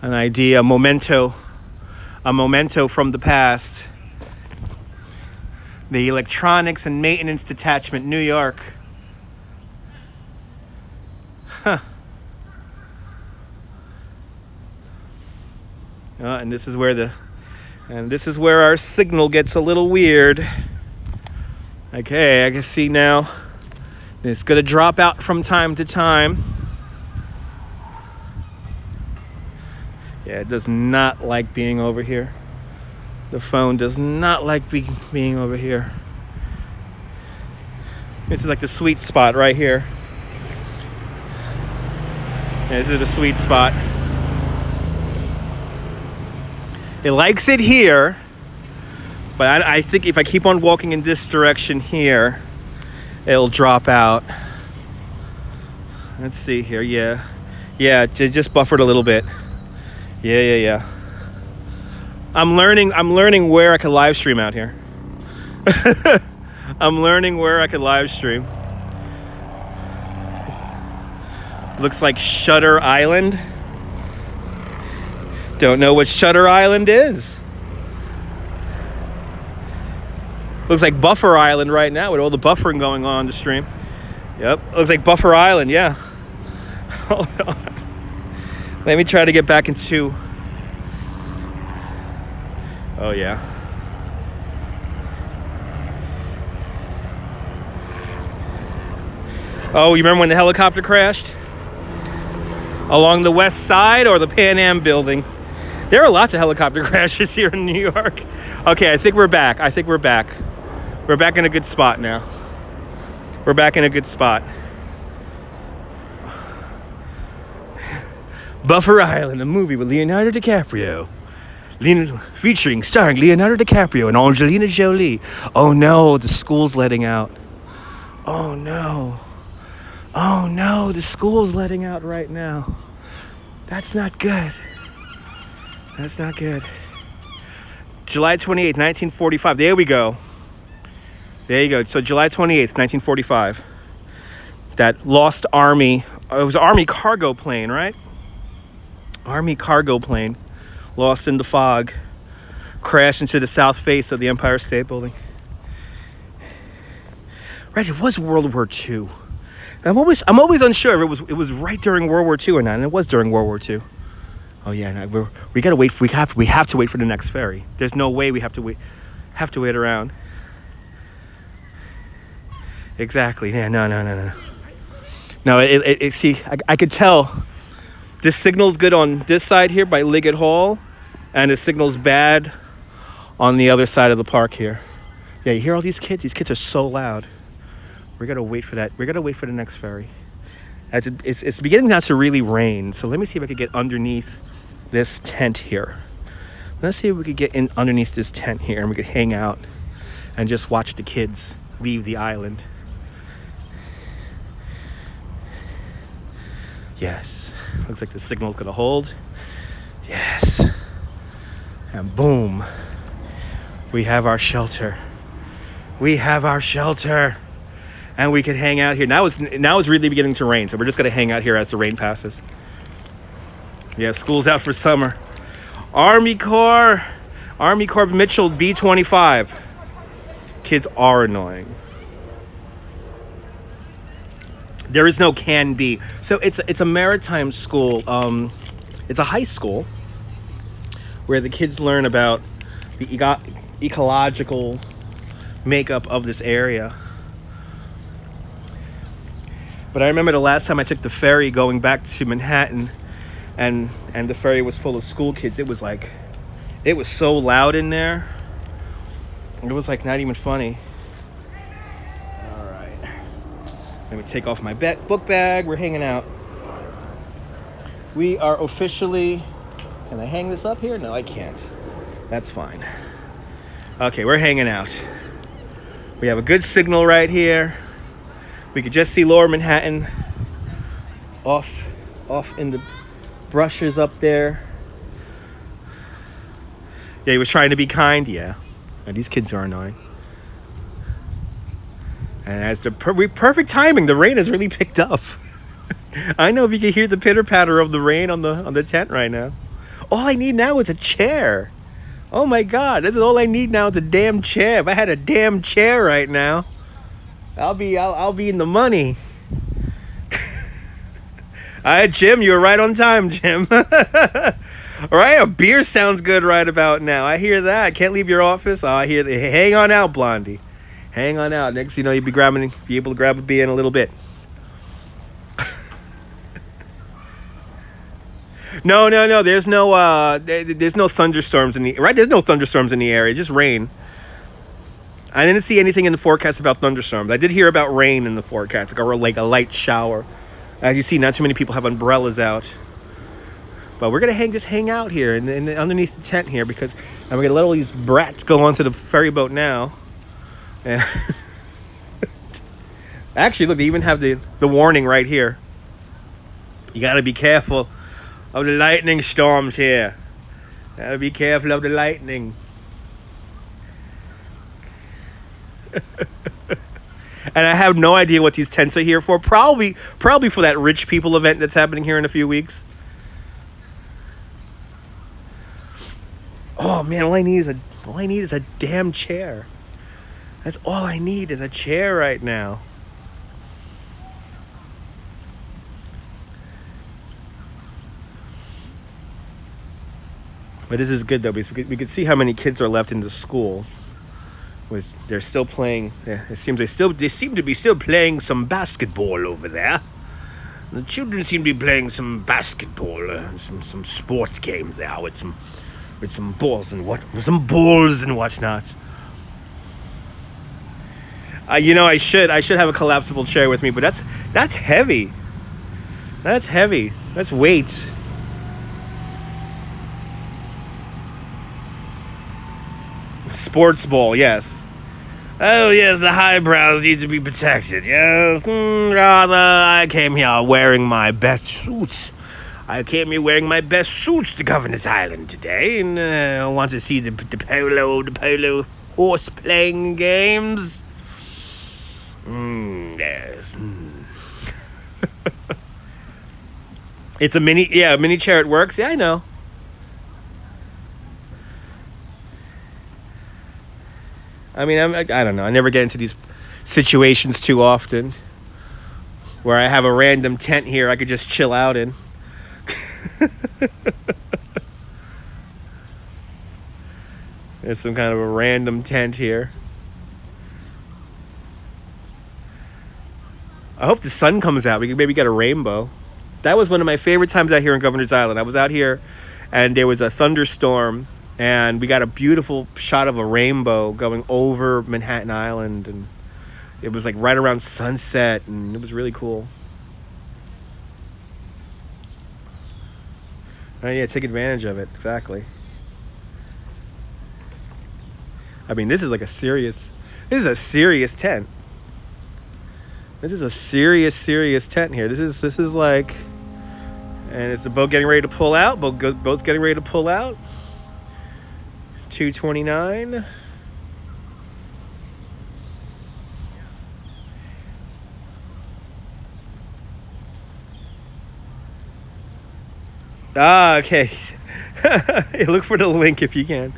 An idea, a memento from the past. The Electronics and Maintenance Detachment, New York. Huh. And this is where our signal gets a little weird. Okay, I can see now. It's gonna drop out from time to time. Yeah, it does not like being over here. The phone does not like being over here. This is like the sweet spot right here. Yeah, this is the sweet spot. It likes it here, but I think if I keep on walking in this direction here, it'll drop out. Let's see here. Yeah, it just buffered a little bit. Yeah. I'm learning where I can live stream out here. I'm learning where I can live stream. Looks like Shutter Island. Don't know what Shutter Island is. Looks like Buffer Island right now with all the buffering going on the stream. Yep, looks like Buffer Island, yeah. Hold on. Let me try to get back into... Oh, yeah. Oh, you remember when the helicopter crashed? Along the west side or the Pan Am building? There are lots of helicopter crashes here in New York. Okay, I think we're back. We're back in a good spot now. We're back in a good spot. Buffer Island, a movie with Leonardo DiCaprio. Starring Leonardo DiCaprio and Angelina Jolie. Oh no, the school's letting out. Oh no. Oh no, the school's letting out right now. That's not good. That's not good. July 28th, 1945. There we go. There you go. So July 28th, 1945. That lost Army, it was an Army cargo plane, right? Army cargo plane lost in the fog, crashed into the south face of the Empire State Building. Right, it was World War II. I'm always unsure if it was right during World War II or not, and it was during World War II. Oh yeah, no, we gotta wait. We have to wait for the next ferry. There's no way we have to wait around. Exactly. Yeah. No. No. See, I could tell. This signal's good on this side here by Liggett Hall, and the signal's bad on the other side of the park here. Yeah, you hear all these kids? These kids are so loud. We gotta wait for that. We gotta wait for the next ferry. It's beginning now to really rain. So let me see if I could get underneath this tent here. Let's see if we could get in underneath this tent here, and we could hang out and just watch the kids leave the island. Yes. Looks like the signal's gonna hold. Yes. And boom. We have our shelter. We have our shelter. And we can hang out here. Now it's really beginning to rain, so we're just gonna hang out here as the rain passes. Yeah, school's out for summer. Army Corps Mitchell B-25. Kids are annoying. There is no can be. So it's a maritime school. It's a high school where the kids learn about the ecological makeup of this area. But I remember the last time I took the ferry going back to Manhattan, and the ferry was full of school kids. It was so loud in there. It was like not even funny. All right. Let me take off my book bag. We're hanging out. We are officially... Can I hang this up here? No, I can't. That's fine. Okay, we're hanging out. We have a good signal right here. We could just see Lower Manhattan off in the brushes up there. Yeah, he was trying to be kind. Yeah. And these kids are annoying. And as the perfect timing, the rain has really picked up. I know if you can hear the pitter patter of the rain on the tent right now. All I need now is a chair. Oh my God, this is all I need now is a damn chair. If I had a damn chair right now, I'll be in the money. All right, Jim, you were right on time, Jim. All right, a beer sounds good right about now. I hear that. I can't leave your office. Oh, I hear that. Hang on out, Blondie. Hang on out. Next, you'll be able to grab a beer in a little bit. No. There's no thunderstorms in the right. There's no thunderstorms in the area. Just rain. I didn't see anything in the forecast about thunderstorms. I did hear about rain in the forecast, like a light shower. As you see, not too many people have umbrellas out. But we're gonna just hang out here and underneath the tent here because I'm gonna let all these brats go onto the ferry boat now. And actually, look, they even have the warning right here. You gotta be careful of the lightning storms here. Gotta be careful of the lightning. And I have no idea what these tents are here for. Probably for that rich people event that's happening here in a few weeks. Oh man, all I need is a damn chair. That's all I need is a chair right now. But this is good though because we could see how many kids are left in the school. They're still playing. It seems they seem to be still playing some basketball over there. The children seem to be playing some basketball, some sports games there with some balls and whatnot. I should have a collapsible chair with me, but that's heavy. That's heavy. That's weight. Sports ball, yes. Oh, yes, the highbrows need to be protected. Yes, rather, I came here wearing my best suits. I came here wearing my best suits to Governor's Island today, and I want to see the polo horse playing games. Yes. It's a mini chair. It works. Yeah, I know. I mean, I don't know. I never get into these situations too often where I have a random tent here I could just chill out in. There's some kind of a random tent here. I hope the sun comes out. We could maybe get a rainbow. That was one of my favorite times out here in Governor's Island. I was out here and there was a thunderstorm and we got a beautiful shot of a rainbow going over Manhattan Island, and it was like right around sunset, and it was really cool. Oh yeah, take advantage of it. Exactly. I mean, this is a serious tent. This is a serious tent here. This is like, and it's the boat getting ready to pull out. Boat's getting ready to pull out. 2:29. Ah, okay. Look for the link if you can.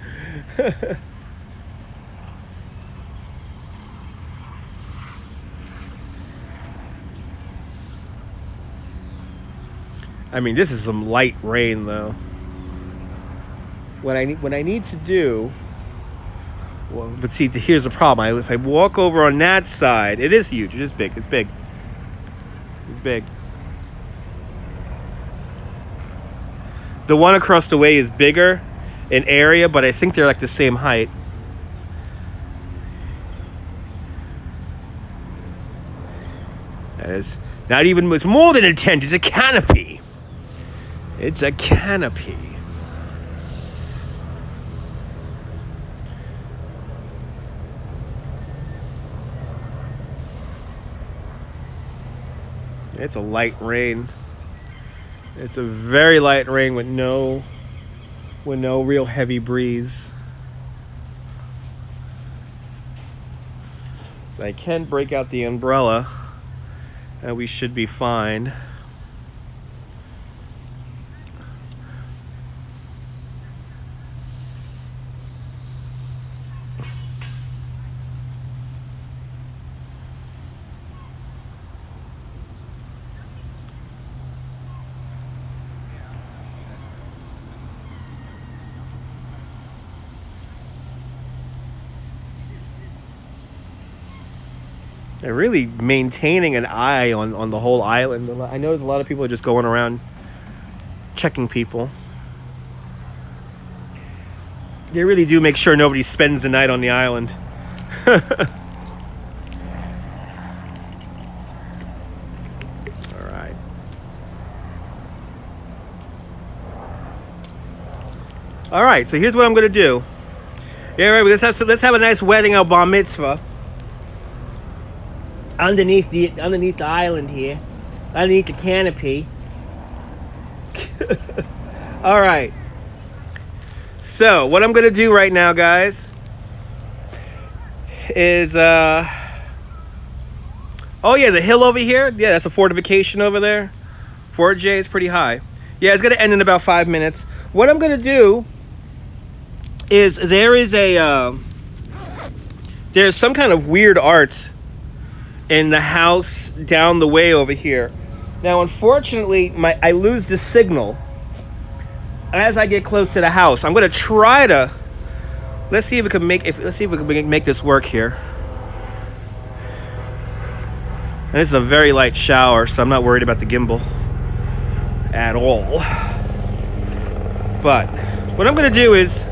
I mean, this is some light rain, though. What I need to do, well, but see, here's the problem. If I walk over on that side, it is huge. It is big. It's big. It's big. The one across the way is bigger in area, but I think they're like the same height. That is not even. It's more than a tent. It's a canopy. It's a canopy. It's a light rain. It's a very light rain with no real heavy breeze. So I can break out the umbrella and we should be fine. They're really maintaining an eye on the whole island. I notice a lot of people are just going around checking people. They really do make sure nobody spends the night on the island. All right. All right, so here's what I'm going to do. Yeah, right, let's have a nice wedding or bar mitzvah. Underneath the island here, underneath the canopy. All right. So what I'm gonna do right now, guys, is oh yeah, the hill over here. Yeah, that's a fortification over there. Fort J is pretty high. Yeah, it's gonna end in about 5 minutes. What I'm gonna do is there's some kind of weird art in the house down the way over here. Now, unfortunately, I lose the signal as I get close to the house. I'm gonna try to let's see if we can make this work here. And this is a very light shower, so I'm not worried about the gimbal at all. But what I'm gonna do is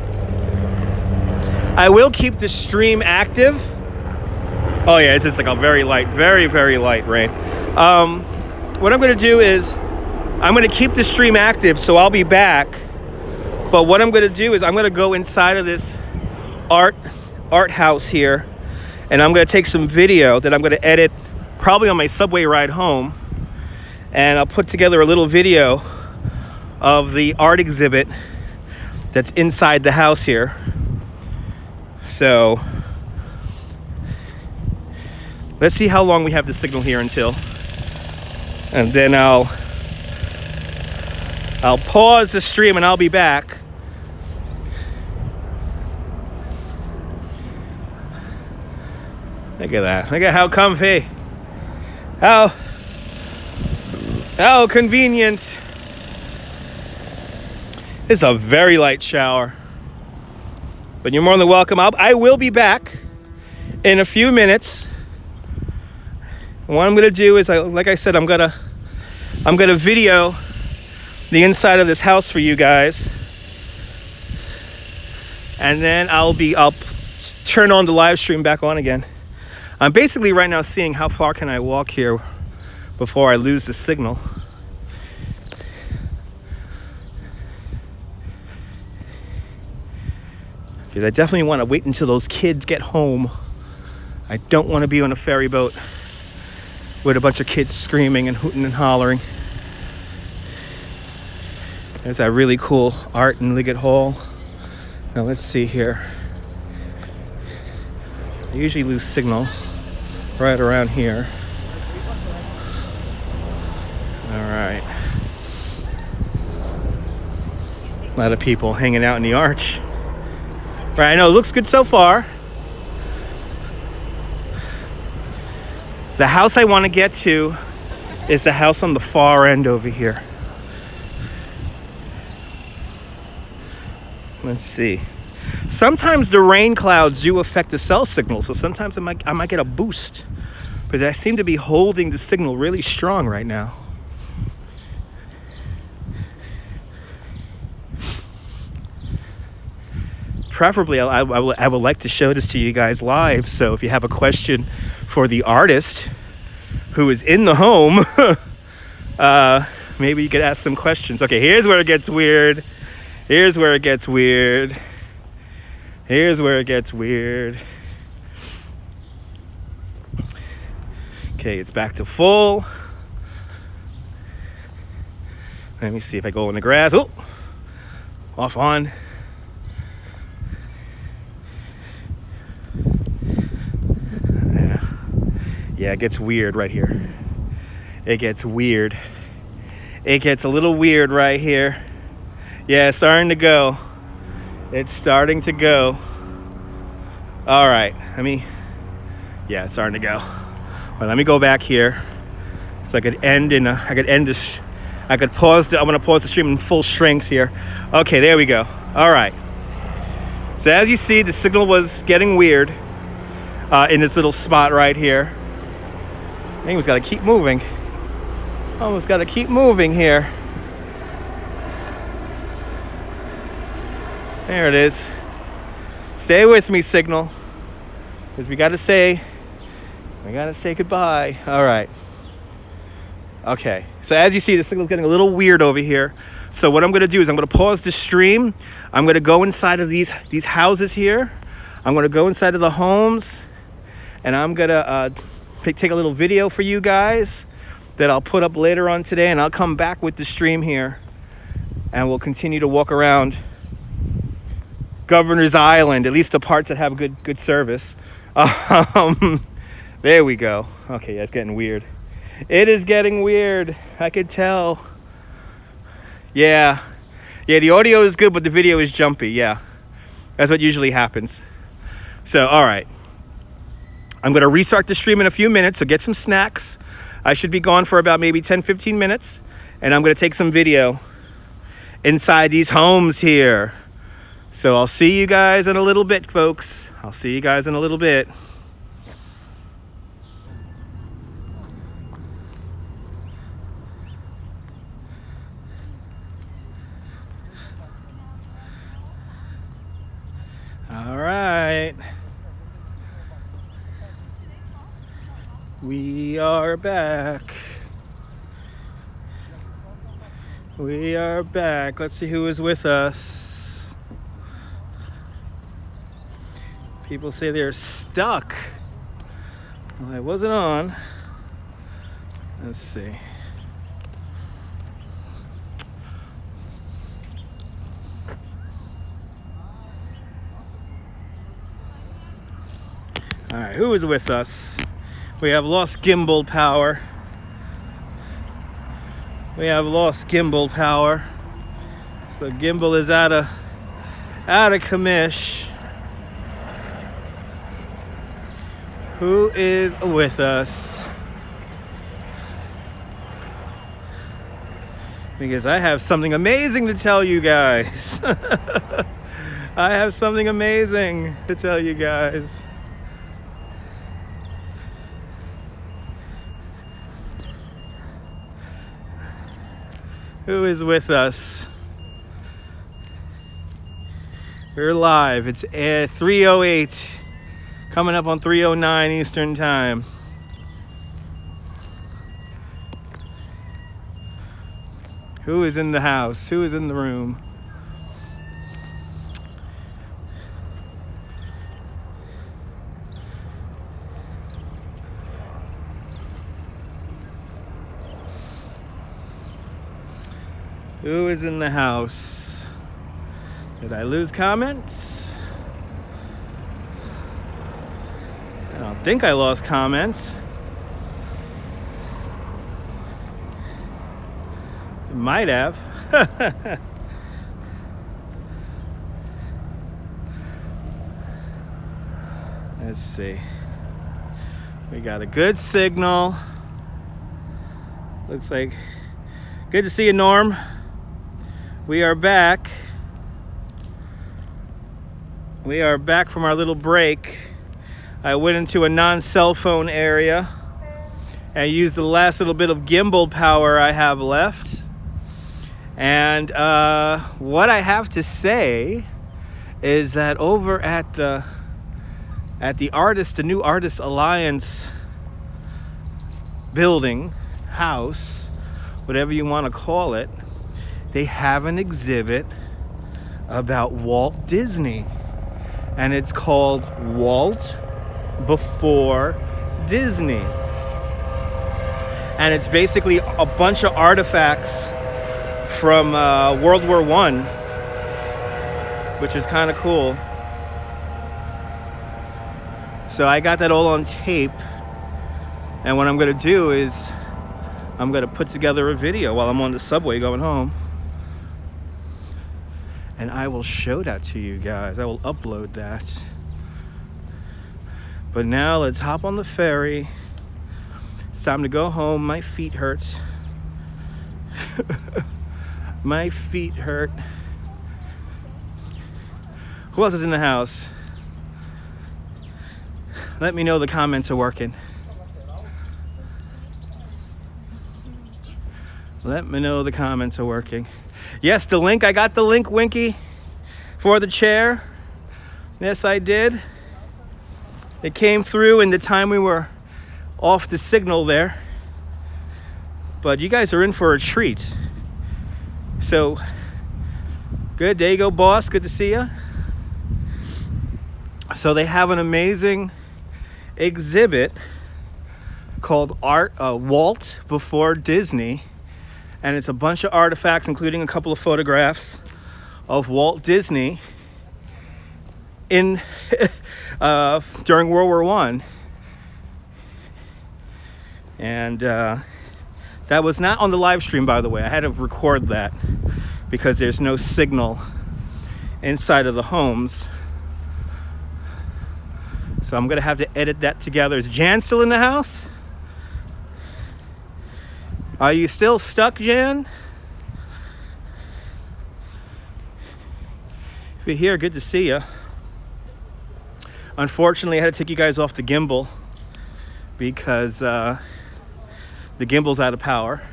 I will keep the stream active. Oh yeah, it's just like a very light, very light rain. What I'm gonna do is I'm gonna keep the stream active, so I'll be back. But what I'm gonna do is I'm gonna go inside of this art house here, and I'm going to take some video that I'm going to edit probably on my subway ride home, and I'll put together a little video of the art exhibit that's inside the house here. So let's see how long we have the signal here until, and then I'll pause the stream and I'll be back. Look at that. Look at how comfy. How convenient. This is a very light shower, but you're more than welcome. I will be back in a few minutes. And what I'm gonna do is, like I said, I'm gonna video the inside of this house for you guys, and then I'll turn on the live stream back on again. I'm basically right now seeing how far can I walk here before I lose the signal. Because I definitely want to wait until those kids get home. I don't want to be on a ferry boat with a bunch of kids screaming and hooting and hollering. There's that really cool art in Liggett Hall. Now let's see here. I usually lose signal right around here. All right. A lot of people hanging out in the arch. Right, I know it looks good so far. The house I want to get to is the house on the far end over here. Let's see. Sometimes the rain clouds do affect the cell signal, so sometimes I might get a boost, because I seem to be holding the signal really strong right now. Preferably, I would like to show this to you guys live. So if you have a question for the artist who is in the home, maybe you could ask some questions. Okay, here's where it gets weird. Here's where it gets weird. Here's where it gets weird. Okay, it's back to full. Let me see if I go in the grass. Oh, off on. Yeah, it gets weird right here. It gets weird. It gets a little weird right here. Yeah, it's starting to go. It's starting to go. All right, yeah, it's starting to go. Well, let me go back here so I could pause I'm gonna pause the stream in full strength here. Okay, there we go. All right. So as you see, the signal was getting weird in this little spot right here. I think we got to keep moving. Almost got to keep moving here. There it is. Stay with me, signal, because we got to say goodbye. All right. Okay. So as you see, the signal's getting a little weird over here. So what I'm going to do is I'm going to pause the stream. I'm going to go inside of these houses here. I'm going to go inside of the homes, and I'm going to take a little video for you guys that I'll put up later on today, and I'll come back with the stream here, and we'll continue to walk around Governor's Island, at least the parts that have good service. There we go. Okay, yeah, it's getting weird. It is getting weird. I could tell. Yeah, the audio is good, but the video is jumpy. Yeah, that's what usually happens. So, all right. I'm going to restart the stream in a few minutes, so get some snacks. I should be gone for about maybe 10-15 minutes, and I'm going to take some video inside these homes here. So I'll see you guys in a little bit, folks. I'll see you guys in a little bit. All right. We are back. We are back. Let's see who is with us. People say they're stuck. Well, I wasn't on. Let's see. All right, who is with us? We have lost gimbal power. We have lost gimbal power. So gimbal is out of commish. Who is with us? Because I have something amazing to tell you guys. I have something amazing to tell you guys. Who is with us? We're live. It's 3:08, coming up on 3:09 Eastern Time. Who is in the house? Who is in the room? Who is in the house? Did I lose comments? I don't think I lost comments. I might have. Let's see. We got a good signal. Looks like good to see you, Norm. We are back. We are back from our little break. I went into a non-cell phone area and used the last little bit of gimbal power I have left. And what I have to say is that over at the New Artists Alliance building, house, whatever you want to call it, they have an exhibit about Walt Disney. And it's called Walt Before Disney. And it's basically a bunch of artifacts from World War I, which is kind of cool. So I got that all on tape. And what I'm going to do is I'm going to put together a video while I'm on the subway going home. And I will show that to you guys. I will upload that. But now let's hop on the ferry. It's time to go home. My feet hurt. My feet hurt. Who else is in the house? Let me know the comments are working. Let me know the comments are working. Yes, the link. I got the link, Winky, for the chair. Yes, I did. It came through in the time we were off the signal there. But you guys are in for a treat. So, good. There you go, boss. Good to see you. So they have an amazing exhibit called Walt Before Disney. And it's a bunch of artifacts, including a couple of photographs of Walt Disney in during World War I. And that was not on the live stream, by the way. I had to record that because there's no signal inside of the homes. So I'm going to have to edit that together. Is Jan still in the house? Are you still stuck, Jan? If you're here, good to see you. Unfortunately, I had to take you guys off the gimbal because the gimbal's out of power.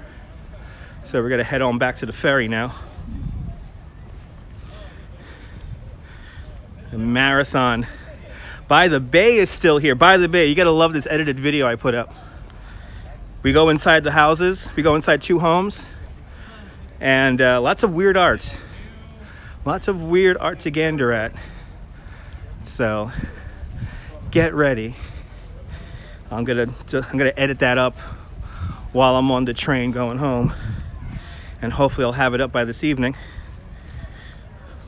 So we're going to head on back to the ferry now. The marathon. By the Bay is still here. By the Bay, you got to love this edited video I put up. We go inside the houses. We go inside 2 homes. And lots of weird art. Lots of weird art to gander at. So, get ready. I'm gonna edit that up while I'm on the train going home, and hopefully I'll have it up by this evening.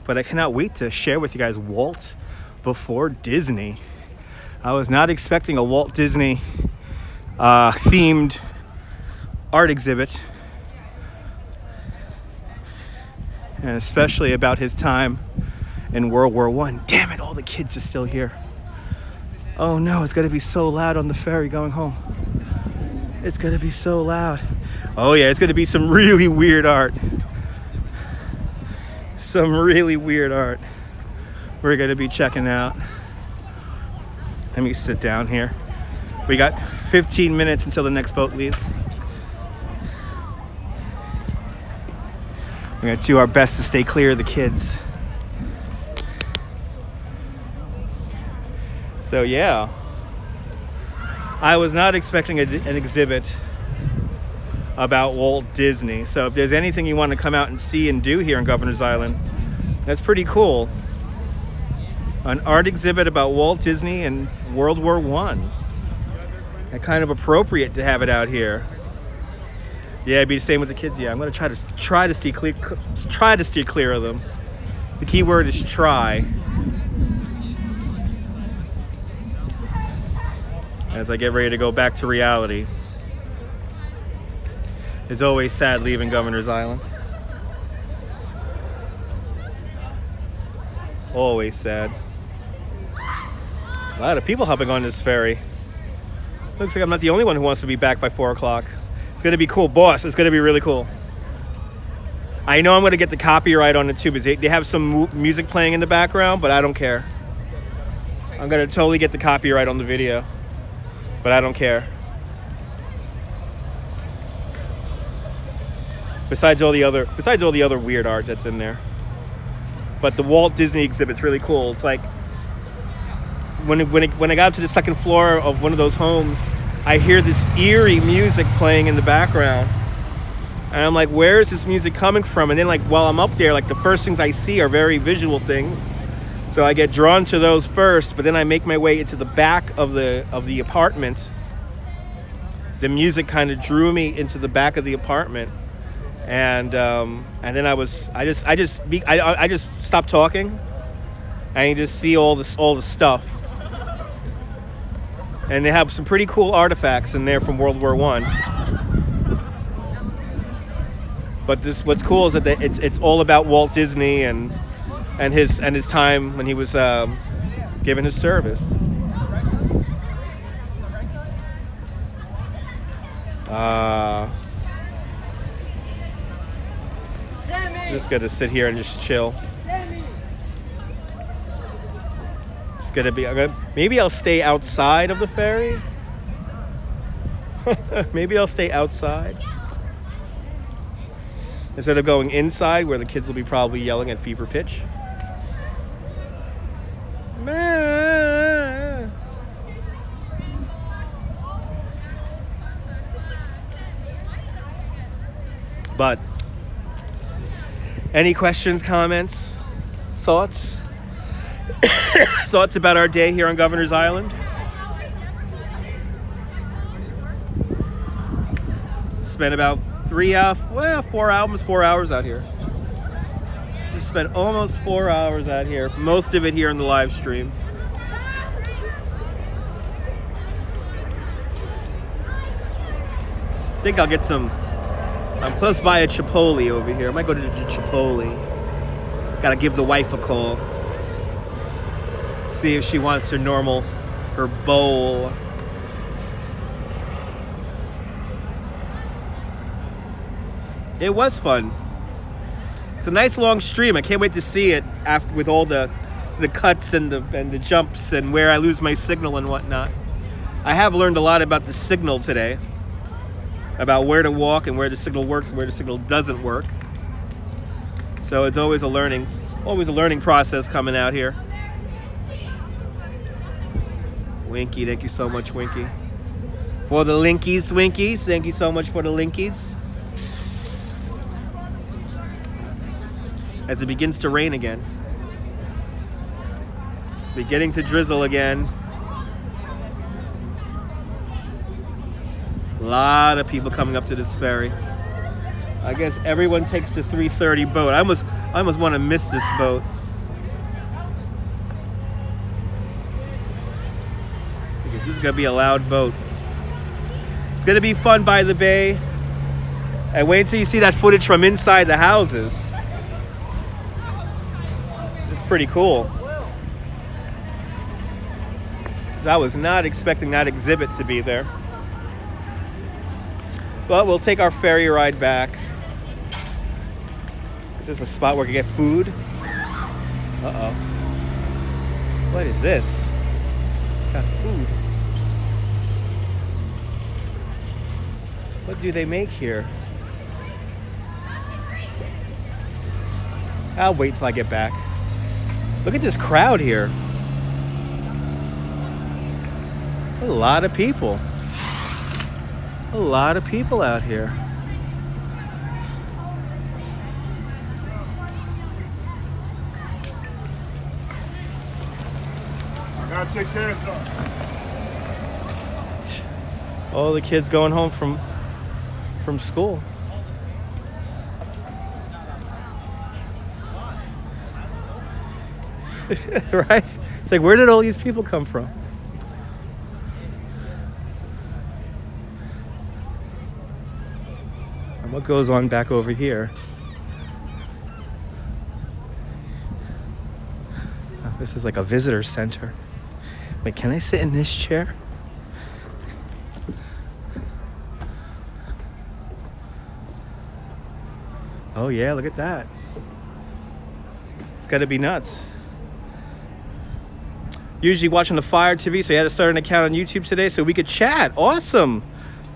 But I cannot wait to share with you guys Walt Before Disney. I was not expecting a Walt Disney themed art exhibit, and especially about his time in World War I. Damn it, all the kids are still here. Oh no, it's gonna be so loud on the ferry going home. It's gonna be so loud. Oh yeah, it's gonna be some really weird art. Some really weird art we're gonna be checking out. Let me sit down here. We got 15 minutes until the next boat leaves. We're gonna do our best to stay clear of the kids. So yeah, I was not expecting an exhibit about Walt Disney. So if there's anything you want to come out and see and do here on Governor's Island, that's pretty cool. An art exhibit about Walt Disney and World War I. And kind of appropriate to have it out here. Yeah, it'd be the same with the kids. Yeah, I'm gonna try to steer clear of them. The key word is try. As I get ready to go back to reality. It's always sad leaving Governor's Island. Always sad. A lot of people hopping on this ferry. Looks like I'm not the only one who wants to be back by 4 o'clock. It's gonna be cool, boss. It's gonna be really cool. I know I'm gonna get the copyright on it too, because they have some music playing in the background, but I don't care. I'm gonna totally get the copyright on the video, but I don't care. Besides all the other weird art that's in there. But the Walt Disney exhibit's really cool. It's like when I got up to the second floor of one of those homes, I hear this eerie music playing in the background. And I'm like, where is this music coming from? And then like while I'm up there, like the first things I see are very visual things. So I get drawn to those first, but then I make my way into the back of the apartment. The music kind of drew me into the back of the apartment. And then I just stopped talking, and you just see all the stuff. And they have some pretty cool artifacts in there from World War I. But what's cool is that it's all about Walt Disney and his time when he was giving his service. Just gonna sit here and just chill. It's gonna be. Maybe I'll stay outside of the ferry. Maybe I'll stay outside instead of going inside, where the kids will be probably yelling at fever pitch. But any questions, comments, thoughts? Thoughts about our day here on Governor's Island? Spent about 4 hours out here. Just spent almost 4 hours out here. Most of it here in the live stream. I think I'll get some. I'm close by a Chipotle over here. I might go to the Chipotle. Gotta give the wife a call. See if she wants her bowl. It was fun. It's a nice long stream. I can't wait to see it after, with all the cuts and the jumps and where I lose my signal and whatnot. I have learned a lot about the signal today. About where to walk and where the signal works and where the signal doesn't work. So it's always a learning process coming out here. Winky, thank you so much, Winky. For the linkies, Winkies, thank you so much for the linkies. As it begins to rain again. It's beginning to drizzle again. A lot of people coming up to this ferry. I guess everyone takes the 3:30 boat. I almost want to miss this boat. Because this is going to be a loud boat. It's going to be fun by the bay. And wait until you see that footage from inside the houses. It's pretty cool. 'Cause I was not expecting that exhibit to be there. But we'll take our ferry ride back. Is this a spot where we can get food? Uh-oh. What is this? Got food. What do they make here? I'll wait till I get back. Look at this crowd here. A lot of people. A lot of people out here. I gotta take care of something. All the kids going home from school. Right? It's like, where did all these people come from? And what goes on back over here? Oh, this is like a visitor center. Wait, can I sit in this chair? Oh yeah, look at that. It's gotta be nuts. Usually watching the Fire TV, so you had to start an account on YouTube today so we could chat. Awesome.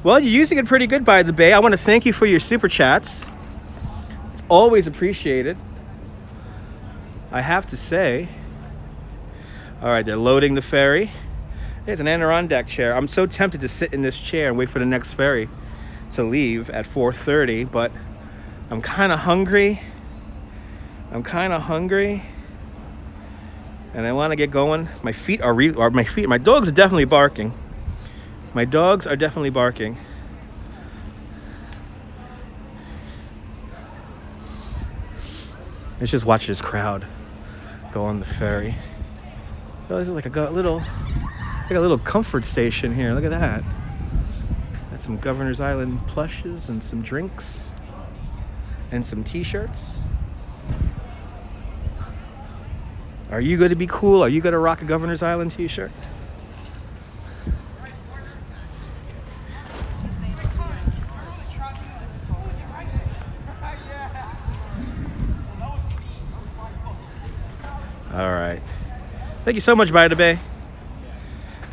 Well, you're using it pretty good by the bay. I want to thank you for your super chats. It's always appreciated. I have to say. All right, they're loading the ferry. There's an Adirondack chair. I'm so tempted to sit in this chair and wait for the next ferry to leave at 4:30, but I'm kind of hungry. And I want to get going. My dogs are definitely barking. Let's just watch this crowd go on the ferry. Oh, this is like a little comfort station here. Look at that. Got some Governor's Island plushes and some drinks and some t-shirts. Are you going to be cool? Are you going to rock a Governor's Island t-shirt? All right. Thank you so much, By the Bay.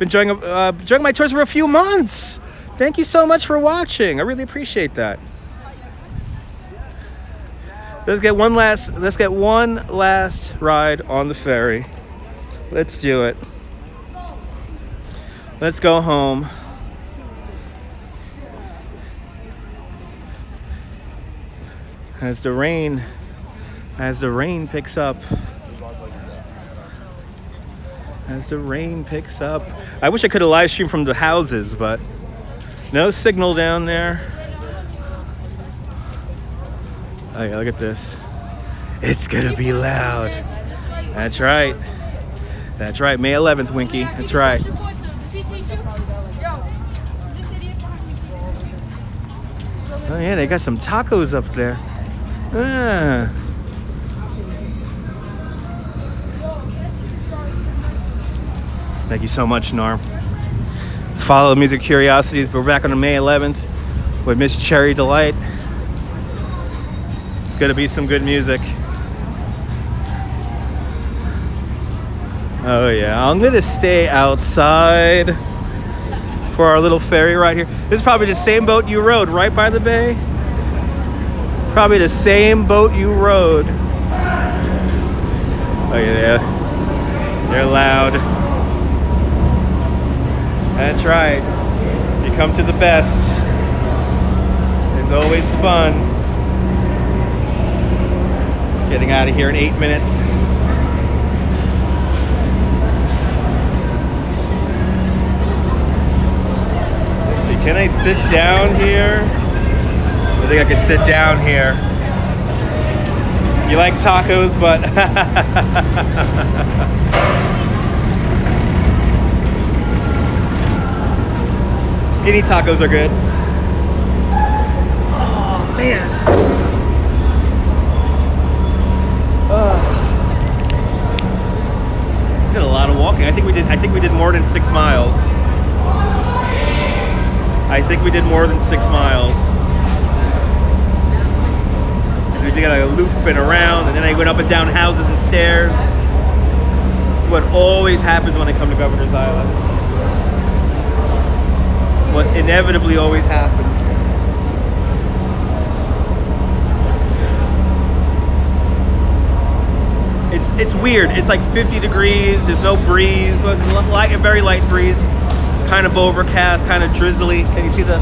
Been enjoying my tours for a few months. Thank you so much for watching. I really appreciate that. Let's get one last ride on the ferry. Let's do it. Let's go home. As the rain picks up. I wish I could have live streamed from the houses, but no signal down there. Oh yeah, look at this. It's gonna be loud. That's right. May 11th, Winky. That's right. Oh yeah, they got some tacos up there. Ah. Thank you so much, Norm. Follow Music Curiosities. We're back on May 11th with Miss Cherry Delight. It's gonna be some good music. Oh yeah, I'm gonna stay outside for our little ferry ride here. This is probably the same boat you rode, right, By the Bay? Probably the same boat you rode. Oh yeah, they're loud. That's right. You come to the best. It's always fun. Getting out of here in 8 minutes. Let's see, Can I sit down here? I think I can sit down here. You like tacos, but skinny tacos are good. Oh man. Did a lot of walking. I think we did more than 6 miles. I think we did more than 6 miles. So we did a loop and around, and then I went up and down houses and stairs. It's what always happens when I come to Governor's Island. It's what inevitably always happens. It's weird. It's like 50 degrees. There's no breeze. A very light breeze. Kind of overcast. Kind of drizzly. Can you see the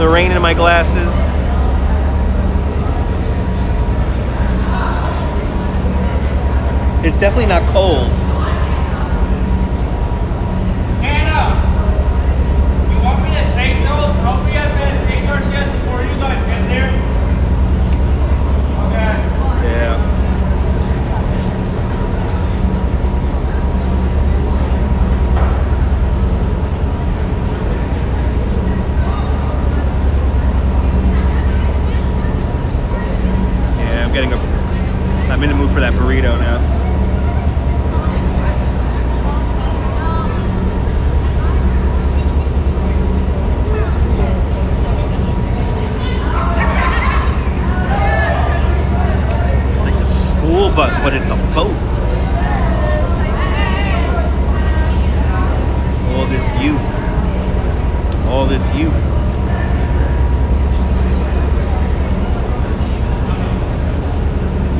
rain in my glasses? It's definitely not cold. Anna, you want me to take those? Don't we have to take our shifts before you guys get there? Okay. Yeah. I'm in the mood for that burrito now. It's like a school bus, but it's a boat. All this youth. All this youth.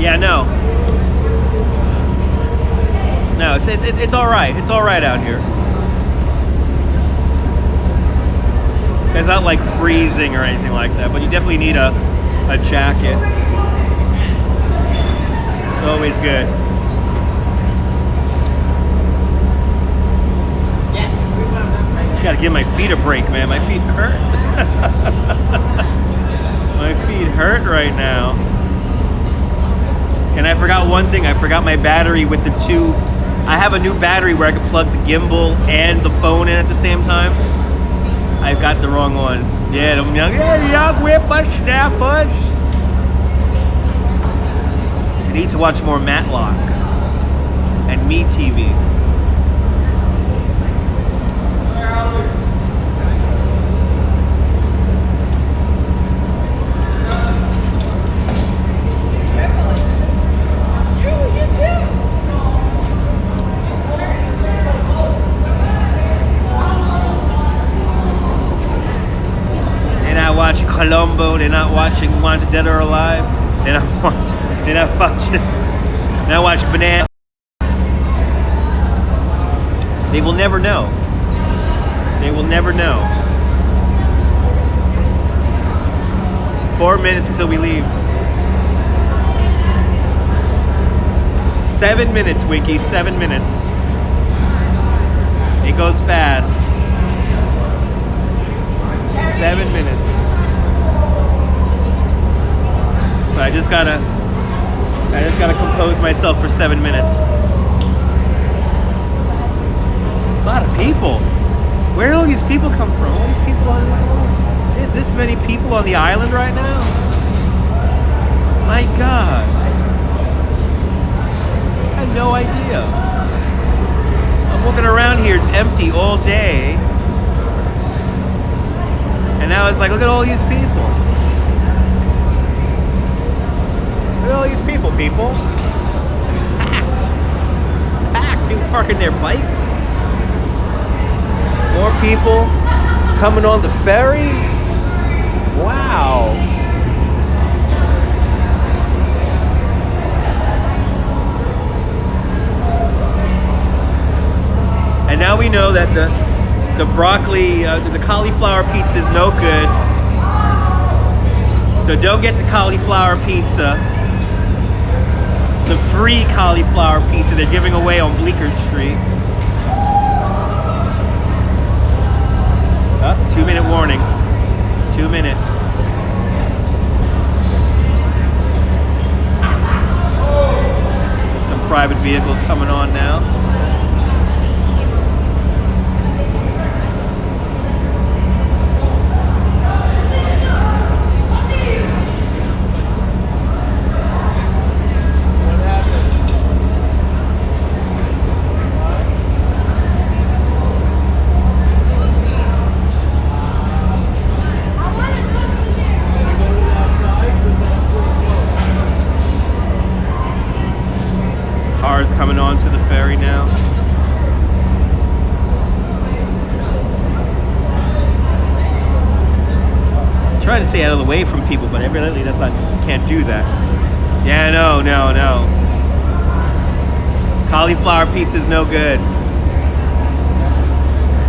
Yeah, no, it's all right. It's all right out here. It's not like freezing or anything like that, but you definitely need a jacket. It's always good. Gotta give my feet a break, man. My feet hurt. My feet hurt right now. And I forgot one thing. I forgot my battery with the two. I have a new battery where I can plug the gimbal and the phone in at the same time. I got the wrong one. Yeah, them young whippersnappers. I need to watch more Matlock and MeTV. Columbo, they're not watching Wanted Dead or Alive. They're not watching Banana. They will never know. They will never know. 4 minutes until we leave. 7 minutes, Winky, 7 minutes. It goes fast. 7 minutes. So I just gotta compose myself for 7 minutes. A lot of people. Where do all these people come from? All these people on the island? There's this many people on the island right now? My God. I had no idea. I'm looking around here, it's empty all day. And now it's like, look at all these people. Look at all these people. It's packed. It's packed. People parking their bikes. More people coming on the ferry. Wow. And now we know that the broccoli, the cauliflower pizza is no good. So don't get the cauliflower pizza. The free cauliflower pizza they're giving away on Bleecker Street. 2-minute warning. 2 minute. Some private vehicles coming on now. Cars coming onto the ferry now. I'm trying to stay out of the way from people, but evidently that's not, can't do that. Yeah, no. Cauliflower pizza's no good.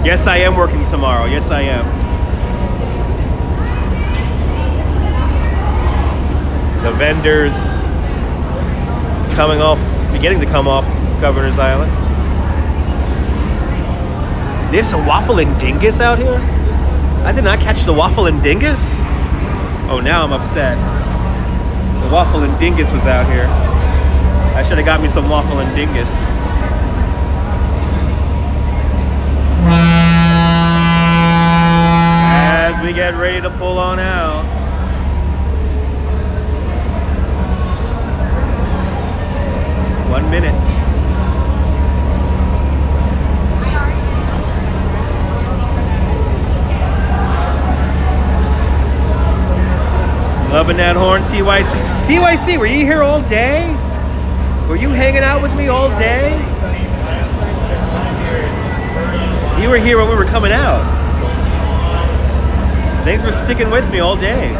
Yes, I am working tomorrow. Yes, I am. The vendors beginning to come off Governor's Island. There's a waffle and dingus out here? I did not catch the waffle and dingus? Oh, now I'm upset. The waffle and dingus was out here. I should have got me some waffle and dingus. As we get ready to pull on out. One minute. Loving that horn, TYC. TYC, were you here all day? Were you hanging out with me all day? You were here when we were coming out. Thanks for sticking with me all day.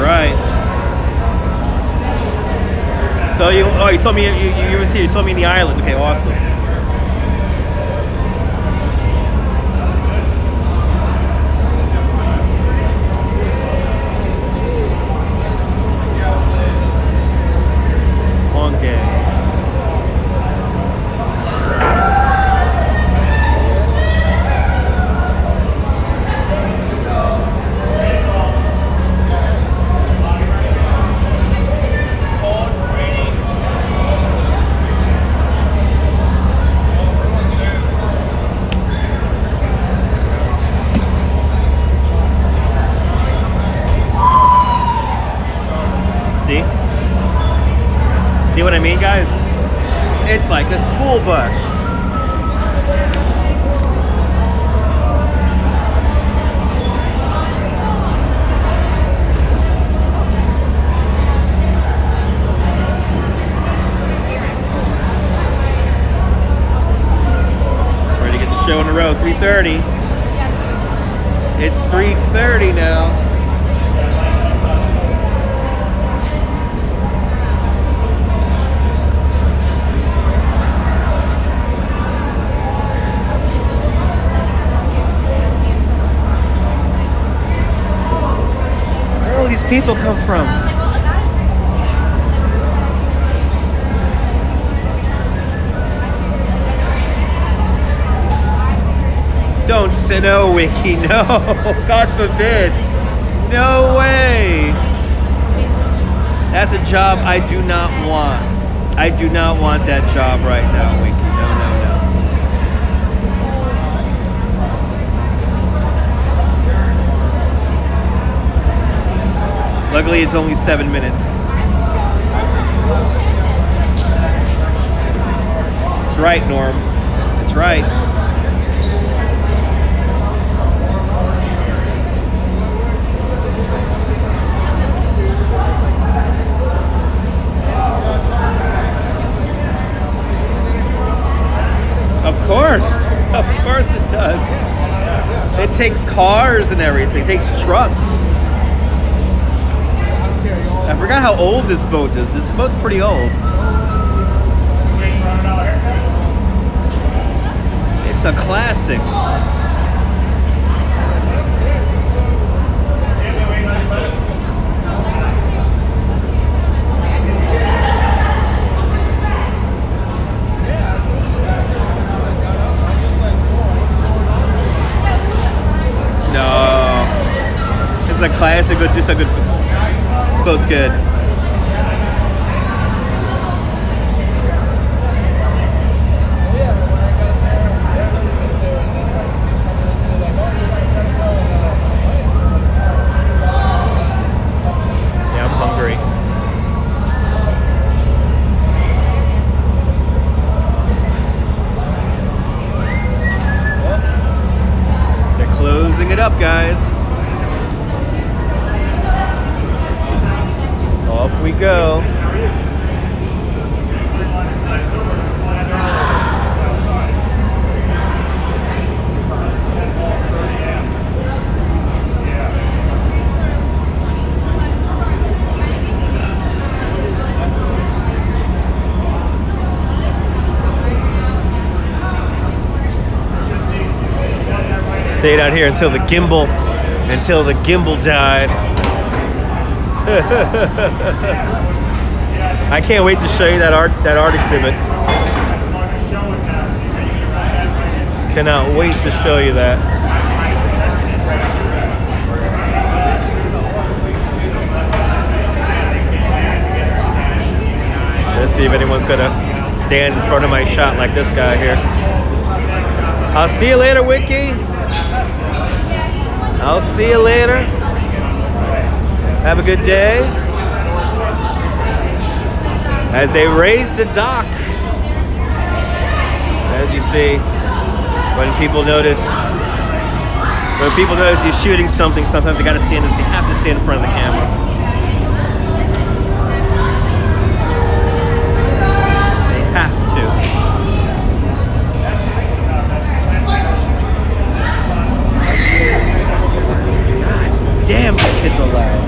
Right. So you told me you were here. You told me in the island. Okay, awesome. Long day. See what I mean, guys? It's like a school bus. Ready to get the show on the road, 3:30. It's 3:30 now. These people come from? Don't say no, Wiki. No, God forbid. No way. That's a job I do not want. I do not want that job right now, Wiki. No. Luckily, it's only 7 minutes. That's right, Norm. That's right. Of course it does. It takes cars and everything. It takes trucks. I forgot how old this boat is. This boat's pretty old. It's a classic. me so good. This boat's good. Yeah, I'm hungry. They're closing it up, guys. Off we go. Stayed out here until the gimbal died. I can't wait to show you that art exhibit. Cannot wait to show you that. Let's see if anyone's gonna stand in front of my shot like this guy here. I'll see you later, Wiki. I'll see you later. Have a good day. As they raise the dock, as you see, when people notice you're shooting something, sometimes they have to stand in front of the camera. They have to. Damn, these kids are loud.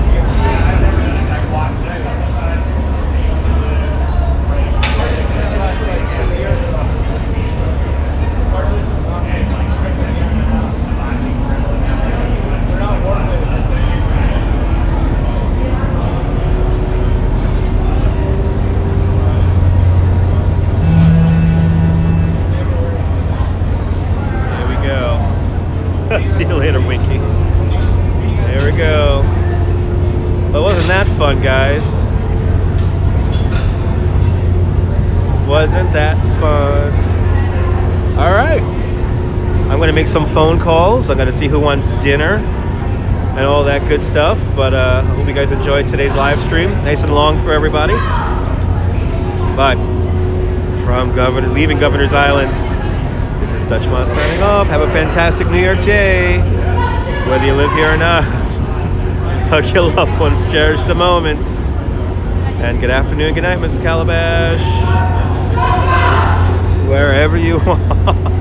There we go. See you later, Winky. There we go. But wasn't that fun, guys? Wasn't that fun? All right. I'm going to make some phone calls. I'm going to see who wants dinner and all that good stuff. But I hope you guys enjoyed today's live stream. Nice and long for everybody. But from leaving Governor's Island, this is Dutch Moss signing off. Have a fantastic New York day, whether you live here or not. Hug your loved ones, cherish the moments. And good afternoon, good night, Mrs. Calabash. Wherever you are.